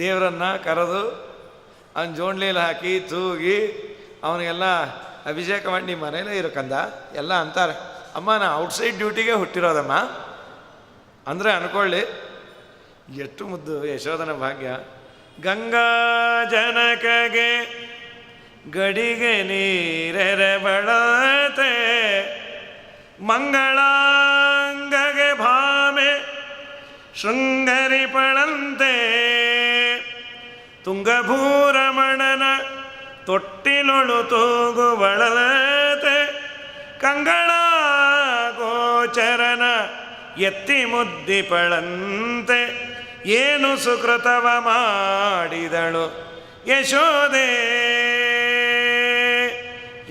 ದೇವರನ್ನು ಕರೆದು ಅವನ ಜೋಣ್ಲೀಲಿ ಹಾಕಿ ತೂಗಿ ಅವನಿಗೆಲ್ಲ ಅಭಿಷೇಕ ಮಾಡಿ ನಿಮ್ಮ ಮನೇಲೇ ಇರೋಕಂದ ಎಲ್ಲ ಅಂತಾರೆ. ಅಮ್ಮ ನಾ ಔಟ್ಸೈಡ್ ಡ್ಯೂಟಿಗೆ ಹುಟ್ಟಿರೋದಮ್ಮ ಅಂದರೆ ಅಂದ್ಕೊಳ್ಳಿ ಎಷ್ಟು ಮುದ್ದು ಯಶೋಧನ ಭಾಗ್ಯ. ಗಂಗಾ ಜನಕಗೆ ಗಡಿಗೆ ನೀರೆರೆ ಬಳತೆ, ಮಂಗಳಾಂಗಗೆ ಭಾಮೆ ಶೃಂಗರಿ ಪಳಂತೆ, ತುಂಗಭೂರಮಣನ ತೊಟ್ಟಿಲೊಳು ತೂಗುವಳತೆ, ಕಂಗಳ ಗೋಚರನ ಎತ್ತಿ ಮುದ್ದಿಪಳಂತೆ, ಏನು ಸುಕೃತವ ಮಾಡಿದಳು ಯಶೋದೆ.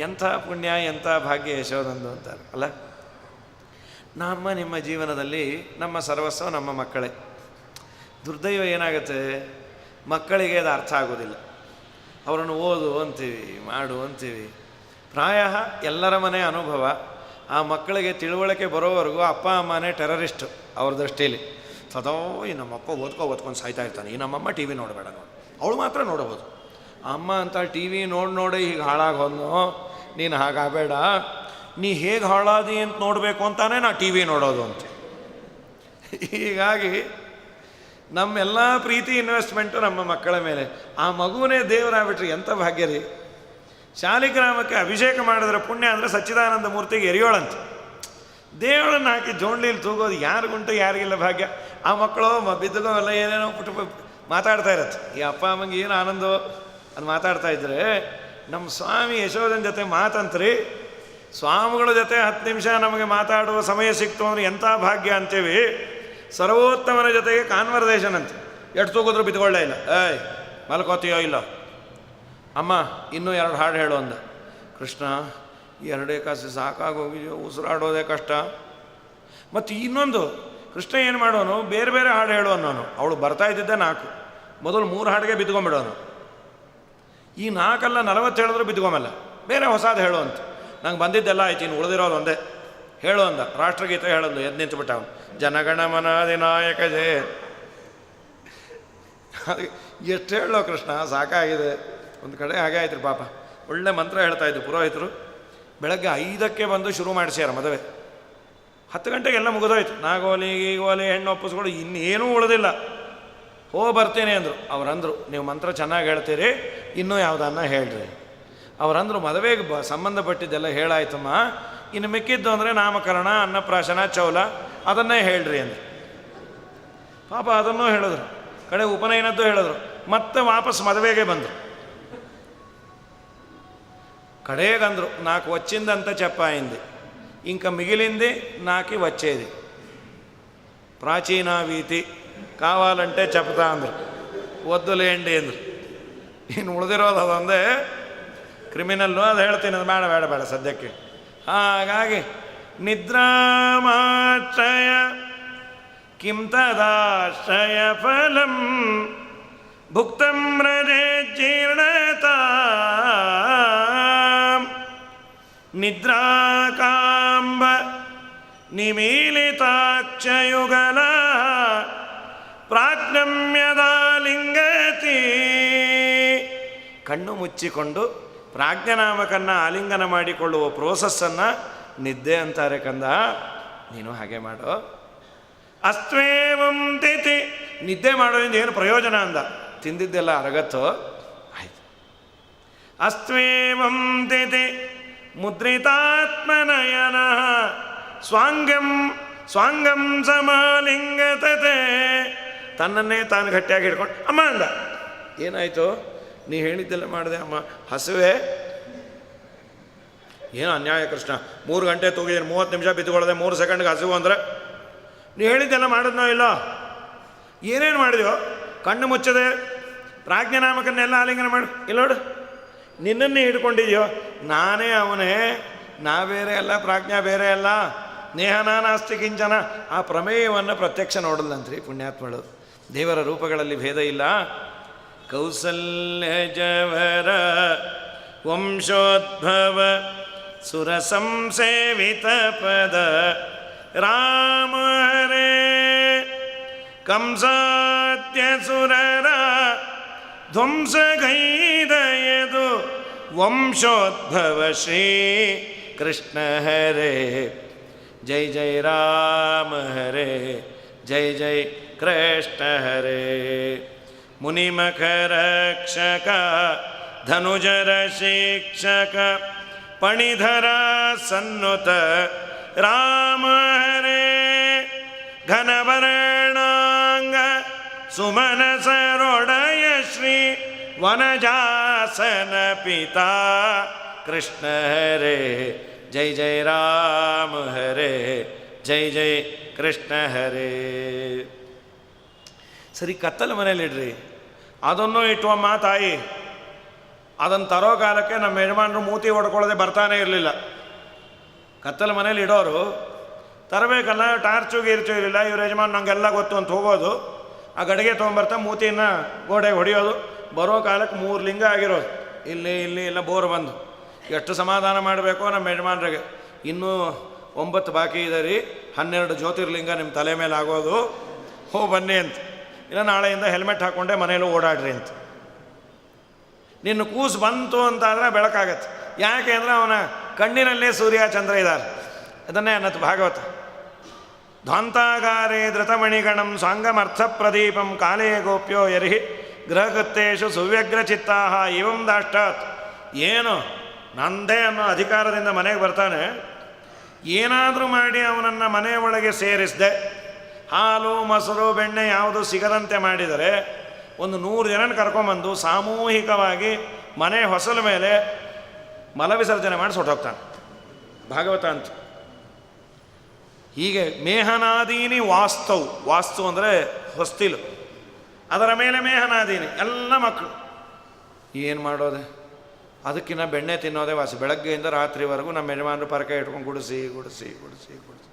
ಎಂಥ ಪುಣ್ಯ ಎಂಥ ಭಾಗ್ಯ ಯಶೋದಂದು ಅಂತಾರೆ ಅಲ್ಲ. ನಿಮ್ಮ ಜೀವನದಲ್ಲಿ ನಮ್ಮ ಸರ್ವಸ್ವ ನಮ್ಮ ಮಕ್ಕಳೇ. ದುರ್ದೈವ ಏನಾಗುತ್ತೆ, ಮಕ್ಕಳಿಗೆ ಅದು ಅರ್ಥ ಆಗೋದಿಲ್ಲ. ಅವರನ್ನು ಓದು ಅಂತೀವಿ, ಮಾಡು ಅಂತೀವಿ. ಪ್ರಾಯ ಎಲ್ಲರ ಮನೆ ಅನುಭವ. ಆ ಮಕ್ಕಳಿಗೆ ತಿಳುವಳಿಕೆ ಬರೋವರೆಗೂ ಅಪ್ಪ ಅಮ್ಮನೇ ಟೆರರಿಸ್ಟು ಅವ್ರ ದೃಷ್ಟಿಯಲ್ಲಿ. ಸದಾ ಈ ನಮ್ಮಪ್ಪ ಓದ್ಕೊಂಡು ಸಾಯ್ತಾ ಇರ್ತಾನೆ, ಈ ನಮ್ಮಮ್ಮ ಟಿ ವಿ ನೋಡಬೇಡ ನೋಡಿ, ಅವಳು ಮಾತ್ರ ನೋಡ್ಬೋದು. ಅಮ್ಮ ಅಂತ ಟಿ ವಿ ನೋಡಿ ಹೀಗೆ ಹಾಳಾಗೋನು, ನೀನು ಹಾಗಾಗಬೇಡ, ನೀ ಹೇಗೆ ಹಾಳಾದಿ ಅಂತ ನೋಡಬೇಕು ಅಂತಾನೆ ನಾ ಟಿ ವಿ ನೋಡೋದು ಅಂತ. ಹೀಗಾಗಿ ನಮ್ಮೆಲ್ಲ ಪ್ರೀತಿ ಇನ್ವೆಸ್ಟ್ಮೆಂಟು ನಮ್ಮ ಮಕ್ಕಳ ಮೇಲೆ. ಆ ಮಗುವೇ ದೇವರಾಗ್ಬಿಟ್ರಿ ಎಂಥ ಭಾಗ್ಯ ರೀ. ಶಾಲಿಗ್ರಾಮಕ್ಕೆ ಅಭಿಷೇಕ ಮಾಡಿದ್ರೆ ಪುಣ್ಯ ಅಂದರೆ ಸಚ್ಚಿದಾನಂದ ಮೂರ್ತಿಗೆ ಎರಿಯೋಳಂತ. ದೇವಳನ್ನು ಹಾಕಿ ಜೋಣ್ಲೀಲಿ ತೂಗೋದು ಯಾರಿಗುಂಟು ಯಾರಿಗಿಲ್ಲ ಭಾಗ್ಯ. ಆ ಮಕ್ಕಳು ಬಿದ್ದಗೋ ಎಲ್ಲ ಏನೇನೋ ಪುಟ್ಟು ಮಾತಾಡ್ತಾ ಇರತ್ತೆ. ಈ ಅಪ್ಪ ಅಮ್ಮಂಗೆ ಏನು ಆನಂದವೋ ಅದು ಮಾತಾಡ್ತಾ ಇದ್ರೆ. ನಮ್ಮ ಸ್ವಾಮಿ ಯಶೋಧನ ಜೊತೆ ಮಾತಂತ್ರಿ, ಸ್ವಾಮಿಗಳ ಜೊತೆ 10 ನಿಮಿಷ ನಮಗೆ ಮಾತಾಡುವ ಸಮಯ ಸಿಕ್ತು ಅಂದರೆ ಎಂಥ ಭಾಗ್ಯ ಅಂತೇವಿ. ಸರ್ವೋತ್ತಮನ ಜೊತೆಗೆ ಕಾನ್ವರ್ಸೇಷನ್ ಅಂತ. ಎಷ್ಟು ತೂಗಿದ್ರು ಬಿದ್ಕೊಳ್ಳೇ ಇಲ್ಲ. ಮಲ್ಕೋತೀಯೋ ಇಲ್ಲ, ಅಮ್ಮ ಇನ್ನೂ 2 ಹಾಡು ಹೇಳು ಅಂದ. ಕೃಷ್ಣ 2 ಕಾಸು ಸಾಕಾಗೋಗಿದೆಯೋ, ಉಸಿರಾಡೋದೇ ಕಷ್ಟ. ಮತ್ತು ಇನ್ನೊಂದು ಕೃಷ್ಣ ಏನು ಮಾಡೋನು, ಬೇರೆ ಬೇರೆ ಹಾಡು ಹೇಳು ಅನ್ನೋನು. ಅವಳು ಬರ್ತಾ ಇದ್ದಿದ್ದೆ 4, ಮೊದಲು 3 ಹಾಡಿಗೆ ಬಿದ್ಕೊಂಬಿಡೋನು. ಈ 4 ಅಲ್ಲ 40 ಹೇಳಿದ್ರು ಬಿದ್ಕೊಂಬಲ್ಲ, ಬೇರೆ ಹೊಸದು ಹೇಳು ಅಂತ. ನಂಗೆ ಬಂದಿದ್ದೆಲ್ಲ ಆಯ್ತು, ಇನ್ನು ಉಳಿದಿರೋದು ಒಂದೇ ಹೇಳು ಅಂದ. ರಾಷ್ಟ್ರಗೀತೆ ಹೇಳೋದು, ಎದ್ದು ನಿಂತುಬಿಟ್ಟ ಅವನು. ಜನಗಣಮನ ಅಧಿನಾಯಕ ಜಯ. ಅದು ಎಷ್ಟು ಹೇಳೋ ಕೃಷ್ಣ, ಸಾಕಾಗಿದೆ. ಒಂದು ಕಡೆ ಹಾಗೆ ಆಯ್ತು ರೀ ಪಾಪ. ಒಳ್ಳೆ ಮಂತ್ರ ಹೇಳ್ತಾಯಿದ್ದು ಪುರೋಹಿತರು. ಬೆಳಗ್ಗೆ 5ಕ್ಕೆ ಬಂದು ಶುರು ಮಾಡಿಸ್ಯಾರ ಮದುವೆ. 10 ಗಂಟೆಗೆಲ್ಲ ಮುಗಿದೋಯ್ತು. ನಾಗೋಲಿ ಗೀಗೋಲಿ ಹೆಣ್ಣು ಒಪ್ಪಿಸ್ಕೊಂಡು ಇನ್ನೇನೂ ಉಳಿದಿಲ್ಲ. ಬರ್ತೀನಿ ಅಂದರು. ಅವರಂದರು, ನೀವು ಮಂತ್ರ ಚೆನ್ನಾಗಿ ಹೇಳ್ತೀರಿ, ಇನ್ನೂ ಯಾವುದನ್ನ ಹೇಳ್ರಿ. ಅವರಂದರು, ಮದುವೆಗೆ ಸಂಬಂಧಪಟ್ಟಿದ್ದೆಲ್ಲ ಹೇಳಾಯ್ತಮ್ಮ, ಇನ್ನು ಮಿಕ್ಕಿದ್ದು ಅಂದರೆ ನಾಮಕರಣ, ಅನ್ನಪ್ರಾಶನ, ಚೌಲ ಅದನ್ನೇ ಹೇಳ್ರಿ ಅಂದರು. ಪಾಪ ಅದನ್ನೂ ಹೇಳಿದ್ರು. ಕಡೆ ಉಪನಯನದ್ದು ಹೇಳಿದ್ರು. ಮತ್ತೆ ವಾಪಸ್ ಮದುವೆಗೆ ಬಂದರು. కడేగందరు నాకు వచ్చిందంతా చెప్పాయింది ఇంక మిగిలింది నాకి వచ్చేది ప్రాచీన వీతి కావాలంటే చెప్తా అందరు వద్దులేండి ಅಂದರು. ಇನ್ನು ಉಳಿದಿರೋದು ಅದೊಂದೇ ಕ್ರಿಮಿನಲ್ಲು, ಅದು ಹೇಳ್ತೀನಿ, ಅದು ಬೇಡ ಬೇಡ ಬೇಡ ಸದ್ಯಕ್ಕೆ. ಹಾಗಾಗಿ ನಿದ್ರಾಮಾಶ್ರಯ ಕಿಂ ತದಾಶ್ರಯ ಫಲಂ ಭುಕ್ತಂ ರಜೆ ಜೀರ್ಣತಾ ನಿದ್ರಾಕಾಂಬ ನಿಮೀಲಿತಾಕ್ಷಯುಗಲ ಪ್ರಾಜ್ಞಮ್ಯದಾಲಿಂಗತಿ. ಕಣ್ಣು ಮುಚ್ಚಿಕೊಂಡು ಪ್ರಾಜ್ಞನಾಮಕನ್ನು ಆಲಿಂಗನ ಮಾಡಿಕೊಳ್ಳುವ ಪ್ರೋಸೆಸ್ಸನ್ನು ನಿದ್ದೆ ಅಂತಾರೆ ಕಂದ. ನೀನು ಹಾಗೆ ಮಾಡೋ. ಅಸ್ತ್ವೇವಂ ತಿಥಿ, ನಿದ್ದೆ ಮಾಡೋದ್ರಿಂದ ಏನು ಪ್ರಯೋಜನ ಅಂದ. ತಿಂದಿದ್ದೆಲ್ಲ ಅರಗತ್ತೋ ಆಯ್ತು. ಅಸ್ತ್ವೇವಂ ತಿಥಿ ಮುದ್ರಿತಾತ್ಮನಯನ ಸ್ವಾಂಗಂ ಸಮಾಲಿಂಗತತೆ. ತನ್ನನ್ನೇ ತಾನು ಗಟ್ಟಿಯಾಗಿ ಹಿಡ್ಕೊಂಡು ಅಮ್ಮ ಅಂದ. ಏನಾಯಿತು, ನೀ ಹೇಳಿದ್ದೆಲ್ಲ ಮಾಡಿದೆ ಅಮ್ಮ. ಹಸುವೆ ಏನು ಅನ್ಯಾಯ ಕೃಷ್ಣ, 3 ಗಂಟೆ ತೂಗಿದ್ದೀನಿ, 30 ನಿಮಿಷ ಬಿದ್ದುಕೊಳ್ಳದೆ 3 ಸೆಕೆಂಡ್ಗೆ ಹಸುವು ಅಂದರೆ ನೀ ಹೇಳಿದ್ದೆಲ್ಲ ಮಾಡಿದ್ನೋ ಇಲ್ಲ? ಏನೇನು ಮಾಡಿದೆಯೋ? ಕಣ್ಣು ಮುಚ್ಚದೆ ಪ್ರಾಜ್ಞನಾಮಕನ್ನೆಲ್ಲ ಆಲಿಂಗನ ಮಾಡು. ಇಲ್ಲ ನೋಡು, ನಿನ್ನನ್ನೇ ಹಿಡ್ಕೊಂಡಿದೆಯೋ. ನಾನೇ ಅವನೇ, ನಾ ಬೇರೆ ಅಲ್ಲ, ಪ್ರಾಜ್ಞಾ ಬೇರೆ ಅಲ್ಲ, ನೇಹನಾನಾಸ್ತಿ ಕಿಂಚನ. ಆ ಪ್ರಮೇಯವನ್ನು ಪ್ರತ್ಯಕ್ಷ ನೋಡಲ್ಲಂತ್ರಿ ಪುಣ್ಯಾತ್ಮಳು. ದೇವರ ರೂಪಗಳಲ್ಲಿ ಭೇದ ಇಲ್ಲ. ಕೌಸಲ್ಯಜವರ ವಂಶೋದ್ಭವ ಸುರ ಸಂಸೇವಿತ ಪದ ರಾಮ ಹರೇ ಕಂಸಾತ್ಯಸುರರ ಧ್ವಂಸಗೈದಯದು ವಂಶೋದ್ಭವ ಶ್ರೀ ಕೃಷ್ಣ ಹರೇ ಜೈ ಜೈ ರಾಮ ಹರೇ ಜೈ ಜೈ ಕೃಷ್ಣ ಹರೇ ಮುನಿಮಖರಕ್ಷಕ ಧನುಜರ ಶಿಕ್ಷಕ ಪಣಿಧರ ಸನ್ನುತ ರಾಮ ಹರೇ ಘನವರ್ಣಾಂಗ ಸುಮನಸರೊಡಯ ಶ್ರೀ ವನಜಾಸನ ಪಿತಾ ಕೃಷ್ಣ ಹರೇ ಜೈ ಜೈ ರಾಮ ಹರೇ ಜೈ ಜೈ ಕೃಷ್ಣ ಹರೇ. ಸರಿ, ಕತ್ತಲ ಮನೇಲಿಡ್ರಿ, ಅದನ್ನು ಇಟ್ಟುವಮ್ಮ ತಾಯಿ. ಅದನ್ನು ತರೋ ಕಾಲಕ್ಕೆ ನಮ್ಮ ಯಜಮಾನರು ಮೂತಿ ಹೊಡ್ಕೊಳ್ಳದೆ ಬರ್ತಾನೆ ಇರಲಿಲ್ಲ. ಕತ್ತಲ ಮನೇಲಿ ಇಡೋರು ತರಬೇಕಲ್ಲ, ಟಾರ್ಚು ಗೀರ್ಚು ಇರಲಿಲ್ಲ. ಇವ್ರ ಯಜಮಾನ್ ನಂಗೆಲ್ಲ ಗೊತ್ತು ಅಂತ ಹೋಗೋದು, ಆ ಗಡಿಗೆ ತೊಗೊಂಬರ್ತಾ ಮೂತಿನ ಗೋಡೆಗೆ ಹೊಡೆಯೋದು. ಬರೋ ಕಾಲಕ್ಕೆ 3 ಲಿಂಗ ಆಗಿರೋದು, ಇಲ್ಲಿ ಇಲ್ಲಿ ಎಲ್ಲ ಬೋರ್ ಬಂದು. ಎಷ್ಟು ಸಮಾಧಾನ ಮಾಡಬೇಕೋ ನಮ್ಮ ಯಜಮಾನ್ರಿಗೆ. ಇನ್ನೂ 9 ಬಾಕಿ ಇದೆ ರೀ, 12 ಜ್ಯೋತಿರ್ಲಿಂಗ ನಿಮ್ಮ ತಲೆ ಮೇಲೆ ಆಗೋದು, ಹೋ ಬನ್ನಿ ಅಂತ. ಇಲ್ಲ ನಾಳೆಯಿಂದ ಹೆಲ್ಮೆಟ್ ಹಾಕ್ಕೊಂಡೆ ಮನೇಲಿ ಓಡಾಡ್ರಿ ಅಂತ. ನಿನ್ನ ಕೂಸು ಬಂತು ಅಂತಾದರೆ ಬೆಳಕಾಗತ್ತೆ. ಯಾಕೆ ಅಂದರೆ ಅವನ ಕಣ್ಣಿನಲ್ಲೇ ಸೂರ್ಯ ಚಂದ್ರ ಇದ್ದಾರೆ. ಅದನ್ನೇ ಅನ್ನತ್ತು ಭಾಗವತ. ಧ್ವಂತಾಗಾರೇ ಧೃತಮಣಿಗಣಂ ಸಾಂಗಮರ್ಥ ಪ್ರದೀಪಂ ಕಾಲೇ ಗೋಪ್ಯೋ ಯರ್ಹಿ ಗೃಹಕೃತ್ಯೇಷು ಸುವ್ಯಗ್ರಚಿತ್ತಾ ಇವಂ ದಾಷ್ಟಾತ್. ಏನು ನಂದೇ ಅನ್ನೋ ಅಧಿಕಾರದಿಂದ ಮನೆಗೆ ಬರ್ತಾನೆ, ಏನಾದರೂ ಮಾಡಿ ಅವನನ್ನು ಮನೆಯ ಒಳಗೆ ಸೇರಿಸದೆ ಹಾಲು ಮೊಸರು ಬೆಣ್ಣೆ ಯಾವುದು ಸಿಗದಂತೆ ಮಾಡಿದರೆ ಒಂದು 100 ಜನನ ಕರ್ಕೊಂಬಂದು ಸಾಮೂಹಿಕವಾಗಿ ಮನೆ ಹೊಸಲ ಮೇಲೆ ಮಲವಿಸರ್ಜನೆ ಮಾಡಿ ಸುಟ್ಟೋಗ್ತಾನೆ. ಭಾಗವತ ಅಂತ. ಹೀಗೆ ಮೇಹನಾದೀನಿ ವಾಸ್ತವು. ವಾಸ್ತು ಅಂದರೆ ಹೊಸ್ತಿಲು, ಅದರ ಮೇಲೆ ಮೇಹನಾದೀನಿ ಎಲ್ಲ ಮಕ್ಕಳು. ಏನು ಮಾಡೋದೆ? ಅದಕ್ಕಿಂತ ಬೆಣ್ಣೆ ತಿನ್ನೋದೇ ವಾಸಿ. ಬೆಳಗ್ಗೆಯಿಂದ ರಾತ್ರಿವರೆಗೂ ನಮ್ಮ ಯಜಮಾನರು ಪರಕೆ ಇಟ್ಕೊಂಡು ಗುಡಿಸಿ ಗುಡಿಸಿ ಗುಡಿಸಿ ಗುಡಿಸಿ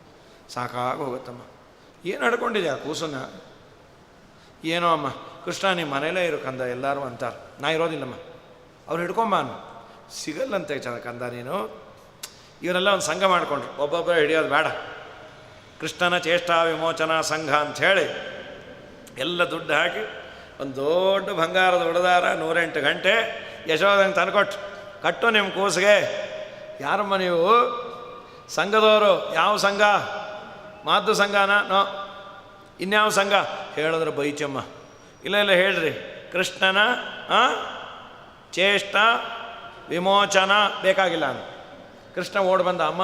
ಸಾಕಾಗಿ ಹೋಗುತ್ತಮ್ಮ. ಏನು ನಡ್ಕೊಂಡಿದ್ಯಾ ಕೂಸನ್ನ? ಏನೋ ಅಮ್ಮ, ಕೃಷ್ಣ ನಿಮ್ಮ ಮನೇಲೇ ಇರು ಕಂದ ಎಲ್ಲರೂ ಅಂತಾರೆ. ನಾ ಇರೋದಿಲ್ಲಮ್ಮ, ಅವ್ರು ಹಿಡ್ಕೊಂಬ ಅನ್ನು. ಸಿಗಲ್ಲಂತೆ ಕಂದ ನೀನು. ಇವರೆಲ್ಲ ಒಂದು ಸಂಘ ಮಾಡಿಕೊಂಡ್ರು, ಒಬ್ಬೊಬ್ಬರೇ ಹಿಡಿಯೋದು ಬೇಡ, ಕೃಷ್ಣನ ಚೇಷ್ಟಾ ವಿಮೋಚನಾ ಸಂಘ ಅಂಥೇಳಿ ಎಲ್ಲ ದುಡ್ಡು ಹಾಕಿ ಒಂದು ದೊಡ್ಡ ಬಂಗಾರದ ಹೊಡೆದಾರ 108 ಗಂಟೆ ಯಶೋದಂಗೆ ತಂದುಕೊಟ್ಟು, ಕಟ್ಟು ನಿಮ್ಮ ಕೂಸಿಗೆ. ಯಾರಮ್ಮ ನೀವು? ಸಂಘದವರು. ಯಾವ ಸಂಘ? ಮಾದ್ದು ಸಂಘನ? ನೋ. ಇನ್ಯಾವ ಸಂಘ ಹೇಳಿದ್ರೆ ಬೈಚಮ್ಮ. ಇಲ್ಲ ಇಲ್ಲ ಹೇಳ್ರಿ, ಕೃಷ್ಣನ ಚೇಷ್ಟ ವಿಮೋಚನ ಬೇಕಾಗಿಲ್ಲ ಅಂತ. ಕೃಷ್ಣ ಓಡಿ ಬಂದ, ಅಮ್ಮ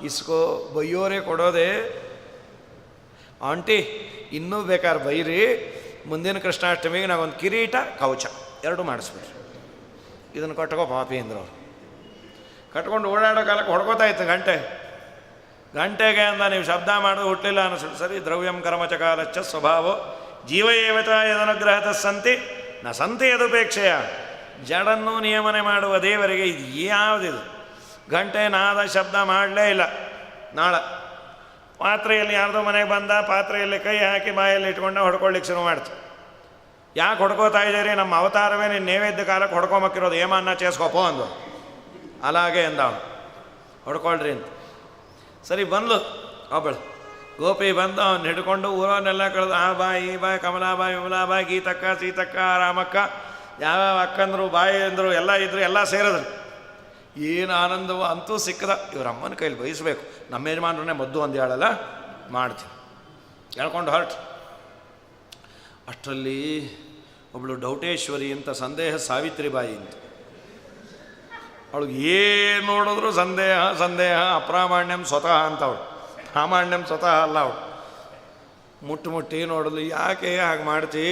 ಇಸ್ಕೋ, ಬೈಯೋರೇ ಕೊಡೋದೆ. ಆಂಟಿ ಇನ್ನೂ ಬೇಕಾದ್ರೆ ಬೈರಿ, ಮುಂದಿನ ಕೃಷ್ಣಾಷ್ಟಮಿಗೆ ನಾವೊಂದು ಕಿರೀಟ ಕವಚ 2 ಮಾಡಿಸ್ಬಿಟ್ರಿ, ಇದನ್ನು ಕಟ್ಕೋ ಪಾಪಿ ಅಂದರು ಅವ್ರು. ಕಟ್ಕೊಂಡು ಓಡಾಡೋ ಕಾಲಕ್ಕೆ ಹೊಡ್ಕೋತಾ ಇತ್ತು ಗಂಟೆಗೆ ಅಂದ ನೀವು ಶಬ್ದ ಮಾಡೋದು ಹುಟ್ಟಲಿಲ್ಲ ಅನ್ನಿಸ್ಬಿಟ್ಟು. ಸರಿ, ದ್ರವ್ಯಂ ಕರ್ಮಚಕಾಲಚ್ಚ ಸ್ವಭಾವೋ ಜೀವ ಏವತ ಯದನುಗ್ರಹತ ಸಂತಿ ನ ಸಂತಿ ಯದುಪೇಕ್ಷೆಯ. ಜಡನ್ನು ನಿಯಮನೆ ಮಾಡುವ ದೇವರಿಗೆ ಇದು ಯಾವುದಿದು? ಗಂಟೆ ನಾದ ಶಬ್ದ ಮಾಡಲೇ ಇಲ್ಲ. ನಾಳೆ ಪಾತ್ರೆಯಲ್ಲಿ ಯಾರ್ದೋ ಮನೆಗೆ ಬಂದ, ಪಾತ್ರೆಯಲ್ಲಿ ಕೈ ಹಾಕಿ ಬಾಯಲ್ಲಿ ಇಟ್ಕೊಂಡು ಹೊಡ್ಕೊಳ್ಳಿಕ್ಕೆ ಶುರು ಮಾಡ್ತು. ಯಾಕೆ ಹೊಡ್ಕೋತಾ ಇದ್ದೀರಿ? ನಮ್ಮ ಅವತಾರವೇ ನೀನು ನೈವೇದ್ಯ ಕಾಲಕ್ಕೆ ಹೊಡ್ಕೊಂಬಕ್ಕಿರೋದು, ಏಮನ್ನ ಚೇಸ್ಕೊಪ್ಪೋ ಅಂದು. అలాగే ಅಂದವನು, ಹೊಡ್ಕೊಳ್ರಿ ಅಂತ. ಸರಿ ಬಂದ್ಲು ಒಬ್ಬಳು ಗೋಪಿ ಬಂದು ಅವನು ಹಿಡ್ಕೊಂಡು ಊರವನ್ನೆಲ್ಲ ಕಳೆದು ಆ ಬಾಯಿ ಈ ಬಾಯಿ, ಕಮಲಾಬಾಯಿ ವಿಮಲಾಬಾಯಿ, ಗೀತಕ್ಕ ಸೀತಕ್ಕ ರಾಮಕ್ಕ, ಯಾವ್ಯಾವ ಅಕ್ಕಂದರು ಬಾಯಿ ಅಂದರು ಎಲ್ಲ ಇದ್ರು, ಎಲ್ಲ ಸೇರಿದ್ರು. ಏನು ಆನಂದವೋ ಅಂತೂ ಸಿಕ್ಕದ. ಇವ್ರ ಅಮ್ಮನ ಕೈಲಿ ಬಯಸಬೇಕು. ನಮ್ಮ ಯಜಮಾನ್ರನ್ನೇ ಮದ್ದು ಒಂದು ಹೇಳಲ್ಲ ಮಾಡ್ತೀವಿ ಹೇಳ್ಕೊಂಡು ಹೊರಟು. ಅಷ್ಟರಲ್ಲಿ ಒಬ್ಬಳು ಡೌಟೇಶ್ವರಿ ಅಂತ ಸಂದೇಹ ಸಾವಿತ್ರಿಬಾಯಿ ಅಂತ. ಅವಳಿಗೆ ಏನು ನೋಡಿದ್ರು ಸಂದೇಹ ಸಂದೇಹ, ಅಪ್ರಾಮಾಣ್ಯಂ ಸ್ವತಃ ಅಂತವಳು. ಪ್ರಾಮಾಣ್ಯಂ ಸ್ವತಃ ಅಲ್ಲ ಅವಳು. ಮುಟ್ಟಿ ನೋಡಲು ಯಾಕೆ ಹಾಗೆ ಮಾಡ್ತಿ?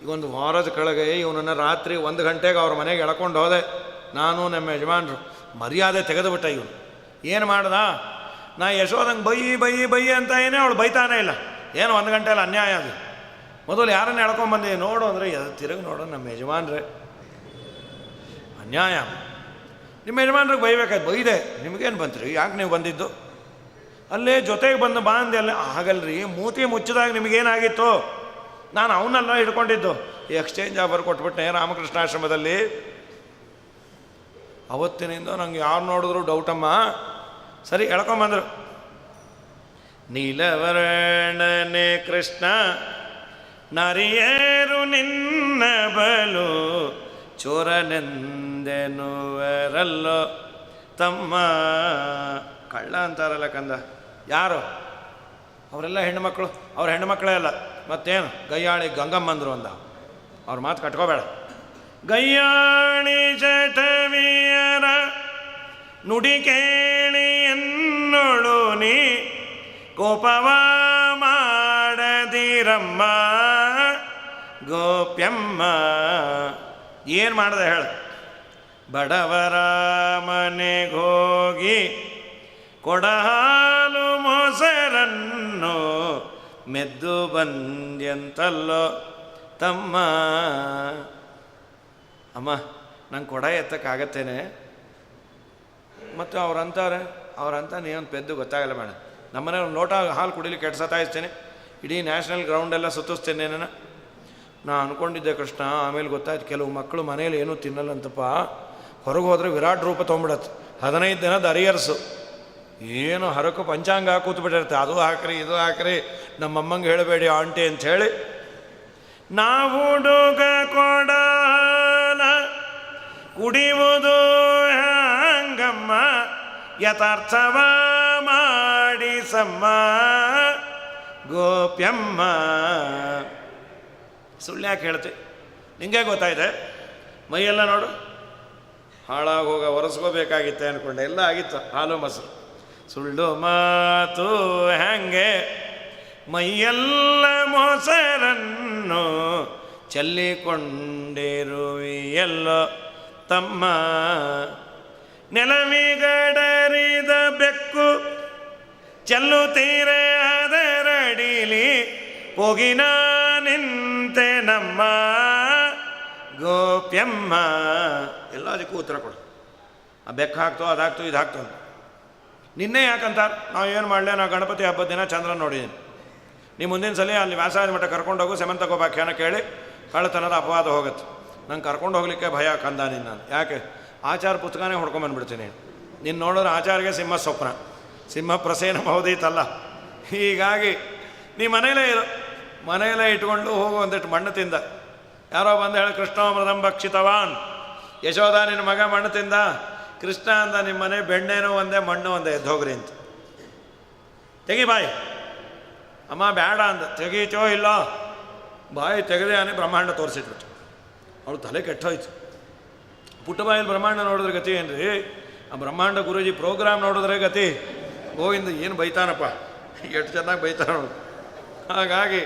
ಈಗೊಂದು ವಾರದ ಕೆಳಗೆ ಇವನನ್ನು ರಾತ್ರಿ 1 ಗಂಟೆಗೆ ಅವ್ರ ಮನೆಗೆ ಎಳ್ಕೊಂಡು ಹೋದೆ. ನಾನು ನಮ್ಮ ಯಜಮಾನ್ರು ಮರ್ಯಾದೆ ತೆಗೆದುಬಿಟ್ಟ. ಇವನು ಏನು ಮಾಡ್ದ? ನಾ ಯಶೋದಂಗೆ ಬೈ ಅಂತ ಏನೇ ಅವಳು ಬೈತಾನೇ ಇಲ್ಲ. ಏನು 1 ಗಂಟೆಯಲ್ಲಿ ಅನ್ಯಾಯ ಅದು. ಮೊದಲು ಯಾರನ್ನ ಎಳ್ಕೊಂಬಂದಿ ನೋಡು ಅಂದರೆ ತಿರುಗಿ ನೋಡು, ನಮ್ಮ ಯಜಮಾನ್ರೆ ಅನ್ಯಾಯ. ನಿಮ್ಮ ಯಜಮಾನ್ರಿಗೆ ಬೈಬೇಕಾಯ್ತು. ಬೈದೆ, ನಿಮಗೇನು ಬಂತ್ರಿ? ಯಾಕೆ ನೀವು ಬಂದಿದ್ದು? ಅಲ್ಲೇ ಜೊತೆಗೆ ಬಂದು ಬಾ ಅಂದೆ. ಅಲ್ಲೇ ಆಗಲ್ರಿ, ಮೂತಿ ಮುಚ್ಚಿದಾಗ ನಿಮಗೇನಾಗಿತ್ತು? ನಾನು ಅವನ್ನೆಲ್ಲ ಹಿಡ್ಕೊಂಡಿದ್ದು. Exchange offer ಕೊಟ್ಬಿಟ್ಟೆ ರಾಮಕೃಷ್ಣಾಶ್ರಮದಲ್ಲಿ. ಅವತ್ತಿನಿಂದ ನಂಗೆ ಯಾರು ನೋಡಿದ್ರು ಡೌಟಮ್ಮ. ಸರಿ ಎಳ್ಕೊಂಬಂದರು. ನೀಲವರ್ಣನೆ ಕೃಷ್ಣ ನರಿಯರು ನಿನ್ನ ಬಲು ಚೋರನೆಂದೆನುವರಲ್ಲೋ ತಮ್ಮ. ಕಳ್ಳ ಅಂತಾರಲ್ಲ ಕಂದ, ಯಾರು ಅವರೆಲ್ಲ ಹೆಣ್ಣುಮಕ್ಕಳು? ಅವ್ರ ಹೆಣ್ಣುಮಕ್ಕಳೇ ಅಲ್ಲ ಮತ್ತೇನು, ಗಯ್ಯಾಳಿ ಗಂಗಮ್ಮಂದರು ಅಂದ. ಅವ್ರ ಮಾತು ಕಟ್ಕೋಬೇಡ. ಗಯ್ಯಾಳಿ ಜಟವಿಯರ ನುಡಿ ಕೇಳಿ ಎನ್ನೊಳು ನೀ ಕೋಪವ ಮಾಡದಿರಮ್ಮ ಗೋಪ್ಯಮ್ಮ. ಏನು ಮಾಡಿದೆ ಹೇಳು? ಬಡವರ ಮನೆಗೋಗಿ ಕೊಡಹಾಲು ಮೊಸರನ್ನು ಮೆದ್ದು ಬಂದ್ಯಂತಲ್ಲೋ ತಮ್ಮ. ಅಮ್ಮ ನಂಗೆ ಕೊಡ ಎತ್ತಕ್ಕಾಗತ್ತೇನೆ? ಮತ್ತು ಅವ್ರಂತ ನೀನು ಪೆದ್ದು ಗೊತ್ತಾಗಲ್ಲ ಮೇಡಮ್. ನಮ್ಮನೆ ಒಂದು ಲೋಟ ಹಾಲು ಕುಡಿಲಿಕ್ಕೆ ಎಷ್ಟು ಸತಾಯಿಸ್ತೇನೆ, ಇಡೀ ನ್ಯಾಷನಲ್ ಗ್ರೌಂಡೆಲ್ಲ ಸುತ್ತಿಸ್ತೇನೆ ನಾನು ಅಂದ್ಕೊಂಡಿದ್ದೆ ಕೃಷ್ಣ. ಆಮೇಲೆ ಗೊತ್ತಾಯ್ತು ಕೆಲವು ಮಕ್ಕಳು ಮನೇಲಿ ಏನೂ ತಿನ್ನಲ್ಲಂತಪ್ಪ, ಹೊರಗೆ ಹೋದರೆ ವಿರಾಟ್ ರೂಪ ತೊಗೊಂಬಿಡತ್ತೆ. 15 ದಿನದ ಅರಿಯರ್ಸು, ಏನು ಹರಕು ಪಂಚಾಂಗ ಕೂತ್ಬಿಟ್ಟಿರುತ್ತೆ. ಅದು ಹಾಕ್ರಿ ಇದು ಹಾಕ್ರಿ, ನಮ್ಮಮ್ಮಂಗೆ ಹೇಳಬೇಡಿ ಆಂಟಿ ಅಂಥೇಳಿ ನಾವುಡುಗ ಕೊಡಾಲ ಕುಡಿಯುವುದು ಹಂಗಮ್ಮ ಯಥಾರ್ಥವ ಮಾಡಿಸಮ್ಮ ಗೋಪ್ಯಮ್ಮ. ಸುಳ್ಳ್ಯಾಕೆ ಹೇಳ್ತೆ? ನಿಂಗೆ ಗೊತ್ತಾಯ್ತೆ? ಮೈಯೆಲ್ಲ ನೋಡು ಹಾಳಾಗೋಗ ಒರೆಸ್ಕೋಬೇಕಾಗಿತ್ತೆ ಅಂದ್ಕೊಂಡೆ, ಎಲ್ಲ ಆಗಿತ್ತು ಹಾಲು ಮೊಸರು. ಸುಳ್ಳು ಮಾತು ಹಂಗೆ ಮೈಯೆಲ್ಲ ಮೊಸರನ್ನು ಚೆಲ್ಲಿಕೊಂಡಿರುವಿಯಲ್ಲೋ ತಮ್ಮ. ನೆಲವಿಗಡರಿದ ಬೆಕ್ಕು ಚೆಲ್ಲುತ್ತೀರೆ ಅದರಡಿಲಿ ಹೋಗಿನ ನಿಂತೆ ನಮ್ಮ ಗೋಪ್ಯಮ್ಮ. ಎಲ್ಲದಕ್ಕೂ ಉತ್ತರ ಕೊಡು. ಆ ಬೆಕ್ಕು ಹಾಕ್ತೋ ಅದಾಗ್ತೋ ಇದು ಹಾಕ್ತೋ ಅಂತ. ನಿನ್ನೆ ಯಾಕಂತಾರೆ? ನಾವು ಏನು ಮಾಡಲಿ, ನಾವು ಗಣಪತಿ ಹಬ್ಬದ ದಿನ ಚಂದ್ರನ ನೋಡಿದ್ದೀನಿ. ನೀವು ಮುಂದಿನ ಸಲ ಅಲ್ಲಿ ವ್ಯಾಸರಾಜ ಮಠ ಕರ್ಕೊಂಡೋಗು, ಸೆಮಂತಗೋಪಾಖ್ಯಾನ ಕೇಳಿ ಕಳ್ಳತನದ ಅಪವಾದ ಹೋಗುತ್ತೆ. ನಂಗೆ ಕರ್ಕೊಂಡು ಹೋಗ್ಲಿಕ್ಕೆ ಭಯ ಕಂದ ನಿನ್ನ. ನಾನು ಯಾಕೆ? ಆಚಾರ ಪುಸ್ತಕನೇ ಹೊಡ್ಕೊಂಬಂದ್ಬಿಡ್ತೀನಿ. ನೀನು ನೋಡಿದ್ರೆ ಆಚಾರ್ಗೆ ಸಿಂಹ ಸ್ವಪ್ನ, ಸಿಂಹ ಪ್ರಸೇನ ಬಹುದೀತಲ್ಲ. ಹೀಗಾಗಿ ನೀ ಮನೇಲೇ ಇರು, ಮನೆಯಲ್ಲೇ ಇಟ್ಕೊಂಡು ಹೋಗು. ಒಂದಿಟ್ಟು ಮಣ್ಣು ತಿಂದ ಯಾರೋ ಬಂದು ಹೇಳಿ ಕೃಷ್ಣ ಮೃದಂ ಭಕ್ಷಿತವಾನ್, ಯಶೋಧ ನಿನ್ನ ಮಗ ಮಣ್ಣು ತಿಂದ. ಕೃಷ್ಣ ಅಂದ ನಿಮ್ಮ ಮನೆ ಬೆಣ್ಣೆನೂ ಒಂದೇ ಮಣ್ಣು ಒಂದೇ, ಎದ್ದೋಗ್ರಿ ಅಂತ. ತೆಗಿ ಬಾಯಿ. ಅಮ್ಮ ಬೇಡ ಅಂದ. ತೆಗೀತೋ ಇಲ್ಲ, ಬಾಯಿ ತೆಗೆದೇ ಅನೇ ಬ್ರಹ್ಮಾಂಡ ತೋರಿಸಿಟ್ಬಿಟ್ಟು. ಅವಳು ತಲೆ ಕೆಟ್ಟೋಯ್ತು. ಪುಟ್ಟ ಬಾಯಲ್ಲಿ ಬ್ರಹ್ಮಾಂಡ ನೋಡಿದ್ರೆ ಗತಿ ಏನ್ರಿ? ಆ ಬ್ರಹ್ಮಾಂಡ ಗುರೂಜಿ ಪ್ರೋಗ್ರಾಮ್ ನೋಡಿದ್ರೆ ಗತಿ. ಗೋವಿಂದ ಏನು ಬೈತಾನಪ್ಪ, ಎಷ್ಟು ಚೆನ್ನಾಗಿ ಬೈತಾನ. ಹಾಗಾಗಿ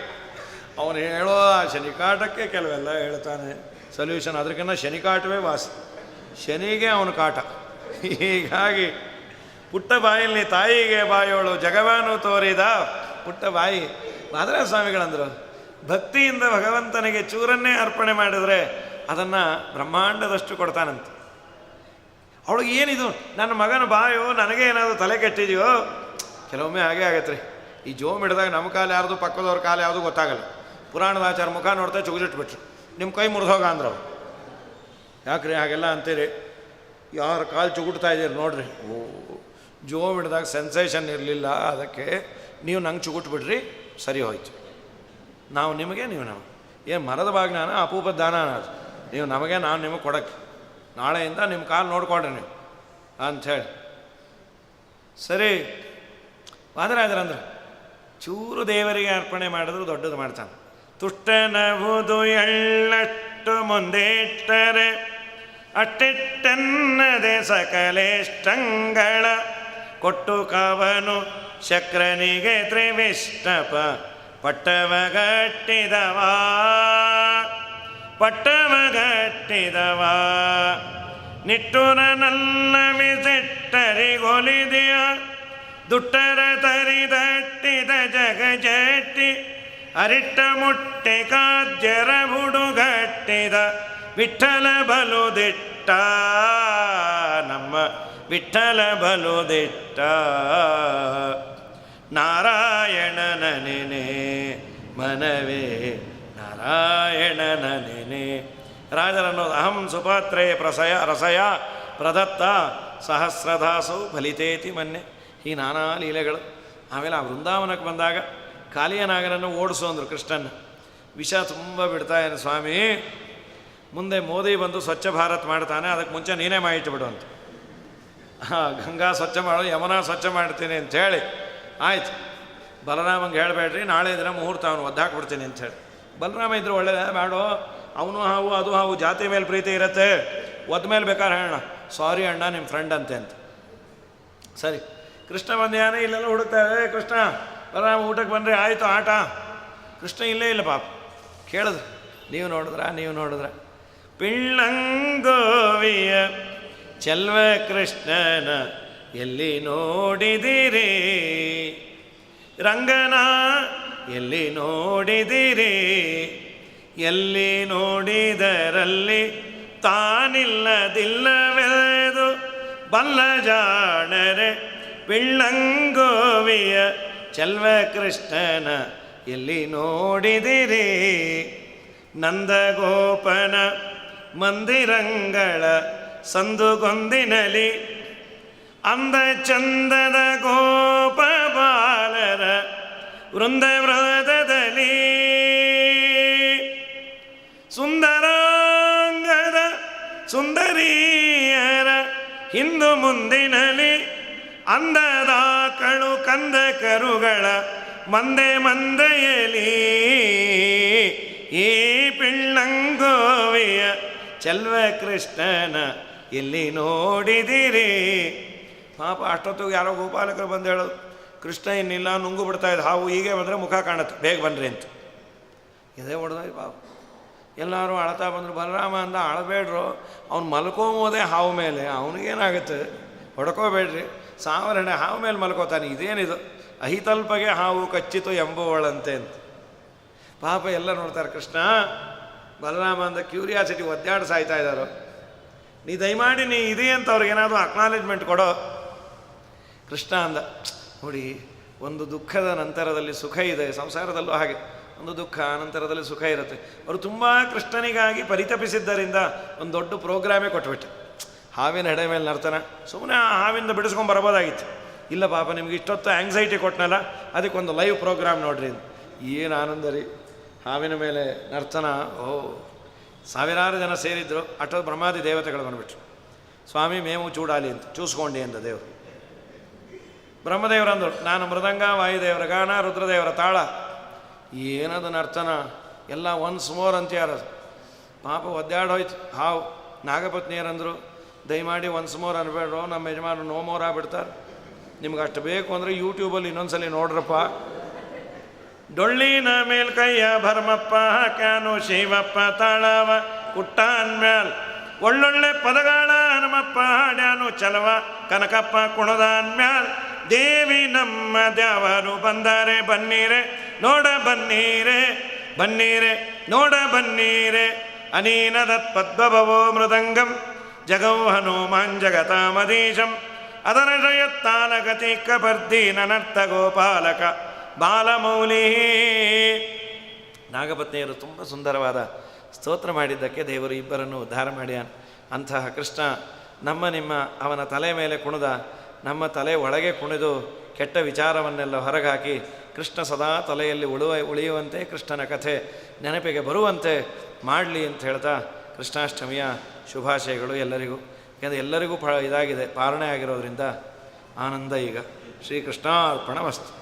ಅವನು ಹೇಳೋ ಆ ಶನಿಕಾಟಕ್ಕೆ ಕೆಲವೆಲ್ಲ ಹೇಳ್ತಾನೆ ಸೊಲ್ಯೂಷನ್. ಅದಕ್ಕಿಂತ ಶನಿಕಾಟವೇ ವಾಸಿ, ಶನಿಗೆ ಅವನು ಕಾಟ. ಹೀಗಾಗಿ ಪುಟ್ಟ ಬಾಯಲ್ಲಿ ತಾಯಿಗೆ ಬಾಯೋಳು ಜಗವಾನು ತೋರಿದ ಪುಟ್ಟ ಬಾಯಿ. ಮಾದರಾಜ ಸ್ವಾಮಿಗಳಂದರು, ಭಕ್ತಿಯಿಂದ ಭಗವಂತನಿಗೆ ಚೂರನ್ನೇ ಅರ್ಪಣೆ ಮಾಡಿದರೆ ಅದನ್ನು ಬ್ರಹ್ಮಾಂಡದಷ್ಟು ಕೊಡ್ತಾನಂತೆ. ಅವಳಿಗೆ ಏನಿದು ನನ್ನ ಮಗನ ಬಾಯೋ, ನನಗೆ ಏನಾದರೂ ತಲೆ ಕೆಟ್ಟಿದೆಯೋ? ಕೆಲವೊಮ್ಮೆ ಹಾಗೇ ಆಗತ್ತೆ ರೀ. ಈ ಜೋಮ್ ಹಿಡಿದಾಗ ನಮ್ಮ ಕಾಲು ಯಾರ್ದು ಪಕ್ಕದವ್ರ ಕಾಲು ಯಾವುದು ಗೊತ್ತಾಗಲ್ಲ. ಪುರಾಣದ ಆಚಾರ ಮುಖ ನೋಡ್ತಾ ಚುಗುಲಿಟ್ಬಿಟ್ರು, ನಿಮ್ಮ ಕೈ ಮುರಿದೋಗ ಅಂದ್ರು. ಯಾಕ್ರಿ ಹಾಗೆಲ್ಲ ಅಂತೀರಿ? ಯಾರ ಕಾಲು ಚುಗುಡ್ತಾ ಇದ್ದೀರಿ ನೋಡ್ರಿ. ಓ, ಜೋಮ್ ಹಿಡಿದಾಗ ಸೆನ್ಸೇಷನ್ ಇರಲಿಲ್ಲ, ಅದಕ್ಕೆ ನೀವು ನಂಗೆ ಚುಗುಟ್ಬಿಡ್ರಿ, ಸರಿ ಹೋಯ್ತು. ನಾವು ನಿಮಗೆ, ನೀವು ನಮಗೆ. ಏನು ಮರದ ಬಾಗ್ನಾನ ಅಪೂಪದ ದಾನ ಅದು. ನೀವು ನಮಗೆ, ನಾನು ನಿಮಗೆ ಕೊಡೋಕ್ಕೆ. ನಾಳೆಯಿಂದ ನಿಮ್ಮ ಕಾಲು ನೋಡ್ಕೊಳ್ರಿ ನೀವು ಅಂಥೇಳಿ. ಸರಿ, ವಾದರಾಜರಂದ್ರೆ ಚೂರು ದೇವರಿಗೆ ಅರ್ಪಣೆ ಮಾಡಿದ್ರು ದೊಡ್ಡದು ಮಾಡ್ತಾನೆ. ತುಷ್ಟನವುದು ಎಳ್ಳಷ್ಟು ಮುಂದೆ ಇಟ್ಟರೆ ಅಟ್ಟಿಟ್ಟನ್ನದೆ ಸಕಲೇಷ್ಟಂಗಳ ಕೊಟ್ಟು ಕವನು ಶಕ್ರನಿಗೆ ತ್ರಿವಿಷ್ಟಪ ಪಟ್ಟವಗಟ್ಟಿದವ ನಿಟ್ಟುರ ನನ್ನ ವಿಸಿಟ್ಟರಿಗೊಲಿದೆಯ ದುಟ್ಟರ ತರಿದಟ್ಟಿದ ಜಗಜಟ್ಟಿ ಅರಿಟ್ಟ ಮುಟ್ಟೆ ಕಾಜ್ಯರ ಬುಡುಗಟ್ಟಿದ ವಿಠ್ಠಲ ಬಲುದಿಟ್ಟ ನಮ್ಮ ವಿಠ್ಠಲ ಬಲುದಿಟ್ಟ. ನಾರಾಯಣನ ನೆನೆ ಮನವೇ ನಾರಾಯಣನ ನೆನೆ. ರಾಜರನ್ನೋದು ಅಹಂ ಸುಪಾತ್ರೇ ರಸಯ ಪ್ರದತ್ತ ಸಹಸ್ರದಾಸೌ ಫಲಿತೇತಿ ಮೊನ್ನೆ. ಈ ನಾನಾ ಲೀಲೆಗಳು ಆಮೇಲೆ ಆ ವೃಂದಾವನಕ್ಕೆ ಬಂದಾಗ ಕಾಲಿಯನಾಗನನ್ನು ಓಡಿಸು ಅಂದರು ಕೃಷ್ಣನ. ವಿಷ ತುಂಬ ಬಿಡ್ತಾ ಇದ್ದಾನೆ ಸ್ವಾಮಿ, ಮುಂದೆ ಮೋದಿ ಬಂದು ಸ್ವಚ್ಛ ಭಾರತ್ ಮಾಡ್ತಾನೆ, ಅದಕ್ಕೆ ಮುಂಚೆ ನೀನೇ ಮಾಡಿಟ್ಬಿಡು ಅಂತ. ಗಂಗಾ ಸ್ವಚ್ಛ ಮಾಡು, ಯಮುನಾ ಸ್ವಚ್ಛ ಮಾಡ್ತೀನಿ ಅಂಥೇಳಿ, ಆಯ್ತು ಬಲರಾಮಂಗೆ ಹೇಳಬೇಡ್ರಿ, ನಾಳೆ ದಿನ ಮುಹೂರ್ತ ಅವನು ಒದ್ದಾಕ್ಬಿಡ್ತೀನಿ ಅಂಥೇಳಿ. ಬಲರಾಮ ಇದ್ರು ಒಳ್ಳೆಯದೇ, ಬೇಡೋ ಅವನು ಹಾವು ಅದು ಹಾವು, ಜಾತಿ ಮೇಲೆ ಪ್ರೀತಿ ಇರುತ್ತೆ, ಒದ್ದ ಮೇಲೆ ಬೇಕಾದ್ರೆ ಹೇಳೋಣ, ಸಾರಿ ಅಣ್ಣ ನಿಮ್ಮ ಫ್ರೆಂಡ್ ಅಂತೆ ಅಂತ. ಸರಿ, ಕೃಷ್ಣ ಬಂದ್ಯಾನೆ, ಇಲ್ಲೆಲ್ಲ ಹುಡುಕ್ತಾರೆ, ಕೃಷ್ಣ ಬಲರಾಮ ಊಟಕ್ಕೆ ಬಂದರೆ ಆಯಿತು ಆಟ. ಕೃಷ್ಣ ಇಲ್ಲೇ ಇಲ್ಲ ಪಾಪ. ಕೇಳಿದ್ರು, ನೀವು ನೋಡಿದ್ರ ಪಿಳ್ಳಂಗೋವಿಯ ಚೆಲ್ವ ಕೃಷ್ಣನ ಎಲ್ಲಿ ನೋಡಿದಿರಿ, ರಂಗನ ಎಲ್ಲಿ ನೋಡಿದಿರಿ, ಎಲ್ಲಿ ನೋಡಿದರಲ್ಲಿ ತಾನಿಲ್ಲದಿಲ್ಲವೆದು ಬಲ್ಲ ಜಾಣರೆ, ಪಿಳ್ಳಂಗೋವಿಯ ಚೆಲ್ವ ಕೃಷ್ಣನ ಎಲ್ಲಿ ನೋಡಿದಿರಿ, ನಂದಗೋಪನ ಮಂದಿರಂಗಳ ಸಂದುಗೊಂದಿನಲಿ, ಅಂದ ಚಂದದ ಗೋಪ ಬಾಲರ ವೃಂದ ವೃಂದದಲ್ಲಿ, ಸುಂದರಾಂಗದ ಸುಂದರಿಯರ ಹಿಂದು ಮುಂದಿನಲಿ, ಅಂದದಾಕಳು ಕಂದ ಕರುಗಳ ಮಂದೆಯಲಿ, ಈ ಪಿಳ್ಳಂಗೋವಿಯ ಚೆಲ್ವ ಕೃಷ್ಣನ ಎಲ್ಲಿ ನೋಡಿದಿರಿ. ಪಾಪ ಅಷ್ಟೊತ್ತಿಗೆ ಯಾರೋ ಗೋಪಾಲಕರು ಬಂದು ಹೇಳೋದು, ಕೃಷ್ಣ ಇನ್ನಿಲ್ಲ, ನುಂಗು ಬಿಡ್ತಾ ಇದ್ದ ಹಾವು, ಹೀಗೆ ಬಂದರೆ ಮುಖ ಕಾಣುತ್ತೆ, ಬೇಗ ಬನ್ನಿರಿ ಅಂತ. ಇದೇ ಹೊಡೆದ ಪಾಪ. ಎಲ್ಲರೂ ಅಳ್ತಾ ಬಂದರು. ಬಲರಾಮ ಅಂದ, ಅಳಬೇಡ್ರು, ಅವ್ನು ಮಲ್ಕೋಬೋದೇ ಹಾವು ಮೇಲೆ, ಅವನಿಗೇನಾಗುತ್ತೆ, ಹೊಡ್ಕೋಬೇಡ್ರಿ, ಸಾವರಣೆ ಹಾವು ಮೇಲೆ ಮಲ್ಕೋತಾನೆ, ಇದೇನಿದು, ಅಹಿತಲ್ಪಗೆ ಹಾವು ಕಚ್ಚಿತು ಎಂಬುವಳಂತೆ ಅಂತ. ಪಾಪ ಎಲ್ಲ ನೋಡ್ತಾರೆ. ಕೃಷ್ಣ ಬಲರಾಮ ಅಂದ ಕ್ಯೂರಿಯಾಸಿಟಿ ಒದ್ದಾಡಿ ಸಾಯ್ತಾ ಇದ್ದಾರೋ, ನೀ ದಯಮಾಡಿ ನೀ ಇದೆ ಅಂತ ಅವ್ರಿಗೇನಾದರೂ ಅಕ್ನಾಲೇಜ್ಮೆಂಟ್ ಕೊಡೋ. ಕೃಷ್ಣ ಅಂದ, ನೋಡಿ, ಒಂದು ದುಃಖದ ನಂತರದಲ್ಲಿ ಸುಖ ಇದೆ, ಸಂಸಾರದಲ್ಲೂ ಹಾಗೆ ಒಂದು ದುಃಖ ನಂತರದಲ್ಲಿ ಸುಖ ಇರುತ್ತೆ. ಅವರು ತುಂಬ ಕೃಷ್ಣನಿಗಾಗಿ ಪರಿತಪಿಸಿದ್ದರಿಂದ ಒಂದು ದೊಡ್ಡ ಪ್ರೋಗ್ರಾಮೇ ಕೊಟ್ಬಿಟ್ಟೆ. ಹಾವಿನ ಹೆಡೆ ಮೇಲೆ ನರ್ತನ, ಸುಮ್ಮನೆ ಆ ಹಾವಿಂದ ಬಿಡಿಸ್ಕೊಂಡು ಬರ್ಬೋದಾಗಿತ್ತು. ಇಲ್ಲ ಪಾಪ, ನಿಮ್ಗೆ ಇಷ್ಟೊತ್ತು ಆ್ಯಂಗ್ಸೈಟಿ ಕೊಟ್ಟನಲ್ಲ, ಅದಕ್ಕೊಂದು ಲೈವ್ ಪ್ರೋಗ್ರಾಮ್ ನೋಡ್ರಿ. ಏನು ಆನಂದ ರೀ, ಹಾವಿನ ಮೇಲೆ ನರ್ತನ. ಓ, ಸಾವಿರಾರು ಜನ ಸೇರಿದ್ರು. ಅಷ್ಟೊಂದು ಬ್ರಹ್ಮಾದಿ ದೇವತೆಗಳು ಬಂದುಬಿಟ್ರು. ಸ್ವಾಮಿ ಮೇವು ಚೂಡಾಲಿ ಅಂತ ಚೂಸ್ಕೊಂಡಿ ಅಂತ ದೇವರು. ಬ್ರಹ್ಮದೇವರು ಅಂದರು, ನಾನು ಮೃದಂಗ, ವಾಯುದೇವರ ಗಾನ, ರುದ್ರದೇವರ ತಾಳ. ಏನದು ನರ್ತನ, ಎಲ್ಲ ಒನ್ಸ್ ಮೋರ್ ಅಂತ ಯಾರದು. ಪಾಪ ಒದ್ದಾಡೋಯ್ತು ಹಾವು. ನಾಗಪತ್ನಿಯರಂದರು, ದಯಮಾಡಿ ಒನ್ಸ್ ಮೋರ್ ಅನ್ಬೇಡ್ರು, ನಮ್ಮ ಯಜಮಾನರು ನೋ ಮೋರ್ ಆಗ್ಬಿಡ್ತಾರೆ, ನಿಮ್ಗೆ ಅಷ್ಟು ಬೇಕು ಅಂದರೆ ಯೂಟ್ಯೂಬಲ್ಲಿ ಇನ್ನೊಂದ್ಸಲಿ ನೋಡ್ರಪ್ಪ. ಡೊಳ್ಳಿನ ಮೇಲ್ ಕೈಯ ಭರ್ಮಪ್ಪ ಹಾಕ್ಯಾನು ಶಿವಪ್ಪ, ತಾಳವ ಕುಟ್ಟಾನ್ ಮ್ಯಾಲ್ ಒಳ್ಳೊಳ್ಳೆ ಪದಗಾಳ ಹನುಮಪ್ಪ ಹಾಡ್ಯಾನು ಚಲವ, ಕನಕಪ್ಪ ಕುಣದಾನ್ ಮ್ಯಾಲ್ ದೇವಿ ನಮ್ಮ ದ್ಯಾವರು ಬಂದಾರೆ, ಬನ್ನೀರೆ ನೋಡ ಬನ್ನೀರೆ, ಬನ್ನೀರೆ ನೋಡ ಬನ್ನೀರೆ, ಅನೀನದತ್ ಪದ್ಮಭವೋ ಮೃದಂಗಂ ಜಗೌ ಹನುಮಾನ್ ಜಗತಾಮದೀಶಂ, ಅದರ ಜಯತ್ತಾಲಗತಿ ಕಬರ್ದಿ ನನರ್ಥ ಗೋಪಾಲಕ ಬಾಲಮೌಲಿ. ನಾಗಪತ್ನಿಯರು ತುಂಬ ಸುಂದರವಾದ ಸ್ತೋತ್ರ ಮಾಡಿದ್ದಕ್ಕೆ ದೇವರು ಇಬ್ಬರನ್ನು ಉದ್ಧಾರ ಮಾಡ್ಯಾನ. ಅಂತಹ ಕೃಷ್ಣ ನಮ್ಮ ನಿಮ್ಮ ಅವನ ತಲೆ ಮೇಲೆ ಕುಣಿದ, ನಮ್ಮ ತಲೆ ಒಳಗೆ ಕುಣಿದು ಕೆಟ್ಟ ವಿಚಾರವನ್ನೆಲ್ಲ ಹೊರಗಾಕಿ ಕೃಷ್ಣ ಸದಾ ತಲೆಯಲ್ಲಿ ಉಳಿಯುವಂತೆ, ಕೃಷ್ಣನ ಕಥೆ ನೆನಪಿಗೆ ಬರುವಂತೆ ಮಾಡಲಿ ಅಂತ ಹೇಳ್ತಾ ಕೃಷ್ಣಾಷ್ಟಮಿಯ ಶುಭಾಶಯಗಳು ಎಲ್ಲರಿಗೂ. ಯಾಕೆಂದರೆ ಎಲ್ಲರಿಗೂ ಇದಾಗಿದೆ, ಪಾರಣೆ ಆಗಿರೋದ್ರಿಂದ ಆನಂದ. ಈಗ ಶ್ರೀಕೃಷ್ಣಾರ್ಪಣಮಸ್ತು.